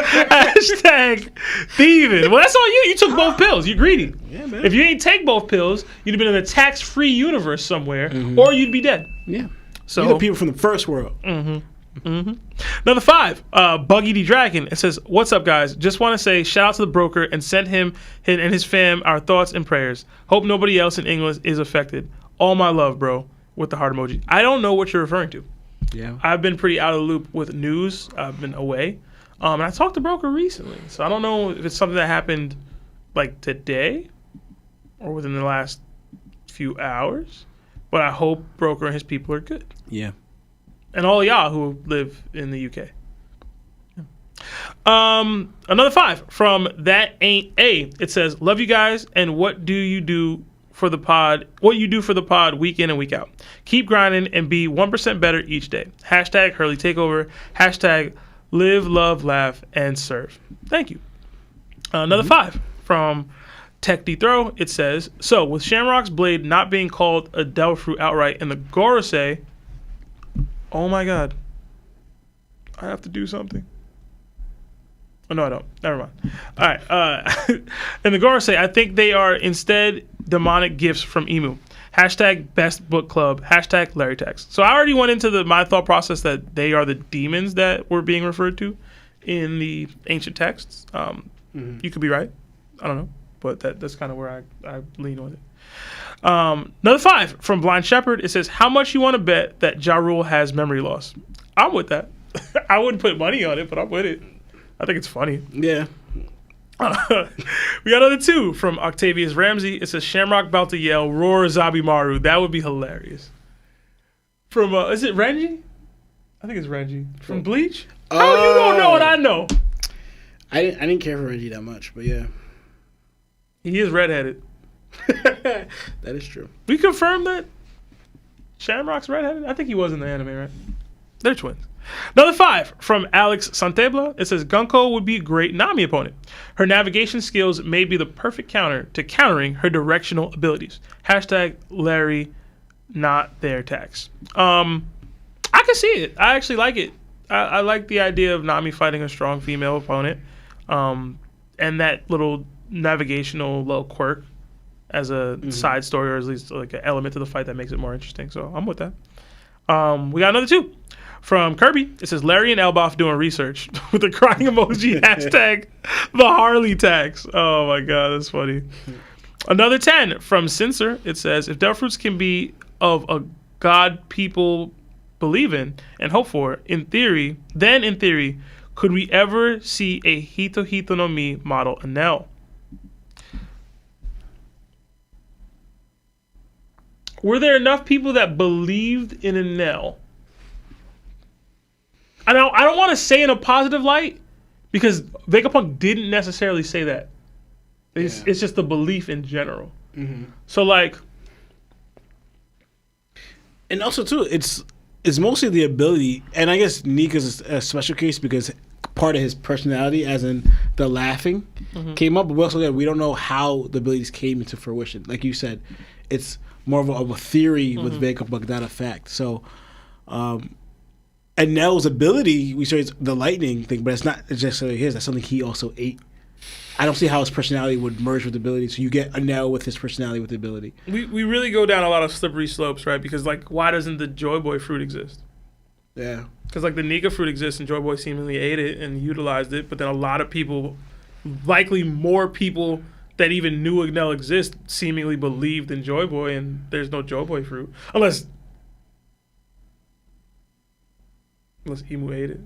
#thieving. Well, that's all you. You took both pills. You're greedy. Yeah, man. If you ain't take both pills, you'd have been in a tax-free universe somewhere, or you'd be dead. Yeah. So you're the people from the first world. Another 5, Buggy D Dragon. It says, what's up, guys? Just want to say shout out to the broker and send him and his fam our thoughts and prayers. Hope nobody else in England is affected. All my love, bro, with the heart emoji. I don't know what you're referring to. Yeah. I've been pretty out of the loop with news. I've been away. And I talked to broker recently, so I don't know if it's something that happened like today or within the last few hours. But I hope broker and his people are good. Yeah. And all y'all who live in the UK. Another 5 from That Ain't A. It says, love you guys, and what do you do for the pod? What you do for the pod week in and week out. Keep grinding and be 1% better each day. #Hurley Takeover. #Live, love, laugh, and serve. Thank you. Another 5 from Tech D Throw. It says, so with Shamrock's blade not being called a devil fruit outright and the Gorosei, oh my god, I have to do something. Oh, no, I don't. Never mind. All right. And the Gorosei, I think they are instead demonic gifts from Emu. #best book club. #Larry tax. So I already went into my thought process that they are the demons that were being referred to in the ancient texts. You could be right. I don't know. But that's kind of where I lean on it. Another 5 from Blind Shepherd. It says, how much you want to bet that Ja Rule has memory loss? I'm with that. I wouldn't put money on it, but I'm with it. I think it's funny. Yeah. We got another 2 from Octavius Ramsey. It says, Shamrock about to yell, roar Zabimaru. That would be hilarious. From, is it Renji? I think it's Renji. From Bleach? How you don't know what I know? I didn't care for Renji that much, but yeah. He is redheaded. That is true. We confirmed that Shamrock's redheaded? I think he was in the anime, right? They're twins. Another 5 from Alex Santebla. It says, Gunko would be a great Nami opponent. Her navigation skills may be the perfect counter to countering her directional abilities. #Larry not their tax. I can see it. I actually like it. I like the idea of Nami fighting a strong female opponent. And that little navigational little quirk as a side story, or at least like an element to the fight that makes it more interesting. So I'm with that. We got another 2 From Kirby, it says Larry and Elbaf doing research with the crying emoji hashtag the Harley tax. Oh my god, that's funny. Another 10 from Censor. It says if devil fruits can be of a god people believe in and hope for, in theory, could we ever see a 𝙃𝙀 no Mi model Enel? Were there enough people that believed in Enel? I don't want to say in a positive light because Vegapunk didn't necessarily say that. It's just the belief in general. Mm-hmm. So like, and also too, it's mostly the ability, and I guess Nika's a special case because part of his personality, as in the laughing, came up. But we don't know how the abilities came into fruition. Like you said, it's more of a theory with Vegapunk, not a fact. So. And Nell's ability, we saw the lightning thing, but it's not necessarily his. That's something he also ate. I don't see how his personality would merge with the ability. So you get a Nell with his personality with the ability. We really go down a lot of slippery slopes, right? Because like, why doesn't the Joy Boy fruit exist? Yeah. Because like the Nika fruit exists and Joy Boy seemingly ate it and utilized it, but then a lot of people, likely more people that even knew Nell exist, seemingly believed in Joy Boy, and there's no Joy Boy fruit unless Emu ate it.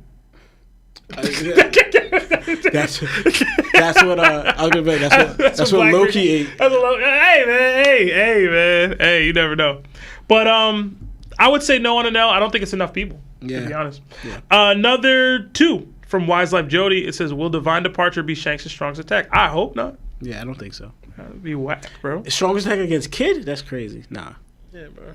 That's what I was gonna say. That's what Loki ate. Hey man, you never know. But I would say no on Enel. I don't think it's enough people. To be honest. Yeah. Another 2 from Wise Life Jody. It says, "Will Divine Departure be Shanks' strongest attack?" I hope not. Yeah, I don't think so. That'd be whack, bro. Strongest attack against Kid? That's crazy. Nah. Yeah, bro.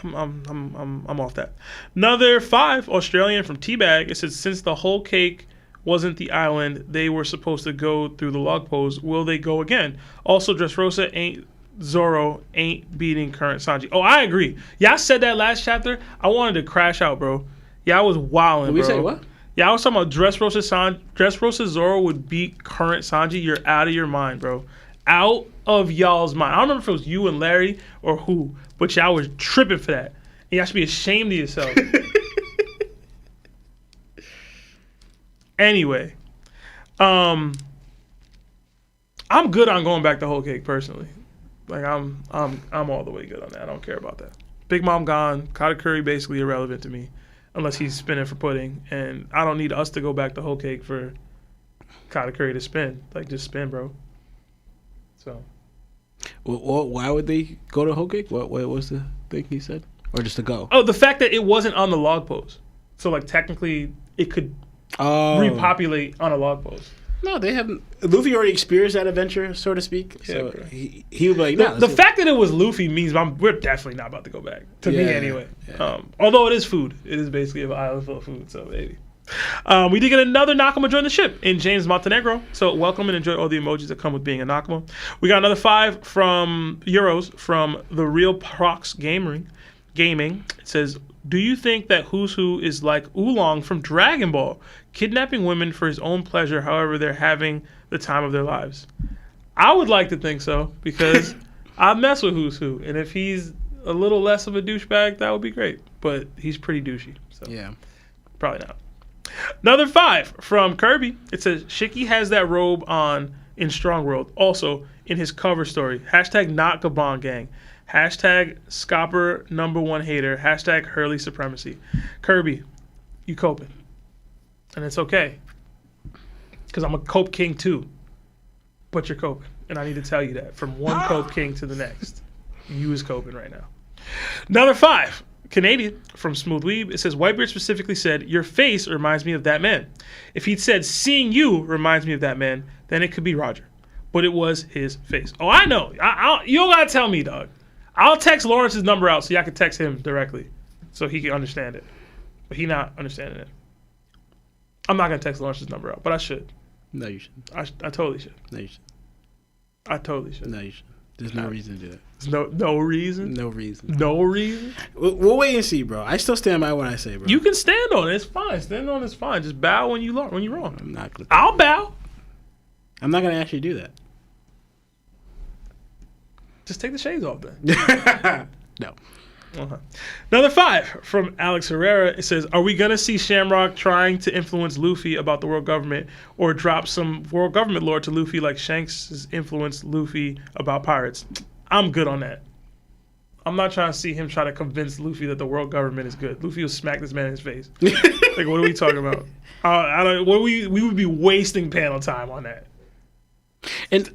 I'm off that. Another 5 Australian from Teabag. It says, since the whole cake wasn't the island they were supposed to go through the log pose, will they go again? Also, Dressrosa ain't Zoro ain't beating current Sanji. Oh, I agree. Y'all said that last chapter. I wanted to crash out, bro. Y'all was wilding, bro. We say what? Yeah, I was talking about Dressrosa Zoro would beat current Sanji. You're out of your mind, bro. Out of y'all's mind. I don't remember if it was you and Larry or who, but y'all was tripping for that. And y'all should be ashamed of yourself. Anyway, I'm good on going back to whole cake personally. Like I'm all the way good on that. I don't care about that. Big Mom gone. Katakuri basically irrelevant to me, unless he's spinning for pudding, and I don't need us to go back to whole cake for Katakuri to spin. Like just spin, bro. So, well, why would they go to whole cake? What was the thing he said, or just to go? Oh, the fact that it wasn't on the log pose, so like technically it could repopulate on a log pose. No, they haven't. Luffy already experienced that adventure, so to speak. Yeah, so bro. he would be like, no. The fact that it was Luffy means we're definitely not about to go back. To me, anyway. Yeah. Although it is food, it is basically an island full of food. So maybe. We did get another Nakama join the ship in James Montenegro. So welcome and enjoy all the emojis that come with being a Nakama. We got another 5 from Euros from the Real Prox Gaming. It says, do you think that Who's Who is like Oolong from Dragon Ball, kidnapping women for his own pleasure, however they're having the time of their lives? I would like to think so, because I mess with Who's Who, and if he's a little less of a douchebag, that would be great. But he's pretty douchey, so yeah, probably not. Another 5 from Kirby. It says, Shiki has that robe on in Strong World. Also, in his cover story, hashtag not Gabon Gang. Hashtag Scopper #1 hater. Hashtag Hurley supremacy. Kirby, you coping. And it's okay. Because I'm a cope king too. But you're coping. And I need to tell you that. From one cope king to the next. You is coping right now. Another 5. Canadian from Smooth Weeb. It says, Whitebeard specifically said, your face reminds me of that man. If he'd said, seeing you reminds me of that man, then it could be Roger. But it was his face. Oh, I know. You don't got to tell me, dog. I'll text Lawrence's number out so y'all can text him directly so he can understand it. But he not understanding it. I'm not going to text Lawrence's number out, but I should. No, you shouldn't. I totally should. No, you shouldn't. I totally should. No, you shouldn't. There's no reason to do that. There's no reason? No reason. No reason? We'll wait and see, bro. I still stand by what I say, bro. You can stand on it. It's fine. Stand on it's fine. Just bow when you're wrong. I'm not gonna. I'll bow. I'm not going to actually do that. Just take the shades off then. No. Another 5 from Alex Herrera. It says, are we going to see Shamrock trying to influence Luffy about the world government or drop some world government lore to Luffy like Shanks has influenced Luffy about pirates? I'm good on that. I'm not trying to see him try to convince Luffy that the world government is good. Luffy will smack this man in his face. Like, what are we talking about? We would be wasting panel time on that. And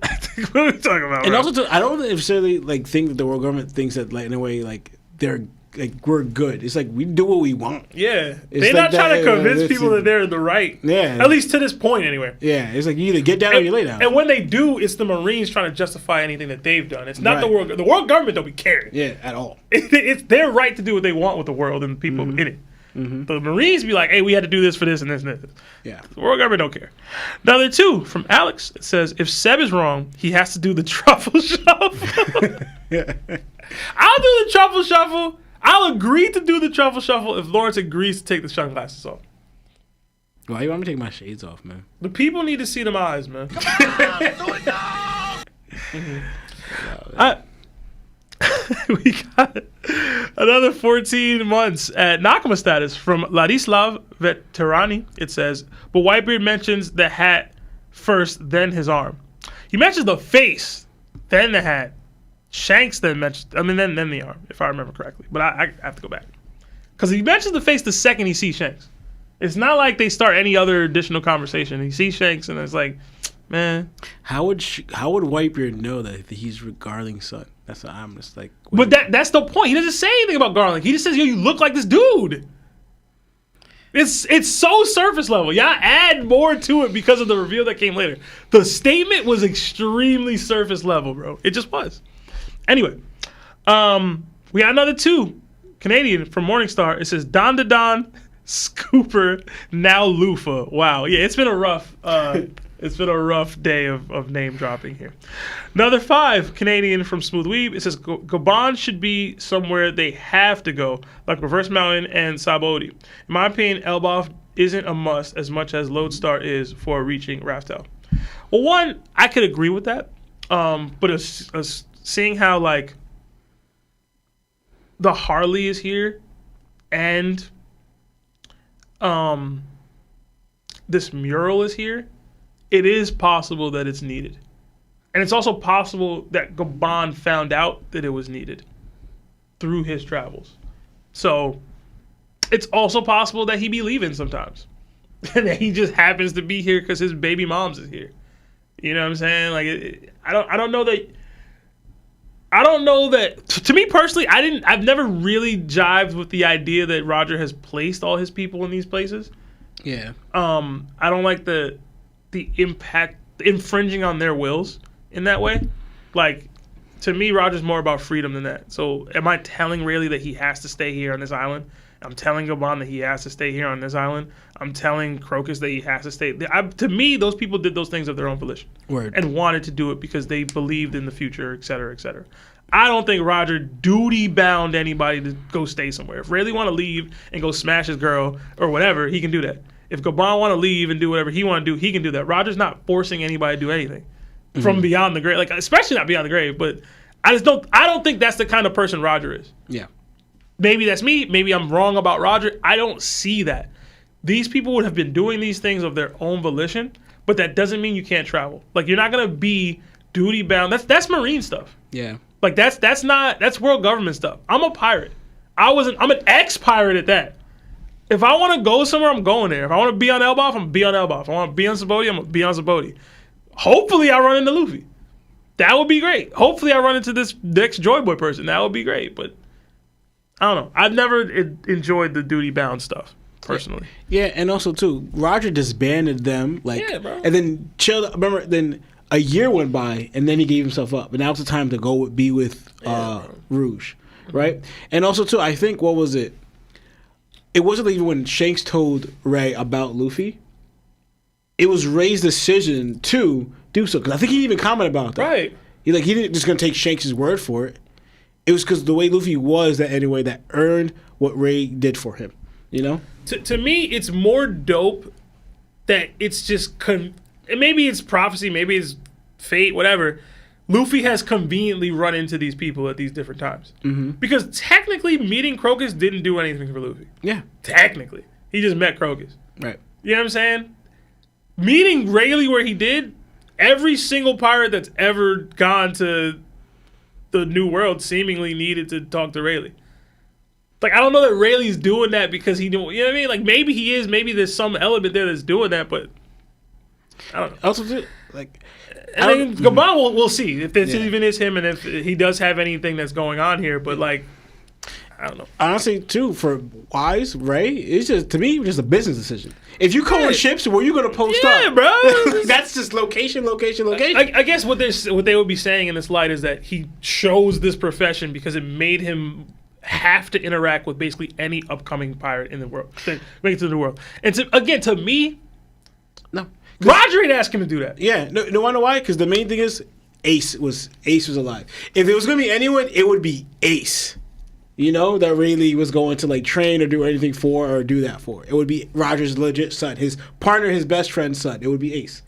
what are we talking about? And bro? also, too, I don't necessarily like think that the world government thinks that, like, in a way, like they're like we're good. It's like we do what we want. Yeah, It's they're like not trying to that, convince people that they're in the right. Yeah, At least to this point, anyway. Yeah, it's like you either get down or you lay down. And when they do, it's the Marines trying to justify anything that they've done. It's not Right. the world. The world government don't be caring. Yeah, at all. It's their right to do what they want with the world and the people in it. The Marines be like, hey, we had to do this for this and this and this. Yeah. The world government don't care. Another 2 from Alex. It says, if Seb is wrong, he has to do the truffle shuffle. I'll do the truffle shuffle. I'll agree to do the truffle shuffle if Lawrence agrees to take the sunglasses off. Why you want me to take my shades off, man? The people need to see them eyes, man. We got another 14 months at Nakama status from Ladislav Veterani. It says, but Whitebeard mentions the hat first, then his arm. He mentions the face, then the hat. Shanks then mentions, then the arm, if I remember correctly. But I have to go back. Because he mentions the face the second he sees Shanks. It's not like they start any other additional conversation. He sees Shanks and it's like, man. How would Whitebeard know that he's Garling's son? That's what I'm just like. But that's the point. He doesn't say anything about Garland. He just says, yo, you look like this dude. It's so surface level. Y'all add more to it because of the reveal that came later. The statement was extremely surface level, bro. It just was. Anyway, we got another 2. Canadian from Morningstar. It says, Don to Don, Scooper, now Lufa. Wow. Yeah, it's been a rough day of name dropping here. Another 5, Canadian from Smooth Weeb. It says, Gabon should be somewhere they have to go, like Reverse Mountain and Sabaody. In my opinion, Elbaf isn't a must as much as Lodestar is for reaching Raftel. Well, one, I could agree with that. But seeing how, like, the Harley is here and this mural is here, it is possible that it's needed. And it's also possible that Gabon found out that it was needed through his travels. So it's also possible that he be leaving sometimes. And that he just happens to be here because his baby mom's is here. You know what I'm saying? Like, I don't know that. To me personally, I've never really jived with the idea that Roger has placed all his people in these places. Yeah. I don't like the impact, infringing on their wills in that way. Like, to me, Roger's more about freedom than that. So am I telling Rayleigh that he has to stay here on this island? I'm telling Gabon that he has to stay here on this island. I'm telling Crocus that he has to stay. To me, those people did those things of their own volition. Word. And wanted to do it because they believed in the future, et cetera, et cetera. I don't think Roger duty-bound anybody to go stay somewhere. If Rayleigh want to leave and go smash his girl or whatever, he can do that. If Gabon want to leave and do whatever he want to do, he can do that. Roger's not forcing anybody to do anything from beyond the grave, like, especially not beyond the grave. But I don't think that's the kind of person Roger is. Yeah. Maybe that's me. Maybe I'm wrong about Roger. I don't see that. These people would have been doing these things of their own volition, but that doesn't mean you can't travel. Like, you're not gonna be duty bound. That's Marine stuff. Yeah. Like, that's world government stuff. I'm a pirate. I'm an ex-pirate at that. If I want to go somewhere, I'm going there. If I want to be on Elbaf, I'm going to be on Elbaf. If I want to be on Sabaody, I'm going to be on Sabaody. Hopefully, I run into Luffy. That would be great. Hopefully, I run into this next Joy Boy person. That would be great. But I don't know. I've never enjoyed the duty-bound stuff, personally. Yeah, and also, too, Roger disbanded them. Like, yeah, bro. And then chilled. Remember, then a year went by, and then he gave himself up. And now it's the time to go be with Rouge, right? And also, too, I think, what was it? It wasn't even when Shanks told Ray about Luffy. It was Ray's decision to do so. Because I think he even commented about that. Right. He didn't just going to take Shanks' word for it. It was because the way Luffy was that earned what Ray did for him. You know? To me, it's more dope that it's just... maybe it's prophecy, maybe it's fate, whatever. Luffy has conveniently run into these people at these different times. Mm-hmm. Because technically, meeting Crocus didn't do anything for Luffy. Yeah. Technically. He just met Crocus. Right. You know what I'm saying? Meeting Rayleigh where he did, every single pirate that's ever gone to the New World seemingly needed to talk to Rayleigh. Like, I don't know that Rayleigh's doing that because he don't, you know what I mean? Like, maybe he is. Maybe there's some element there that's doing that, but I don't know. Also, like... I mean, Gabon, we'll see if this even is him and if he does have anything that's going on here. But like, I don't know. Honestly, too, for Wise Ray, it's just to me just a business decision. If you call ships, where you gonna post up? Yeah, bro. That's just location. I guess what they would be saying in this light is that he chose this profession because it made him have to interact with basically any upcoming pirate in the world, make it to the world. And to me, no. Roger ain't asking him to do that. Yeah, no, I know why. Because the main thing is Ace was alive. If it was gonna be anyone, it would be Ace. You know that Rayleigh was going to like train or do anything for or do that for. It would be Roger's legit son, his partner, his best friend's son. It would be Ace.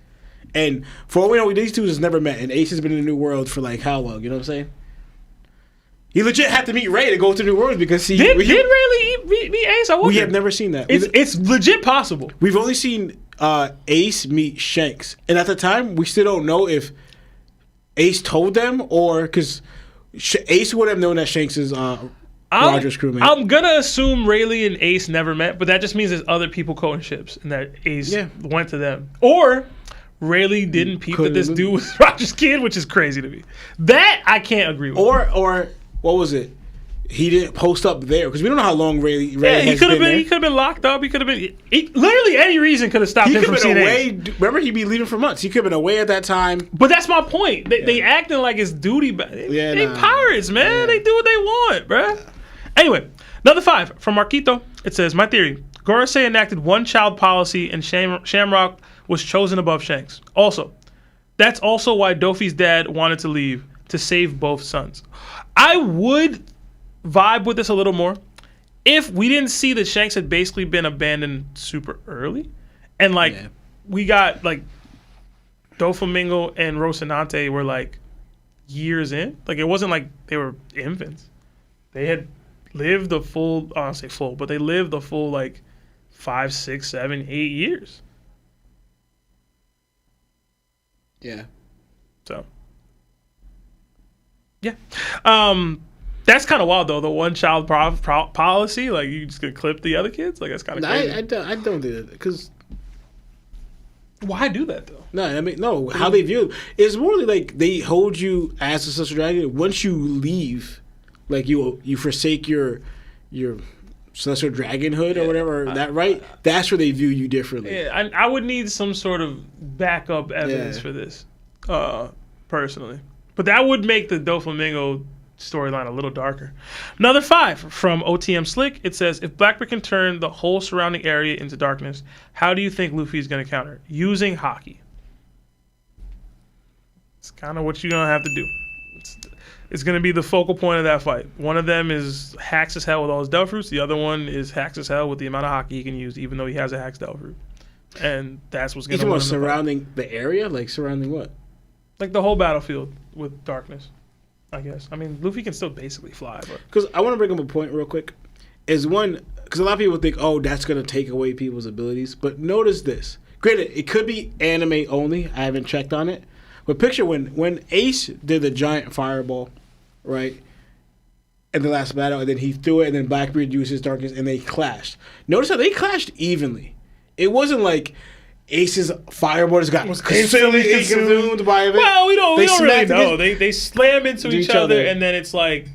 And for all we know, these two just never met. And Ace has been in the New World for like how long? You know what I'm saying? He legit had to meet Ray to go to the New World because did Rayleigh meet Ace? We have never seen that. It's legit possible. We've only seen Ace meet Shanks, and at the time, we still don't know if Ace told them or because Ace would have known that Shanks is Roger's crewmate. I'm gonna assume Rayleigh and Ace never met, but that just means there's other people coating ships and that Ace went to them, or Rayleigh didn't peep that this dude was Roger's kid, which is crazy to me. That I can't agree with. Or what was it? He didn't post up there because we don't know how long Rayleigh he could have been. He could have been locked up. He could have been. Literally any reason could have stopped him from seeing away. Remember, he'd be leaving for months. He could have been away at that time. But that's my point. They acting like it's duty. They pirates, man. Yeah. They do what they want, bruh. Anyway, another 5 from Marquito. It says, my theory: Gorosei enacted one-child policy, and Shamrock was chosen above Shanks. Also, that's also why Dofi's dad wanted to leave to save both sons. I would vibe with this a little more if we didn't see that Shanks had basically been abandoned super early, and we got like Doflamingo and Rocinante were like years in. Like it wasn't like they were infants. They had lived the full, I don't say full, but they lived the full like 5, 6, 7, 8 years. Yeah. So. Yeah. That's kind of wild though. The one-child policy, like you just gonna clip the other kids, like that's kind of crazy. I don't do that because why do that though? No, I mean no. How they view it is more like they hold you as a celestial dragon. Once you leave, like you forsake your celestial dragonhood or whatever. That's where they view you differently. Yeah, I would need some sort of backup evidence for this, personally. But that would make the Doflamingo storyline a little darker. Another 5 from OTM Slick. It says, if Blackbeard can turn the whole surrounding area into darkness, how do you think Luffy is going to counter? Using Haki. It's kind of what you're going to have to do. It's going to be the focal point of that fight. One of them is hacks as hell with all his Devil Fruits. The other one is hacks as hell with the amount of Haki he can use, even though he has a Hacks Devil Fruit. And that's what's going to happen. Surrounding the area? Like surrounding what? Like the whole battlefield with darkness, I guess. I mean, Luffy can still basically fly, but because I want to bring up a point real quick. Is one because a lot of people think, oh, that's gonna take away people's abilities. But notice this. Granted, it could be anime only. I haven't checked on it. But picture when Ace did the giant fireball, right, in the last battle, and then he threw it, and then Blackbeard used his darkness, and they clashed. Notice how they clashed evenly. It wasn't like Ace's fireball just got instantly consumed by it. Well, we don't really know. They slam into each other, and then it's like.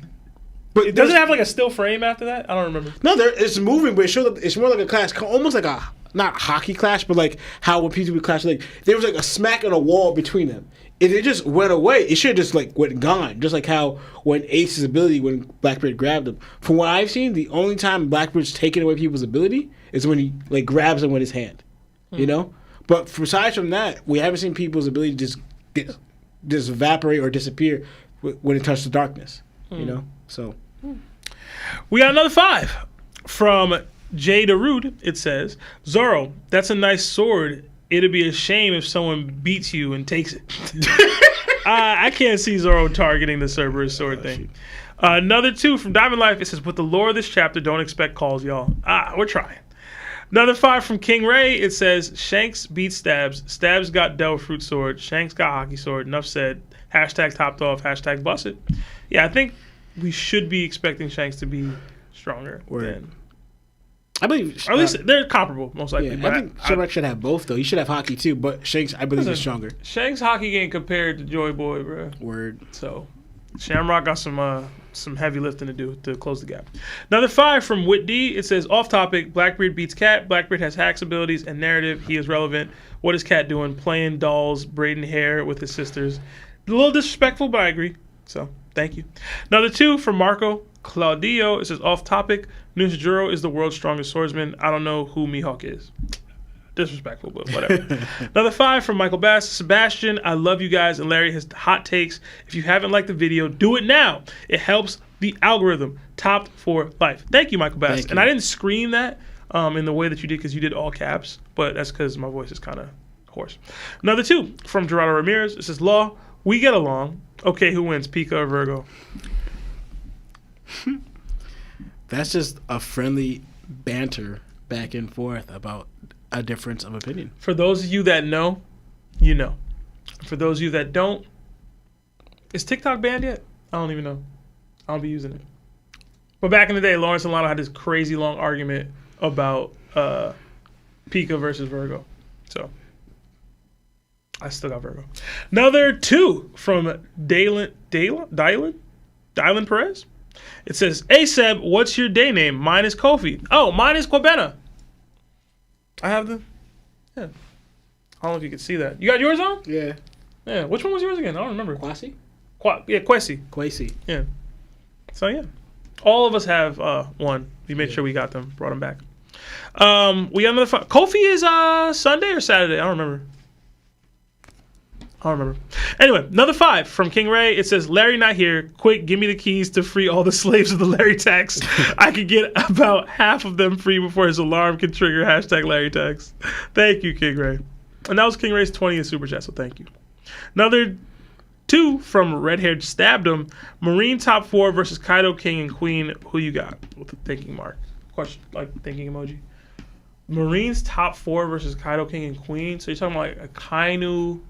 But it doesn't have like a still frame after that. I don't remember. No, it's moving, but it's more like a clash, almost like a not hockey clash, but like how when people would clash, like there was like a smack on a wall between them. If it just went away, it should have just like went gone. Just like how when Ace's ability, when Blackbeard grabbed him. From what I've seen, the only time Blackbeard's taking away people's ability is when he like grabs them with his hand. You know. But aside from that, we haven't seen people's ability just evaporate or disappear when it touches the darkness. You know, so we got another 5 from Jay Darude. It says, Zoro, that's a nice sword. It'd be a shame if someone beats you and takes it. I can't see Zoro targeting the Cerberus sword thing. Another 2 from Diamondlife. It says, with the lore of this chapter, don't expect calls, y'all. We're trying. Another 5 from King Ray. It says, Shanks beats Stabs. Stabs got Devil Fruit Sword. Shanks got Hockey Sword. Enough said. Hashtag topped off. Hashtag busted. Yeah, I think we should be expecting Shanks to be stronger. Than, I believe, or at least they're comparable, most likely. Yeah, I think Shamrock should have both, though. He should have Hockey, too. But Shanks, I believe, is stronger. Shanks' Hockey game compared to Joy Boy, bro. Word. So, Shamrock got some heavy lifting to do to close the gap. Another 5 from Whit D. It says, off topic, Blackbeard beats Cat. Blackbeard has hacks abilities and narrative. He is relevant. What is Cat doing? Playing dolls, braiding hair with his sisters. A little disrespectful, but I agree. So, thank you. Another 2 from Marco Claudio. It says, off topic, Nunchijuro is the world's strongest swordsman. I don't know who Mihawk is. Disrespectful, but whatever. Another 5 from Michael Bass. Sebastian, I love you guys, and Larry has hot takes. If you haven't liked the video, do it now. It helps the algorithm. Topped for life. Thank you, Michael Bass. And I didn't scream that in the way that you did because you did all caps, but that's because my voice is kind of hoarse. Another 2 from Gerardo Ramirez. It says, Law, we get along. Okay, who wins, Pika or Virgo? That's just a friendly banter back and forth about a difference of opinion. For those of you that know, you know. For those of you that don't, is TikTok banned yet? I don't even know. I don't be using it. But back in the day, Lawrence and Lano had this crazy long argument about Pika versus Virgo. So, I still got Virgo. Another 2 from Dylan Perez. It says, hey Seb, what's your day name? Mine is Kofi. Oh, mine is Kwabena. I have the, yeah. I don't know if you can see that. You got yours on? Yeah. Yeah. Which one was yours again? I don't remember. Kwasi? Yeah, Kwesi. Kwasi. Yeah. So yeah, all of us have one. We made sure we got them, brought them back. We got another. Kofi is Sunday or Saturday? I don't remember. Anyway, another 5 from King Ray. It says, Larry not here. Quick, give me the keys to free all the slaves of the Larry tax. I could get about half of them free before his alarm can trigger hashtag Larry tax. Thank you, King Ray. And that was King Ray's 20th super chat, so thank you. Another 2 from Red Haired Stabbed Him. Marine top 4 versus Kaido, King, and Queen. Who you got? With a thinking mark. Question, like thinking emoji. Marines top 4 versus Kaido, King, and Queen. So you're talking about like a Kainu,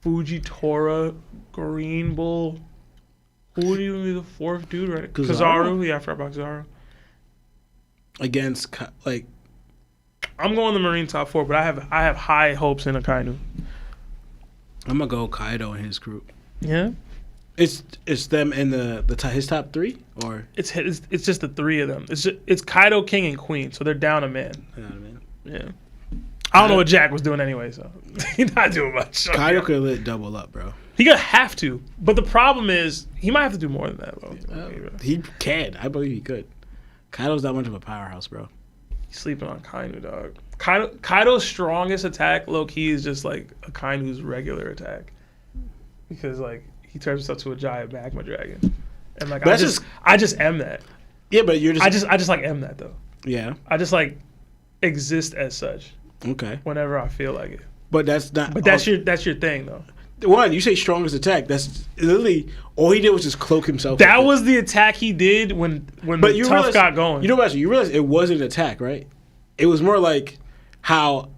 Fujitora, Green Bull. Who would even be the 4th dude, right? Kizaru? Yeah, I forgot about Kizaru. Against, like... I'm going the Marine top 4, but I have high hopes in Akainu. I'm going to go Kaido and his group. Yeah? It's them in his top 3? Or It's just the 3 of them. It's Kaido, King, and Queen, so they're down a man. Yeah. I don't know what Jack was doing anyway, so he's not doing much. So Kaido could let double up, bro. He gonna have to, but the problem is he might have to do more than that, bro. He can. I believe he could. Kaido's not much of a powerhouse, bro. He's sleeping on Kainu, dog. Kaido's strongest attack, low key, is just like a Kainu's regular attack, because like he turns himself to a giant magma dragon, and like I just am that. Yeah, but you're just I just like am that though. Yeah. I just like exist as such. Okay. Whenever I feel like it. But that's not. But that's your thing though. One, you say strongest attack. That's literally all he did was just cloak himself. That was the attack he did when the tough got going. You realize it wasn't an attack, right? It was more like how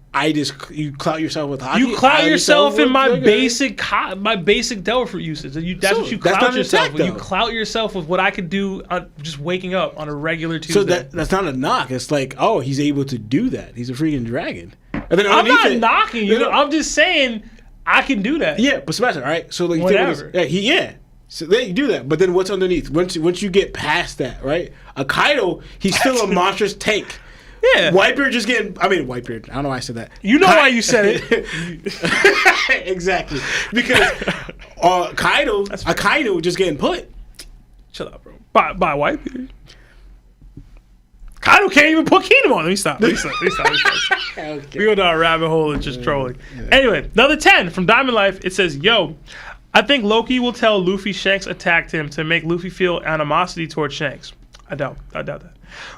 you clout yourself with hockey. You clout yourself in my basic Devil Fruit usage. That's what you clout yourself with. You clout yourself with what I could do just waking up on a regular Tuesday. So that's not a knock. It's like, oh, he's able to do that. He's a freaking dragon. And then I'm not knocking you. I'm just saying I can do that. Yeah, but Sebastian, all right? So like, whatever. So then you do that, but then what's underneath? Once you get past that, right? A Kaido, he's still a monstrous tank. Yeah. Whitebeard just getting... Whitebeard. I don't know why I said that. You know why you said it. Exactly. Because Kaido just getting put. Chill out, bro. By Whitebeard. Kaido can't even put Kingdom on. Let me stop. Okay. We go down a rabbit hole and just trolling. Yeah. Anyway, another 10 from Diamondlife. It says, yo, I think Loki will tell Luffy Shanks attacked him to make Luffy feel animosity towards Shanks. I doubt that.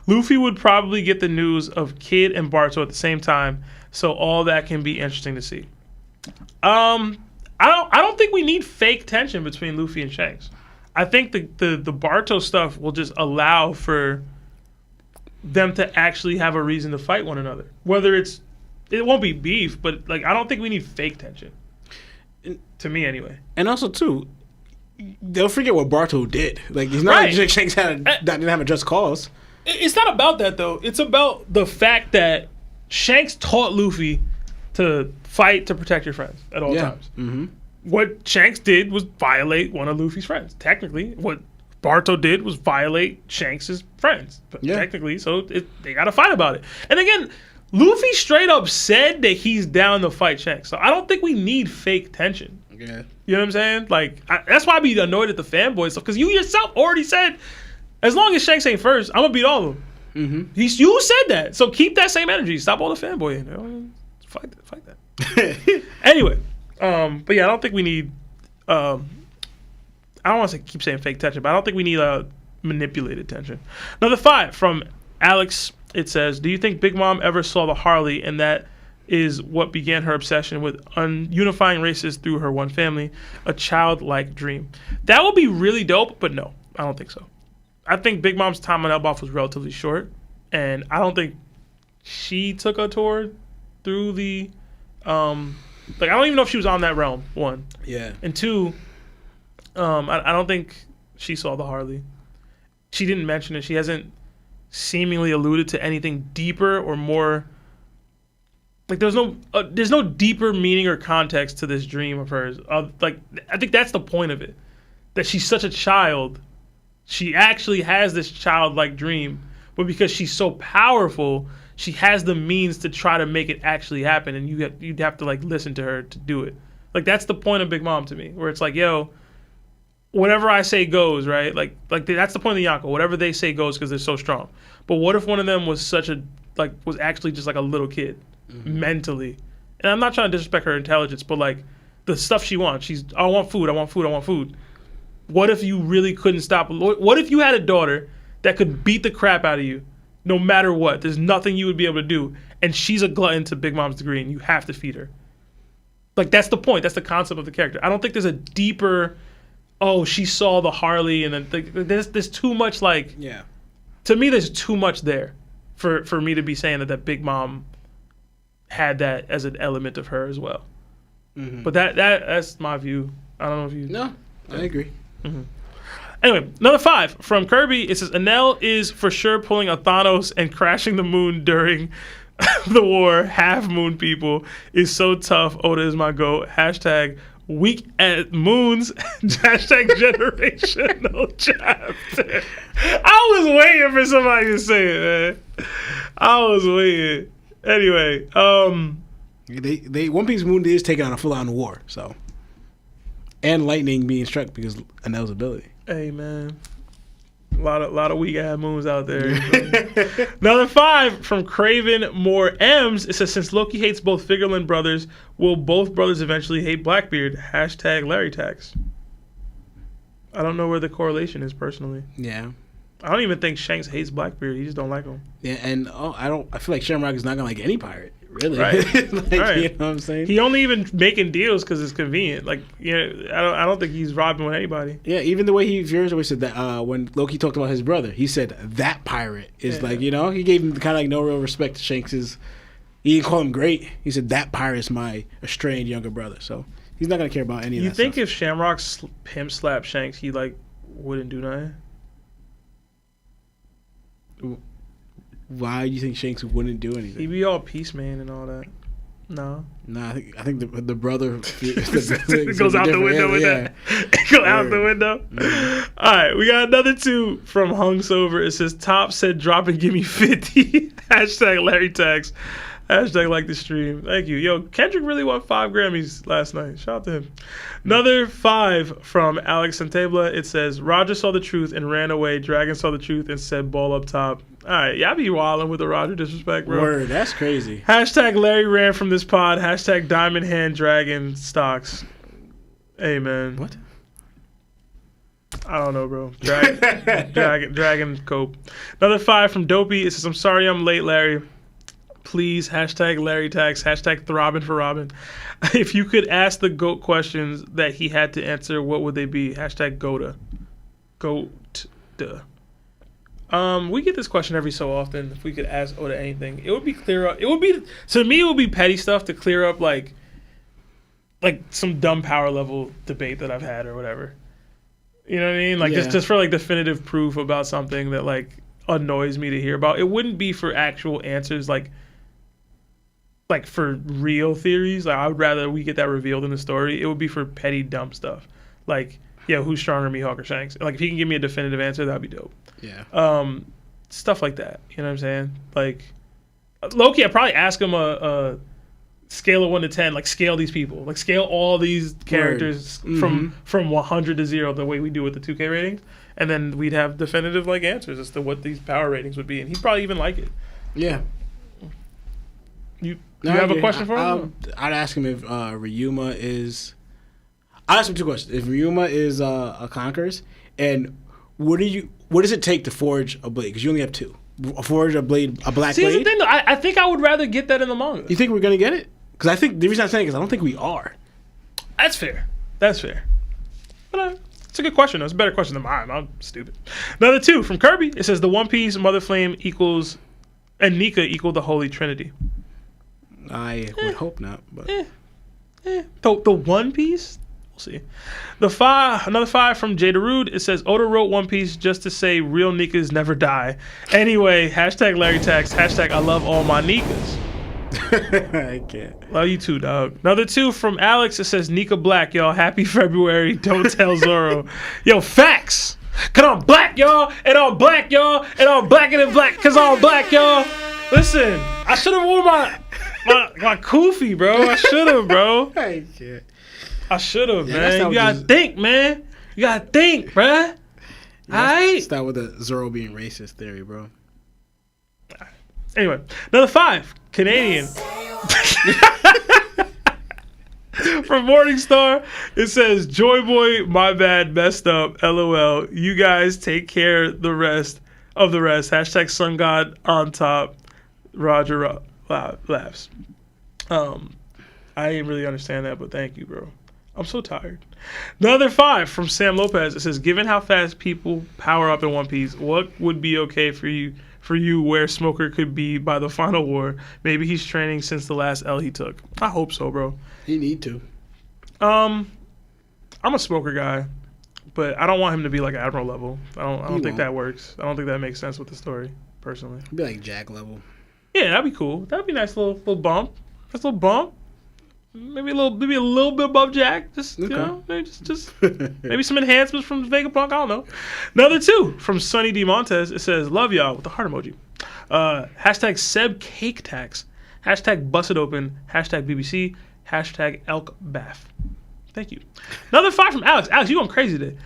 Luffy would probably get the news of Kid and Barto at the same time, so all that can be interesting to see. I I don't think we need fake tension between Luffy and Shanks. I think the Barto stuff will just allow for them to actually have a reason to fight one another. Whether it won't be beef, but like I don't think we need fake tension. To me, anyway. And also, too, they'll forget what Barto did. Like he's not like Shanks didn't have a just cause. It's not about that though. It's about the fact that Shanks taught Luffy to fight to protect your friends at all times. Mm-hmm. What Shanks did was violate one of Luffy's friends. Technically, what Barto did was violate Shanks' friends. Technically, so they got to fight about it. And again, Luffy straight up said that he's down to fight Shanks. So I don't think we need fake tension. Yeah. You know what I'm saying? Like that's why I be annoyed at the fanboy stuff because you yourself already said, as long as Shanks ain't first, I'm gonna beat all of them. Mm-hmm. You said that, so keep that same energy. Stop all the fanboying. You know? Fight that. Anyway. But yeah, I don't think we need. I don't want to keep saying fake tension, but I don't think we need manipulated tension. Another 5 from Alex. It says, "Do you think Big Mom ever saw the Harley, and that is what began her obsession with unifying races through her one family, a childlike dream?" That would be really dope, but no, I don't think so. I think Big Mom's time on Elbaf was relatively short, and I don't think she took a tour through the. Like I don't even know if she was on that realm. 1, and 2, I don't think she saw the Harley. She didn't mention it. She hasn't seemingly alluded to anything deeper or more. Like there's no deeper meaning or context to this dream of hers. Like I think that's the point of it. That she's such a child, she actually has this childlike dream, but because she's so powerful, she has the means to try to make it actually happen, and you'd have to like listen to her to do it. Like that's the point of Big Mom to me, where it's like, yo, whatever I say goes, right? Like that's the point of the Yonko. Whatever they say goes because they're so strong. But what if one of them was was actually just like a little kid, mentally? And I'm not trying to disrespect her intelligence, but like the stuff she wants, I want food, I want food, I want food. What if you really couldn't stop? What if you had a daughter that could beat the crap out of you? No matter what, there's nothing you would be able to do, and she's a glutton to Big Mom's degree, and you have to feed her. Like that's the point. That's the concept of the character. I don't think there's a deeper. Oh, she saw the Harley, and then there's too much. Like, to me, there's too much there for me to be saying that Big Mom had that as an element of her as well. Mm-hmm. But that's my view. I don't know if you. No, I agree. Mm-hmm. Anyway, another 5 from Kirby. It says, Enel is for sure pulling a Thanos and crashing the moon during the war. Half moon people is so tough. Oda is my GOAT. Hashtag weak at moons. Hashtag generational chapter. I was waiting for somebody to say it, man. I was waiting. Anyway, they One Piece moon is taking on a full-on war, so. And lightning being struck because Enel's ability. Hey man, a lot of weak ass moons out there. Another 5 from Craven More M's. It says, since Loki hates both Figureland brothers, will both brothers eventually hate Blackbeard? Hashtag Larry Tax. I don't know where the correlation is personally. Yeah. I don't even think Shanks hates Blackbeard. He just don't like him. Yeah, and I feel like Shamrock is not gonna like any pirate. Really, right? Right. You know what I'm saying? He only even making deals because it's convenient. Like, I don't think he's robbing with anybody. Yeah, even the way he always said that when Loki talked about his brother, he said that pirate is like, he gave him kind of like no real respect to Shanks's. He didn't call him great. He said that pirate is my estranged younger brother. So he's not gonna care about any of that. You think stuff. if Shamrock pimp slapped Shanks, he like wouldn't do nothing? Why do you think Shanks wouldn't do anything? He'd be all peace man and all that. No. Nah, I think the brother goes out the window with that. Go out the window. Mm-hmm. All right, we got another 2 from Hung Sober. It says, Top said drop and give me 50. Hashtag Larry Tax. Hashtag like the stream. Thank you. Yo, Kendrick really won 5 Grammys last night. Shout out to him. Another 5 from Alex Santabla. It says, Roger saw the truth and ran away. Dragon saw the truth and said ball up top. All right, y'all be wilding with the Roger disrespect, bro. Word, that's crazy. Hashtag Larry ran from this pod. Hashtag Diamond Hand Dragon stocks. Hey, man. What? I don't know, bro. Dragon cope. Another 5 from Dopey. It says, I'm sorry I'm late, Larry. please, hashtag Larry Tax, hashtag throbbing for Robin. If you could ask the GOAT questions that he had to answer, what would they be? Hashtag GOATA. GOAT. We get this question every so often. If we could ask Oda anything, it would be clear up. It would be, to me, it would be petty stuff to clear up like some dumb power level debate that I've had or whatever. You know what I mean? Like just for like definitive proof about something that like annoys me to hear about. It wouldn't be for actual answers like for real theories. Like I would rather we get that revealed in the story. It would be for petty dumb stuff. Like, yeah, who's stronger, Mihawk or Shanks? Like if he can give me a definitive answer, that'd be dope. Yeah. Stuff like that. You know what I'm saying? Like low-key, I'd probably ask him a scale of 1 to 10, like scale these people, like scale all these characters from 100 to 0, the way we do with the 2K ratings, and then we'd have definitive like answers as to what these power ratings would be, and he'd probably even like it. Yeah. You have a question for him? I'd ask him if Ryuma is. I'd ask him 2 questions. If Ryuma is a Conquerors, and what does it take to forge a blade? Because you only have 2. Forge a blade, a black blade. Here's the thing, though. I think I would rather get that in the manga. You think we're gonna get it? Because I think the reason I'm saying is I don't think we are. That's fair. But it's a good question. It's a better question than mine. I'm stupid. Another 2 from Kirby. It says the One Piece Mother Flame equals and Nika equal the Holy Trinity. I would hope not, but The One Piece. See. Another 5 from Jay Darude. It says Oda wrote One Piece just to say real Nikas never die. Anyway, hashtag Larry Tax, hashtag I love all my Nikas. I can't. Love you too, dog. Another 2 from Alex. It says Nika Black, y'all. Happy February. Don't tell Zoro. Yo, facts. Cause I'm black, y'all, and I'm black, y'all, and I'm blacker than black, cause I'm black, y'all. Listen, I should have worn my kufi, bro. I should have, bro. I can't. I should have, man. You gotta think, man. You gotta think, bruh. Alright? Start with the Zoro being racist theory, bro. Anyway, another 5. Canadian. From Morningstar, it says, Joy Boy, my bad, messed up. LOL. You guys take care the rest. Hashtag Sun God on top. Roger laughs. I didn't really understand that, but thank you, bro. I'm so tired. Another 5 from Sam Lopez. It says, given how fast people power up in One Piece, what would be okay for you where Smoker could be by the final war? Maybe he's training since the last L he took. I hope so, bro. He need to. I'm a Smoker guy, but I don't want him to be like Admiral level. I don't think that works. I don't think that makes sense with the story, personally. Be like Jack level. Yeah, that'd be cool. That'd be a nice little bump. Nice little bump. Maybe a little bit above Jack. Just okay. You know, maybe just maybe some enhancements from Vegapunk. I don't know. Another 2 from Sunny D Montez. It says, "Love y'all" with the heart emoji. Hashtag Seb Cake Tax. Hashtag Bust It Open. Hashtag BBC. Hashtag 𝐿𝐵𝐹. Thank you. Another 5 from Alex. Alex, you going crazy today.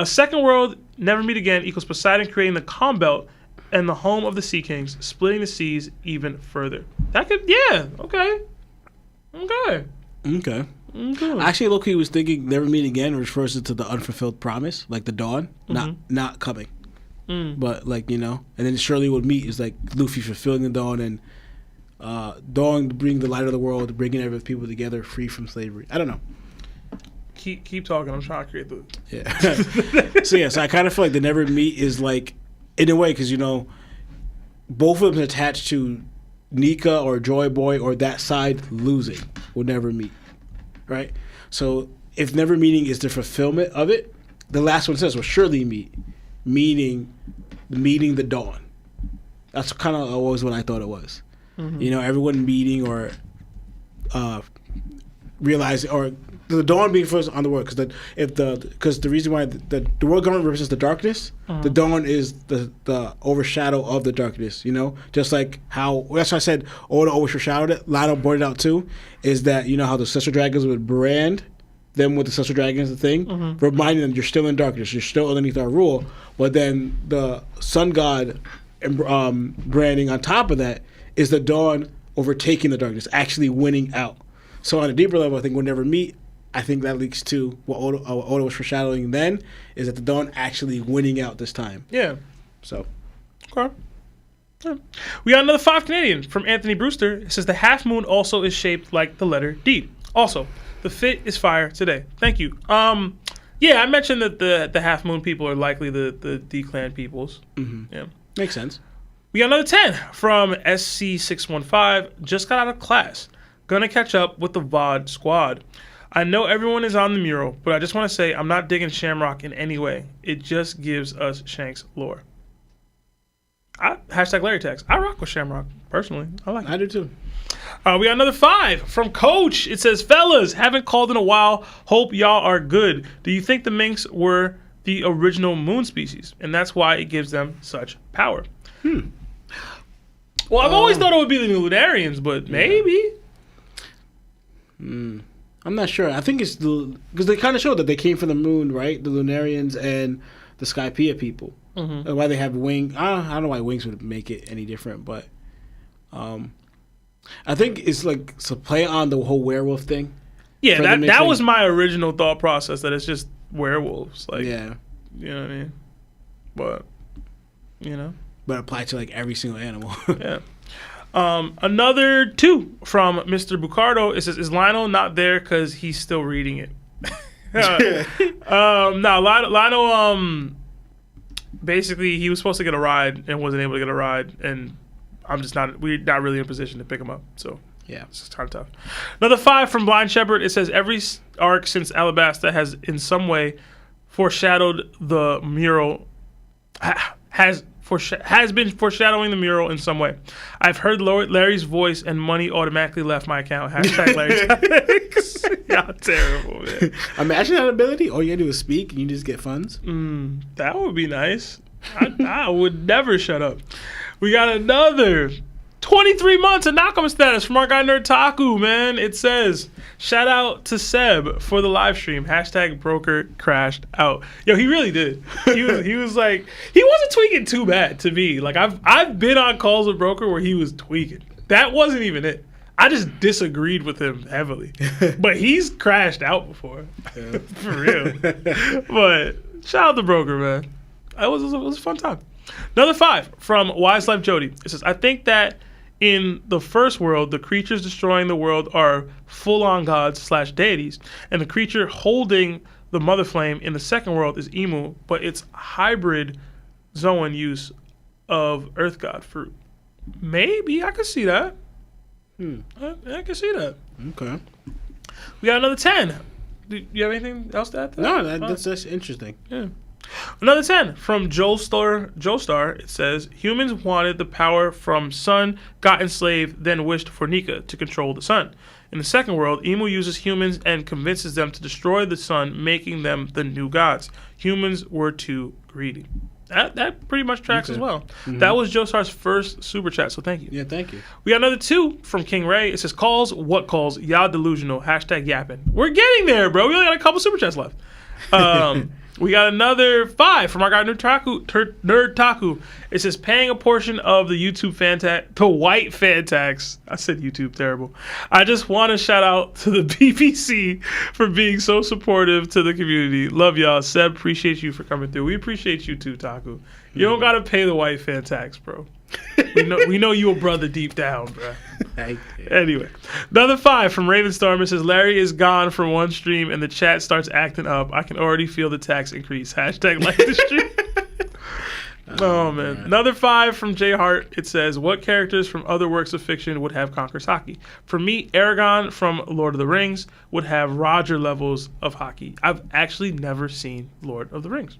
Second World Never Meet Again equals Poseidon creating the calm belt and the home of the Sea Kings, splitting the seas even further. That could, yeah, okay. Actually, look, he was thinking Never Meet Again refers to the unfulfilled promise, like the dawn, not coming. But, like, you know, and then Shirley would meet is like Luffy fulfilling the dawn and dawn bringing the light of the world, bringing every people together free from slavery. I don't know. Keep talking. I'm trying to create the... Yeah. So I kind of feel like the Never Meet is like, in a way, because, you know, both of them attached to Nika or Joy Boy or that side losing will never meet, right? So if never meeting is the fulfillment of it, the last one says will surely meet, meeting the dawn. That's kind of always what I thought it was. You know, everyone meeting or realizing or the dawn being first on the world, because the reason why the world government represents the darkness, the dawn is the overshadow of the darkness. You know, just like how that's why I said Oda overshadowed it. Lado brought it out too. Is that you know how the Sister Dragons would brand them with the Sister Dragons, the thing, reminding them you're still in darkness, you're still underneath our rule. But then the Sun God branding on top of that is the dawn overtaking the darkness, actually winning out. So on a deeper level, I think we'll never meet. I think that leads to what Oda was foreshadowing then, is that the dawn actually winning out this time. Yeah. So. Okay. We got another 5 Canadian from Anthony Brewster. It says the half moon also is shaped like the letter D. Also, the fit is fire today. Thank you. Yeah, I mentioned that the half moon people are likely the D clan peoples. Mm-hmm. Yeah, Makes sense. we got another 10 from SC615. Just got out of class. Gonna catch up with the VOD squad. I know everyone is on the mural, but I just want to say I'm not digging Shamrock in any way. It just gives us Shanks lore. Hashtag Larry Tax. I rock with Shamrock, personally. I like it. I do too. We got another 5 from Coach. It says, fellas, haven't called in a while. Hope y'all are good. Do you think the minks were the original moon species? And that's why it gives them such power. Well, I've always thought it would be the Lunarians, but maybe. I'm not sure. I think it's because they kind of showed that they came from the moon, right? The Lunarians and the Skypiea people. Mm-hmm. And why they have wings. I don't know why wings would make it any different, but I think it's like to play on the whole werewolf thing. Yeah, that was my original thought process, that it's just werewolves. Like, Yeah. You know what I mean? But, you know. But apply to like every single animal. Yeah. Another 2 from Mr. Bucardo. It says, is Lionel not there because he's still reading it? No, Lionel, basically, he was supposed to get a ride and wasn't able to get a ride, and we're not really in a position to pick him up. So, Yeah. it's kind of tough. Another 5 from Blind Shepherd. It says, every arc since Alabasta has in some way foreshadowed the mural, has been foreshadowing the mural in some way. I've heard Larry's voice and money automatically left my account. Hashtag Larry Tax. Y'all terrible, man. Imagine that ability. All you gotta do is speak and you just get funds. That would be nice. I would never shut up. We got another 23 months of Nakama status from our guy Nerd Taku, man. It says, shout out to Seb for the live stream. Hashtag broker crashed out. Yo, he really did. He was like, he wasn't tweaking too bad to me. Like, I've been on calls with broker where he was tweaking. That wasn't even it. I just disagreed with him heavily. But he's crashed out before. Yeah. For real. But shout out to broker, man. It was a fun time. Another 5 from Wise Life Jody. It says, I think that in the first world, the creatures destroying the world are full-on gods / deities, and the creature holding the mother flame in the second world is Emu, but it's hybrid Zoan use of earth god fruit. Maybe I could see that. I can see that. Okay. We got another 10. Do you have anything else to add to that? No, that's interesting. Yeah. Another 10 from Joestar. It says, humans wanted the power from sun, got enslaved, then wished for Nika to control the sun. In the second world, Emu uses humans and convinces them to destroy the sun, making them the new gods. Humans were too greedy. That pretty much tracks as well. Mm-hmm. That was Joestar's first super chat, so thank you. Yeah, thank you. We got another 2 from King Ray. It says, calls, what calls, y'all delusional, hashtag yapping. We're getting there, bro. We only got a couple super chats left. We got another 5 from our guy Nerd Taku. It says, paying a portion of the YouTube fan tax to white fan tax. I said YouTube, terrible. I just want to shout out to the BBC for being so supportive to the community. Love y'all. Seb, appreciate you for coming through. We appreciate you too, Taku. You don't got to pay the white fan tax, bro. We know you a brother deep down, bro. Anyway, another 5 from Ravenstorm. It says, Larry is gone from one stream and the chat starts acting up. I can already feel the tax increase. Hashtag like the stream. Oh, man. Another 5 from J Hart. It says, what characters from other works of fiction would have conquered hockey? For me, Aragorn from Lord of the Rings would have Roger levels of hockey. I've actually never seen Lord of the Rings.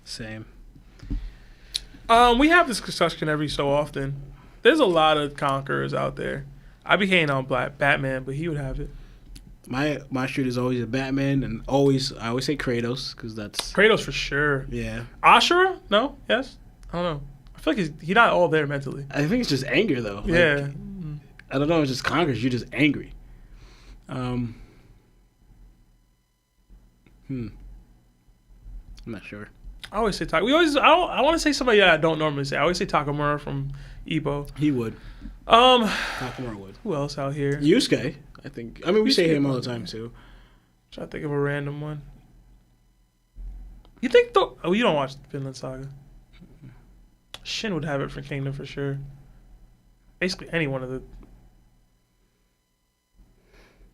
Same. We have this discussion every so often. There's a lot of conquerors out there. I be hating on Batman, but he would have it. My shoot is always a Batman, and I always say Kratos because that's Kratos for sure. Yeah. Ashura? No? Yes? I don't know. I feel like he's not all there mentally. I think it's just anger though. Yeah. I don't know. It's just conquers. You're just angry. I'm not sure. I always say I want to say somebody that I don't normally say. I always say Takamura from Ippo. He would. Takamura would. Who else out here? Yusuke, I think. I mean, we say him all the time too. Try to think of a random one. You think you don't watch Vinland Saga? Shin would have it for Kingdom for sure. Basically, any one of the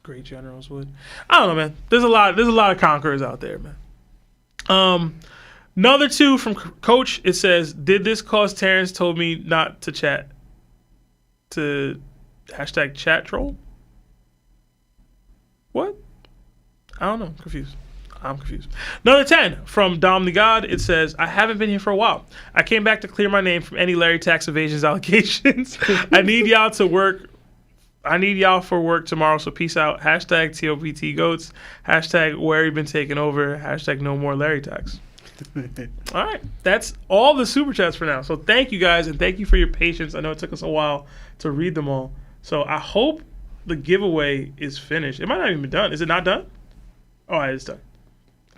great generals would. I don't know, man. There's a lot of conquerors out there, man. Another two from Coach. It says, "Did this cause Terrence told me not to chat to hashtag chat troll?" What? I don't know. I'm confused. Another 10 from Dom the God. It says, "I haven't been here for a while. I came back to clear my name from any Larry tax evasions allegations. I need y'all to work. I need y'all for work tomorrow, so peace out. Hashtag TOPT goats. Hashtag where you been taking over. Hashtag no more Larry tax." All right. That's all the super chats for now. So thank you guys, and thank you for your patience. I know it took us a while to read them all. So I hope the giveaway is finished. It might not even be done. Is it not done? All right, it's done.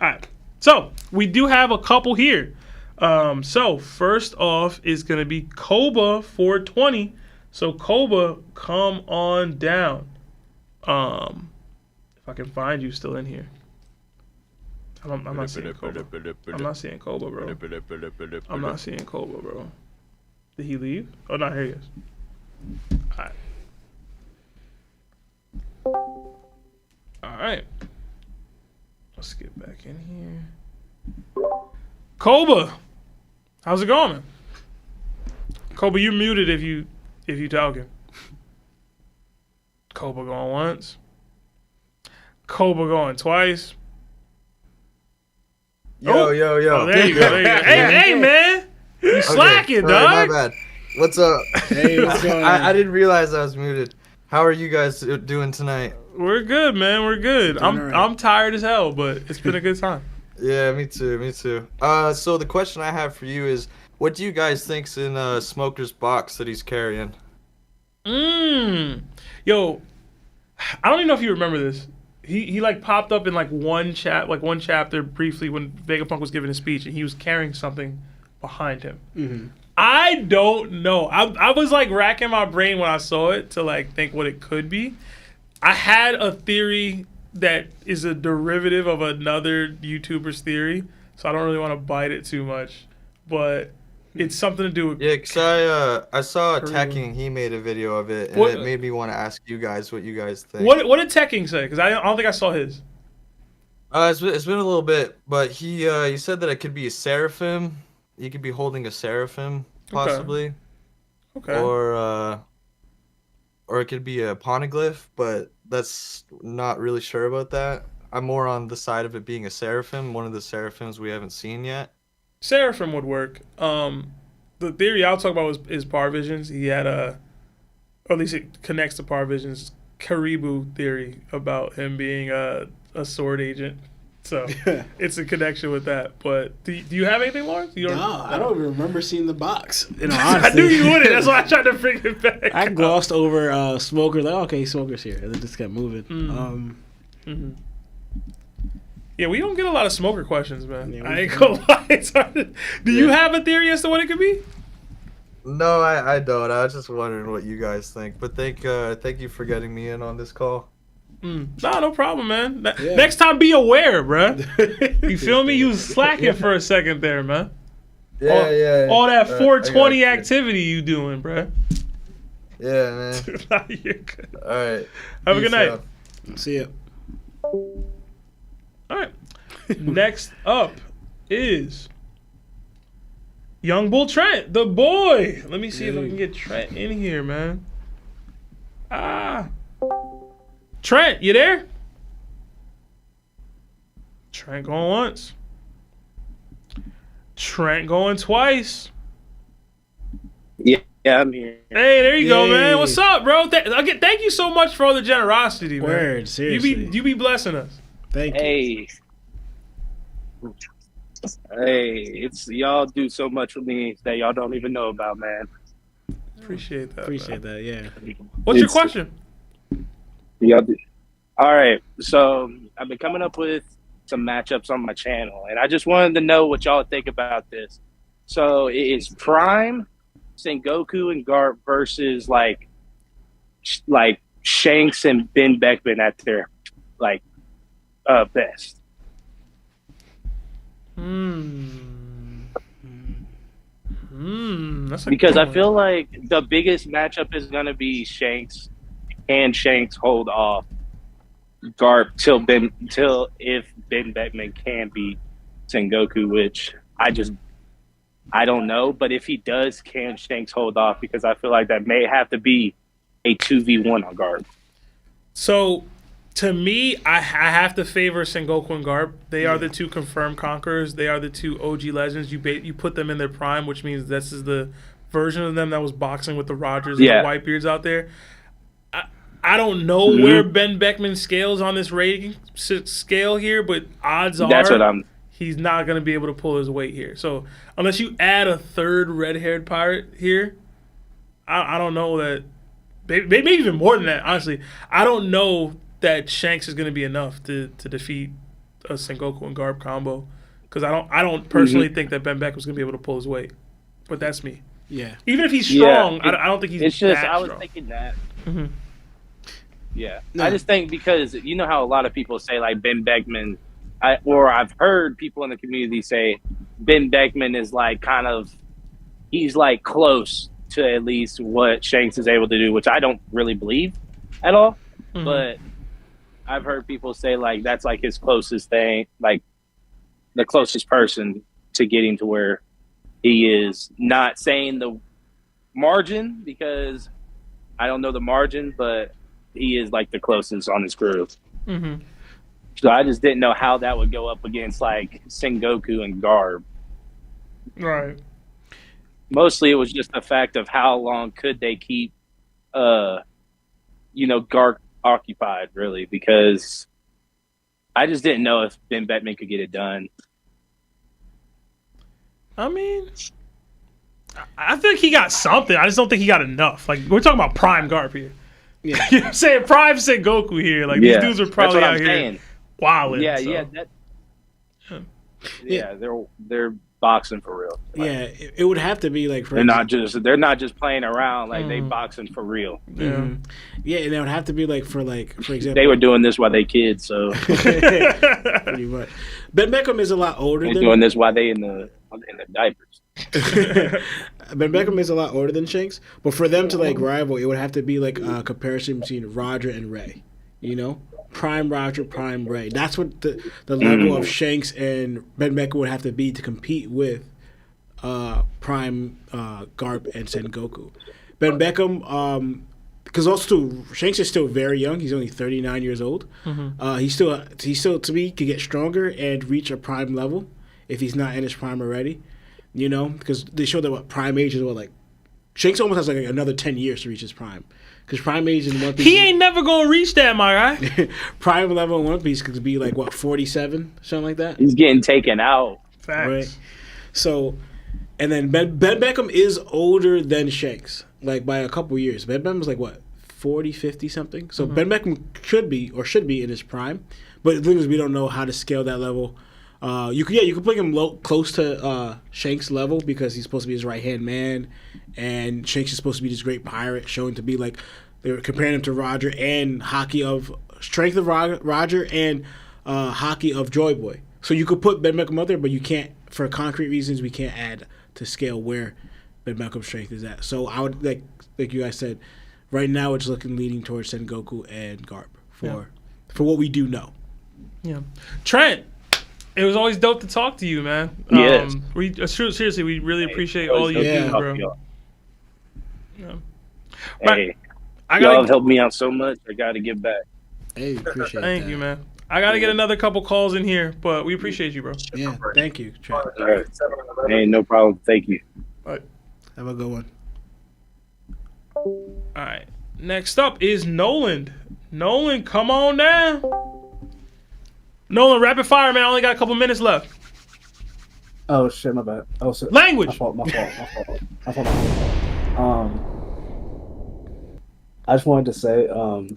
All right. So we do have a couple here. So first off is going to be Koba 420. So Koba, come on down. If I can find you still in here. I'm not seeing Koba. I'm not seeing Koba, bro. I'm not seeing Koba, bro. Did he leave? Oh, no, here he is. All right. All right. Let's get back in here. Koba, how's it going, man? Koba, you're muted if you talking. Koba going once. Koba going twice. Yo. Oh, there you go. Hey, man. You slacking, dog. Right, my bad. What's up? Hey, what's going on? I didn't realize I was muted. How are you guys doing tonight? We're good, man. We're good. Right. I'm tired as hell, but it's been a good time. Yeah, me too. So the question I have for you is, what do you guys think's in Smoker's box that he's carrying? Yo, I don't even know if you remember this. He like popped up in like one chapter briefly when Vegapunk was giving his speech, and he was carrying something behind him. Mm-hmm. I don't know. I was like racking my brain when I saw it to like think what it could be. I had a theory that is a derivative of another YouTuber's theory, so I don't really want to bite it too much. But it's something to do with... Yeah, because I saw Attacking, he made a video of it, and it made me want to ask you guys what you guys think. What did Tekking say? Because I don't think I saw his. It's been a little bit, but he said that it could be a seraphim. He could be holding a seraphim, possibly. Okay. Or it could be a poneglyph, but that's not really sure about that. I'm more on the side of it being a seraphim, one of the seraphims we haven't seen yet. Seraphim would work. The theory I'll talk about is Parvision's. He had or at least it connects to Parvision's Karibu theory about him being a sword agent. So it's a connection with that. But do you have anything, Lawrence? I don't even remember seeing the box. I knew you wouldn't. That's why I tried to bring it back. I glossed over Smoker. Like, okay, Smoker's here. And then just kept moving. Yeah, we don't get a lot of Smoker questions, man. Yeah, I ain't gonna lie. It's hard to... Do you have a theory as to what it could be? No, I don't. I was just wondering what you guys think. But thank you for getting me in on this call. No problem, man. Next time, be aware, bruh. You feel me? You was slacking for a second there, man. Yeah. All that 420 activity you doing, bruh. Yeah, man. Nah, you're good. All right. Have a good night. See ya. All right. Next up is YoungBull Trent, the boy. Let me see if I can get Trent in here, man. Trent, you there? Trent going once. Trent going twice. Yeah, I'm here. Hey, there you go, man. What's up, bro? Again, thank you so much for all the generosity, man. Word, seriously. You be blessing us. Thank you. Hey, it's y'all do so much for me that y'all don't even know about, man. Appreciate that. Appreciate that, yeah. What's your question? Y'all do. All right, so I've been coming up with some matchups on my channel, and I just wanted to know what y'all think about this. So it is Prime, Sengoku, and Garp versus like Shanks and Ben Beckman at their best. That's a Because good I one. feel like the biggest matchup is gonna be Shanks. Can Shanks hold off Garp till if Ben Beckman can beat Sengoku, which I don't know, but if he does, can Shanks hold off? Because I feel like that may have to be a 2v1 on Garp. So, to me, I have to favor Sengoku and Garp. They are the two confirmed conquerors. They are the two OG legends. You put them in their prime, which means this is the version of them that was boxing with the Rogers and the Whitebeards out there. I don't know where Ben Beckman scales on this rating scale here, but odds are he's not going to be able to pull his weight here. So unless you add a third red-haired pirate here, I don't know that. Maybe even more than that, honestly. I don't know that Shanks is going to be enough to defeat a Sengoku and Garp combo, because I don't personally think that Ben Beckman's going to be able to pull his weight. But that's me. Yeah. Even if he's strong, I don't think he's It's just that I was strong. thinking that. Mm-hmm. Yeah, No. I just think because you know how a lot of people say like Ben Beckman, I've heard people in the community say Ben Beckman is like he's like close to at least what Shanks is able to do, which I don't really believe at all. Mm-hmm. But I've heard people say like that's like his closest thing, like the closest person to getting to where he is. Not saying the margin because I don't know the margin, but he is like the closest on his crew. Mm-hmm. So I just didn't know how that would go up against like Sengoku and Garp. Right. Mostly it was just the fact of how long could they keep, Garp occupied, really, because I just didn't know if Ben Beckman could get it done. I mean, I think he got something. I just don't think he got enough. Like, we're talking about prime Garp here. Yeah. You know what I'm saying? Prime Sengoku here. Like, these dudes are probably out here wilding. They're boxing for real. Like, it would have to be like they're not just playing around. Like they boxing for real. Yeah, and it would have to be like for example, they were doing this while they kids, so pretty much. Ben Beckham is a lot older they're than doing this while they in the diapers. Ben Beckham is a lot older than Shanks, but for them to like rival, it would have to be like a comparison between Roger and Ray. You know, prime Roger, prime Ray. That's what the level of Shanks and Ben Beckham would have to be to compete with prime Garp and Sengoku. Ben Beckham, because also Shanks is still very young. He's only 39 years old. He's still to me could get stronger and reach a prime level if he's not in his prime already. You know, because they show that prime age is like Shanks almost has like another 10 years to reach his prime. Because prime age in One Piece, he ain't never gonna reach that, my guy. Prime level in One Piece could be like 47, something like that. He's getting taken out. Facts. Right. So, and then Ben Beckham is older than Shanks, like by a couple years. Ben Beckham was like 40, 50 something. So Ben Beckham should be in his prime, but the thing is we don't know how to scale that level. You could put him close to Shanks' level because he's supposed to be his right hand man, and Shanks is supposed to be this great pirate, showing to be like they're comparing him to Roger and hockey of strength of Roger and hockey of Joy Boy. So you could put Ben Beckham up there, but you can't for concrete reasons. We can't add to scale where Ben Beckham's strength is at. So I would like you guys said, right now it's leaning towards Sengoku and Garp for what we do know. Yeah, Trent. It was always dope to talk to you, man. Yes. Seriously, we really appreciate all you do, bro. Yeah. Hey, I y'all have helped me out so much. I got to give back. Hey, appreciate Thank that. you, man. I got to get another couple calls in here, but we appreciate you, bro. Yeah, thank you, Trent. All right. Hey, no problem. Thank you. All right. Have a good one. All right. Next up is Noland. Noland, come on down. Noland, rapid fire, man. I only got a couple minutes left. Oh shit, my bad. Oh, shit. Language. My fault. I just wanted to say, hold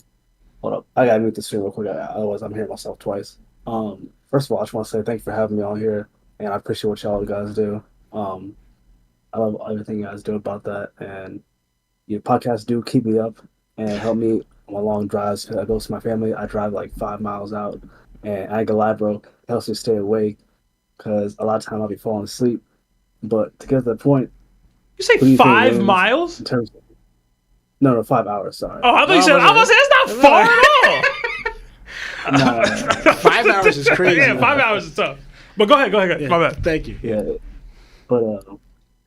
up. I gotta mute the stream real quick. Otherwise, I'm hearing myself twice. First of all, I just want to say thank you for having me on here, and I appreciate what y'all guys do. I love everything you guys do about that, and your podcasts do keep me up and help me on my long drives. I go to my family. I drive like 5 miles out. And I ain't gonna lie, bro, it helps me stay awake because a lot of time I'll be falling asleep. But to get to the point, You say Who do you think 5 wins miles? in terms of, no, 5 hours. Sorry. Oh, I thought you said. I was gonna say that's not far at all. 5 hours is crazy. Yeah, 5 hours is tough. But go ahead. Yeah, My bad. Thank you. Yeah, but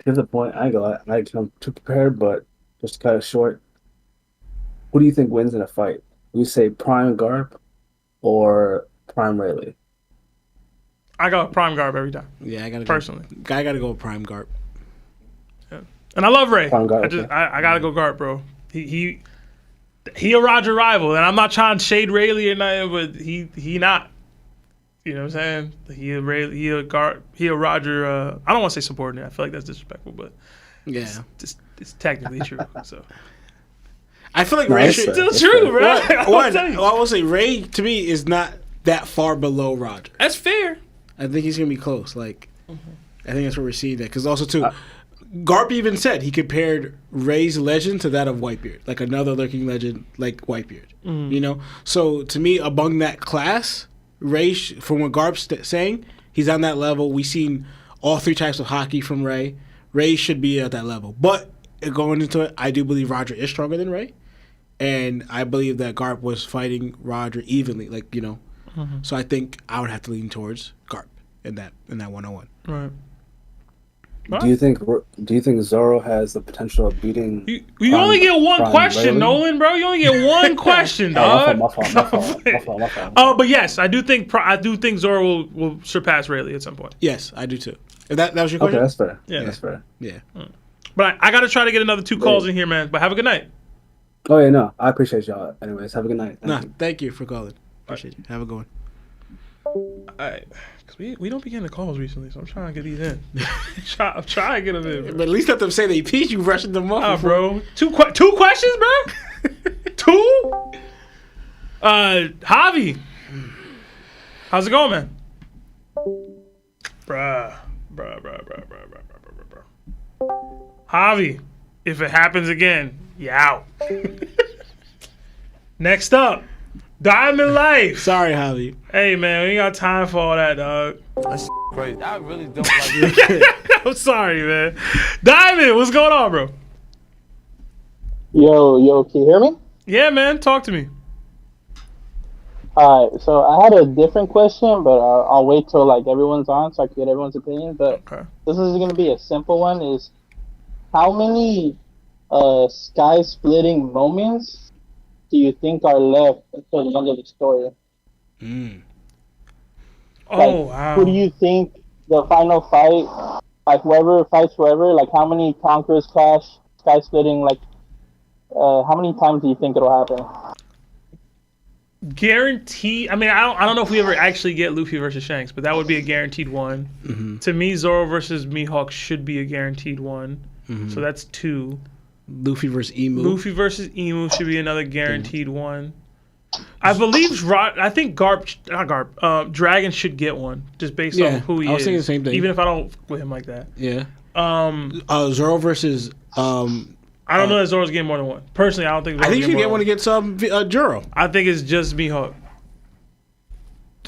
here's the point. I ain't gonna lie, I come too prepared, but just to cut it short, who do you think wins in a fight? You say Prime Garp or Prime Rayleigh? I got Prime Garb every time. Yeah, I gotta Personally. I gotta go with Prime Garp. Yeah. And I love Ray. Prime Garp, I gotta go Garp, bro. He a Roger rival, and I'm not trying to shade Rayleigh or nothing, but he not. You know what I'm saying? He a Garp. He a Roger. I don't want to say subordinate. I feel like that's disrespectful, but Yeah. it's technically true. So I feel like No, Ray it's should. still true, bro. I will say Ray to me is not that far below Roger. That's fair. I think he's gonna be close. Like, I think that's what we're seeing there. Because also too, Garp even said he compared Ray's legend to that of Whitebeard, like another lurking legend like Whitebeard. You know, so to me, among that class, Ray, from what Garp's saying, he's on that level. We've seen all 3 types of hockey from Ray. Ray should be at that level, but going into it, I do believe Roger is stronger than Ray, and I believe that Garp was fighting Roger evenly. Like, you know. So I think I would have to lean towards Garp in that 101. Right. Do you think Zoro has the potential of beating? You only get one Prime question, Rayleigh? Nolan, bro. You only get one question, dog. My fault. Oh, but yes, I do think Zoro will surpass Rayleigh at some point. Yes, I do too. If that was your Okay, question. that's fair. Yeah. That's fair. Yeah. But I got to try to get another 2 calls in here, man. But have a good night. Oh yeah, no, I appreciate y'all. Anyways, have a good night. Nah, thank you for calling. Appreciate you. Have a good one. All right. Because we don't be getting the calls recently, so I'm trying to get these in. I'm trying to get them in, bro. But at least let them say they peed. You rushing them off. Nah, bro. Two questions, bro? 2? Javi. How's it going, man? Bruh. Javi, if it happens again, you out. Next up, Diamondlife. Sorry, Javi. Hey, man, we ain't got time for all that, dog. That's crazy. I really don't like it. I'm sorry, man. Diamond, what's going on, bro? Yo, can you hear me? Yeah, man, talk to me. Alright, so I had a different question, but I'll wait till like everyone's on so I can get everyone's opinion. But this is going to be a simple one: is how many sky-splitting moments do you think are left until the end of the story? Oh, wow. Who do you think the final fight, like whoever fights whoever, like how many Conquerors clash, sky-splitting, like how many times do you think it'll happen? Guaranteed. I mean, I don't know if we ever actually get Luffy versus Shanks, but that would be a guaranteed one. To me, Zoro versus Mihawk should be a guaranteed one. So that's 2. Luffy versus Emu. Luffy versus Emu should be another guaranteed one. I believe I think Dragon should get one just based on who he is. I was thinking the same thing. Even if I don't with him like that. Yeah. Zoro versus. I don't know that Zoro's getting more than one. Personally, I don't think. I think you should get one against Juro. I think it's just Mihawk.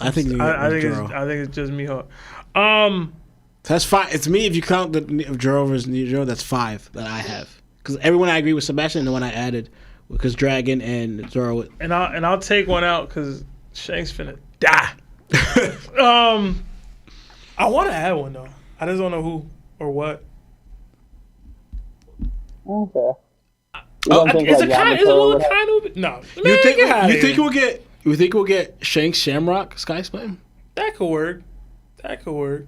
I think it's just Mihawk. That's 5. It's me if you count the Juro versus Juro. That's 5 that I have. Because everyone I agree with Sebastian and the one I added because Dragon and Zoro. And I'll take one out because Shanks finna die. I want to add one though. I just don't know who or what. Okay. Is it kind of no? You think we'll get Shanks Shamrock Sky Splitting? That could work.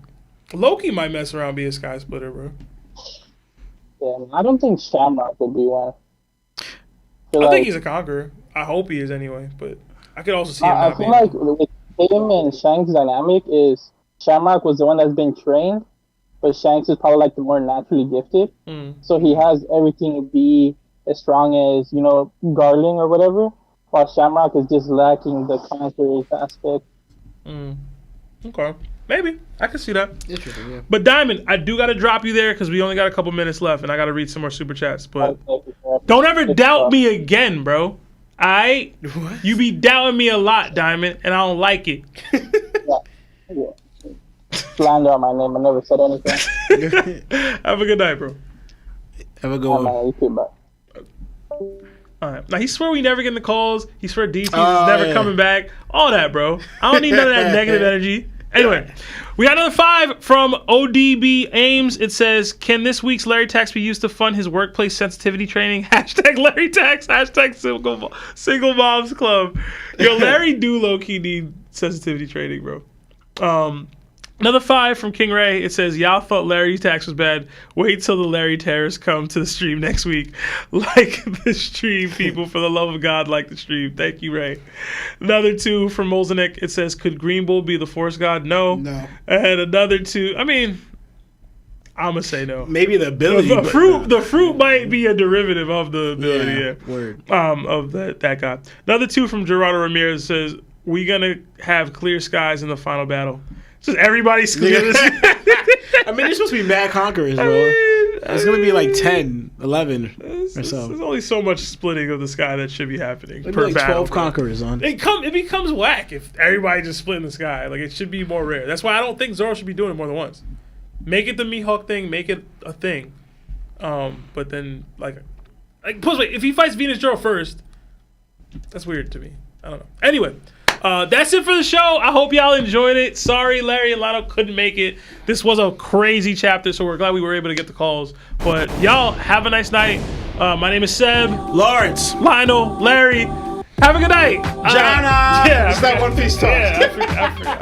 Loki might mess around and be a sky splitter, bro. Yeah, I don't think Shamrock would be one. I think he's a conqueror. I hope he is anyway, but I could also see him not I feel being. like with him and Shanks' dynamic is Shamrock was the one that's been trained, but Shanks is probably like the more naturally gifted. So he has everything to be as strong as, Garling or whatever, while Shamrock is just lacking the conqueror aspect. Okay. Maybe. I can see that. Interesting, yeah. But Diamond, I do got to drop you there because we only got a couple minutes left and I got to read some more super chats. But don't ever doubt me again, bro. What? You be doubting me a lot, Diamond, and I don't like it. Slander on my name. I never said anything. Have a good night, bro. Have a good one. You too, bye. All right. Now he swear we never getting the calls. He swear DT is never coming back. All that, bro. I don't need none of that negative energy. Anyway, we got another 5 from 𝙏𝙏𝙪𝙢𝙗𝙪. It says, can this week's Larry Tax be used to fund his workplace sensitivity training? Hashtag Larry Tax. Hashtag single moms club. Yo, Larry do low-key need sensitivity training, bro. Another 5 from King Ray. It says, y'all thought Larry Tax was bad. Wait till the Larry terrorists come to the stream next week. Like the stream, people. For the love of God, like the stream. Thank you, Ray. Another 2 from Molzanek. It says, could Green Bull be the Force God? No. And another 2. I mean, I'm going to say no. Maybe the ability. The fruit might be a derivative of the ability. Yeah. Word. Of that guy. Another 2 from Gerardo Ramirez says, we going to have clear skies in the final battle. Just everybody's clear. I mean, there's supposed to be mad conquerors, bro. It's going to be like 10, 11 or so. There's only so much splitting of the sky that should be happening There'd per be like battle. 12 conquerors on. It becomes whack if everybody just split in the sky. Like, it should be more rare. That's why I don't think Zoro should be doing it more than once. Make it the Mihawk thing. Make it a thing. But then, plus, wait, if he fights Venus Zoro first, that's weird to me. I don't know. Anyway. That's it for the show. I hope y'all enjoyed it. Sorry, Larry and Lionel couldn't make it. This was a crazy chapter, so we're glad we were able to get the calls. But y'all, have a nice night. My name is Seb. Lawrence. Lionel. Larry. Have a good night. Jana. Yeah. It's that One Piece talk. Yeah, I forgot.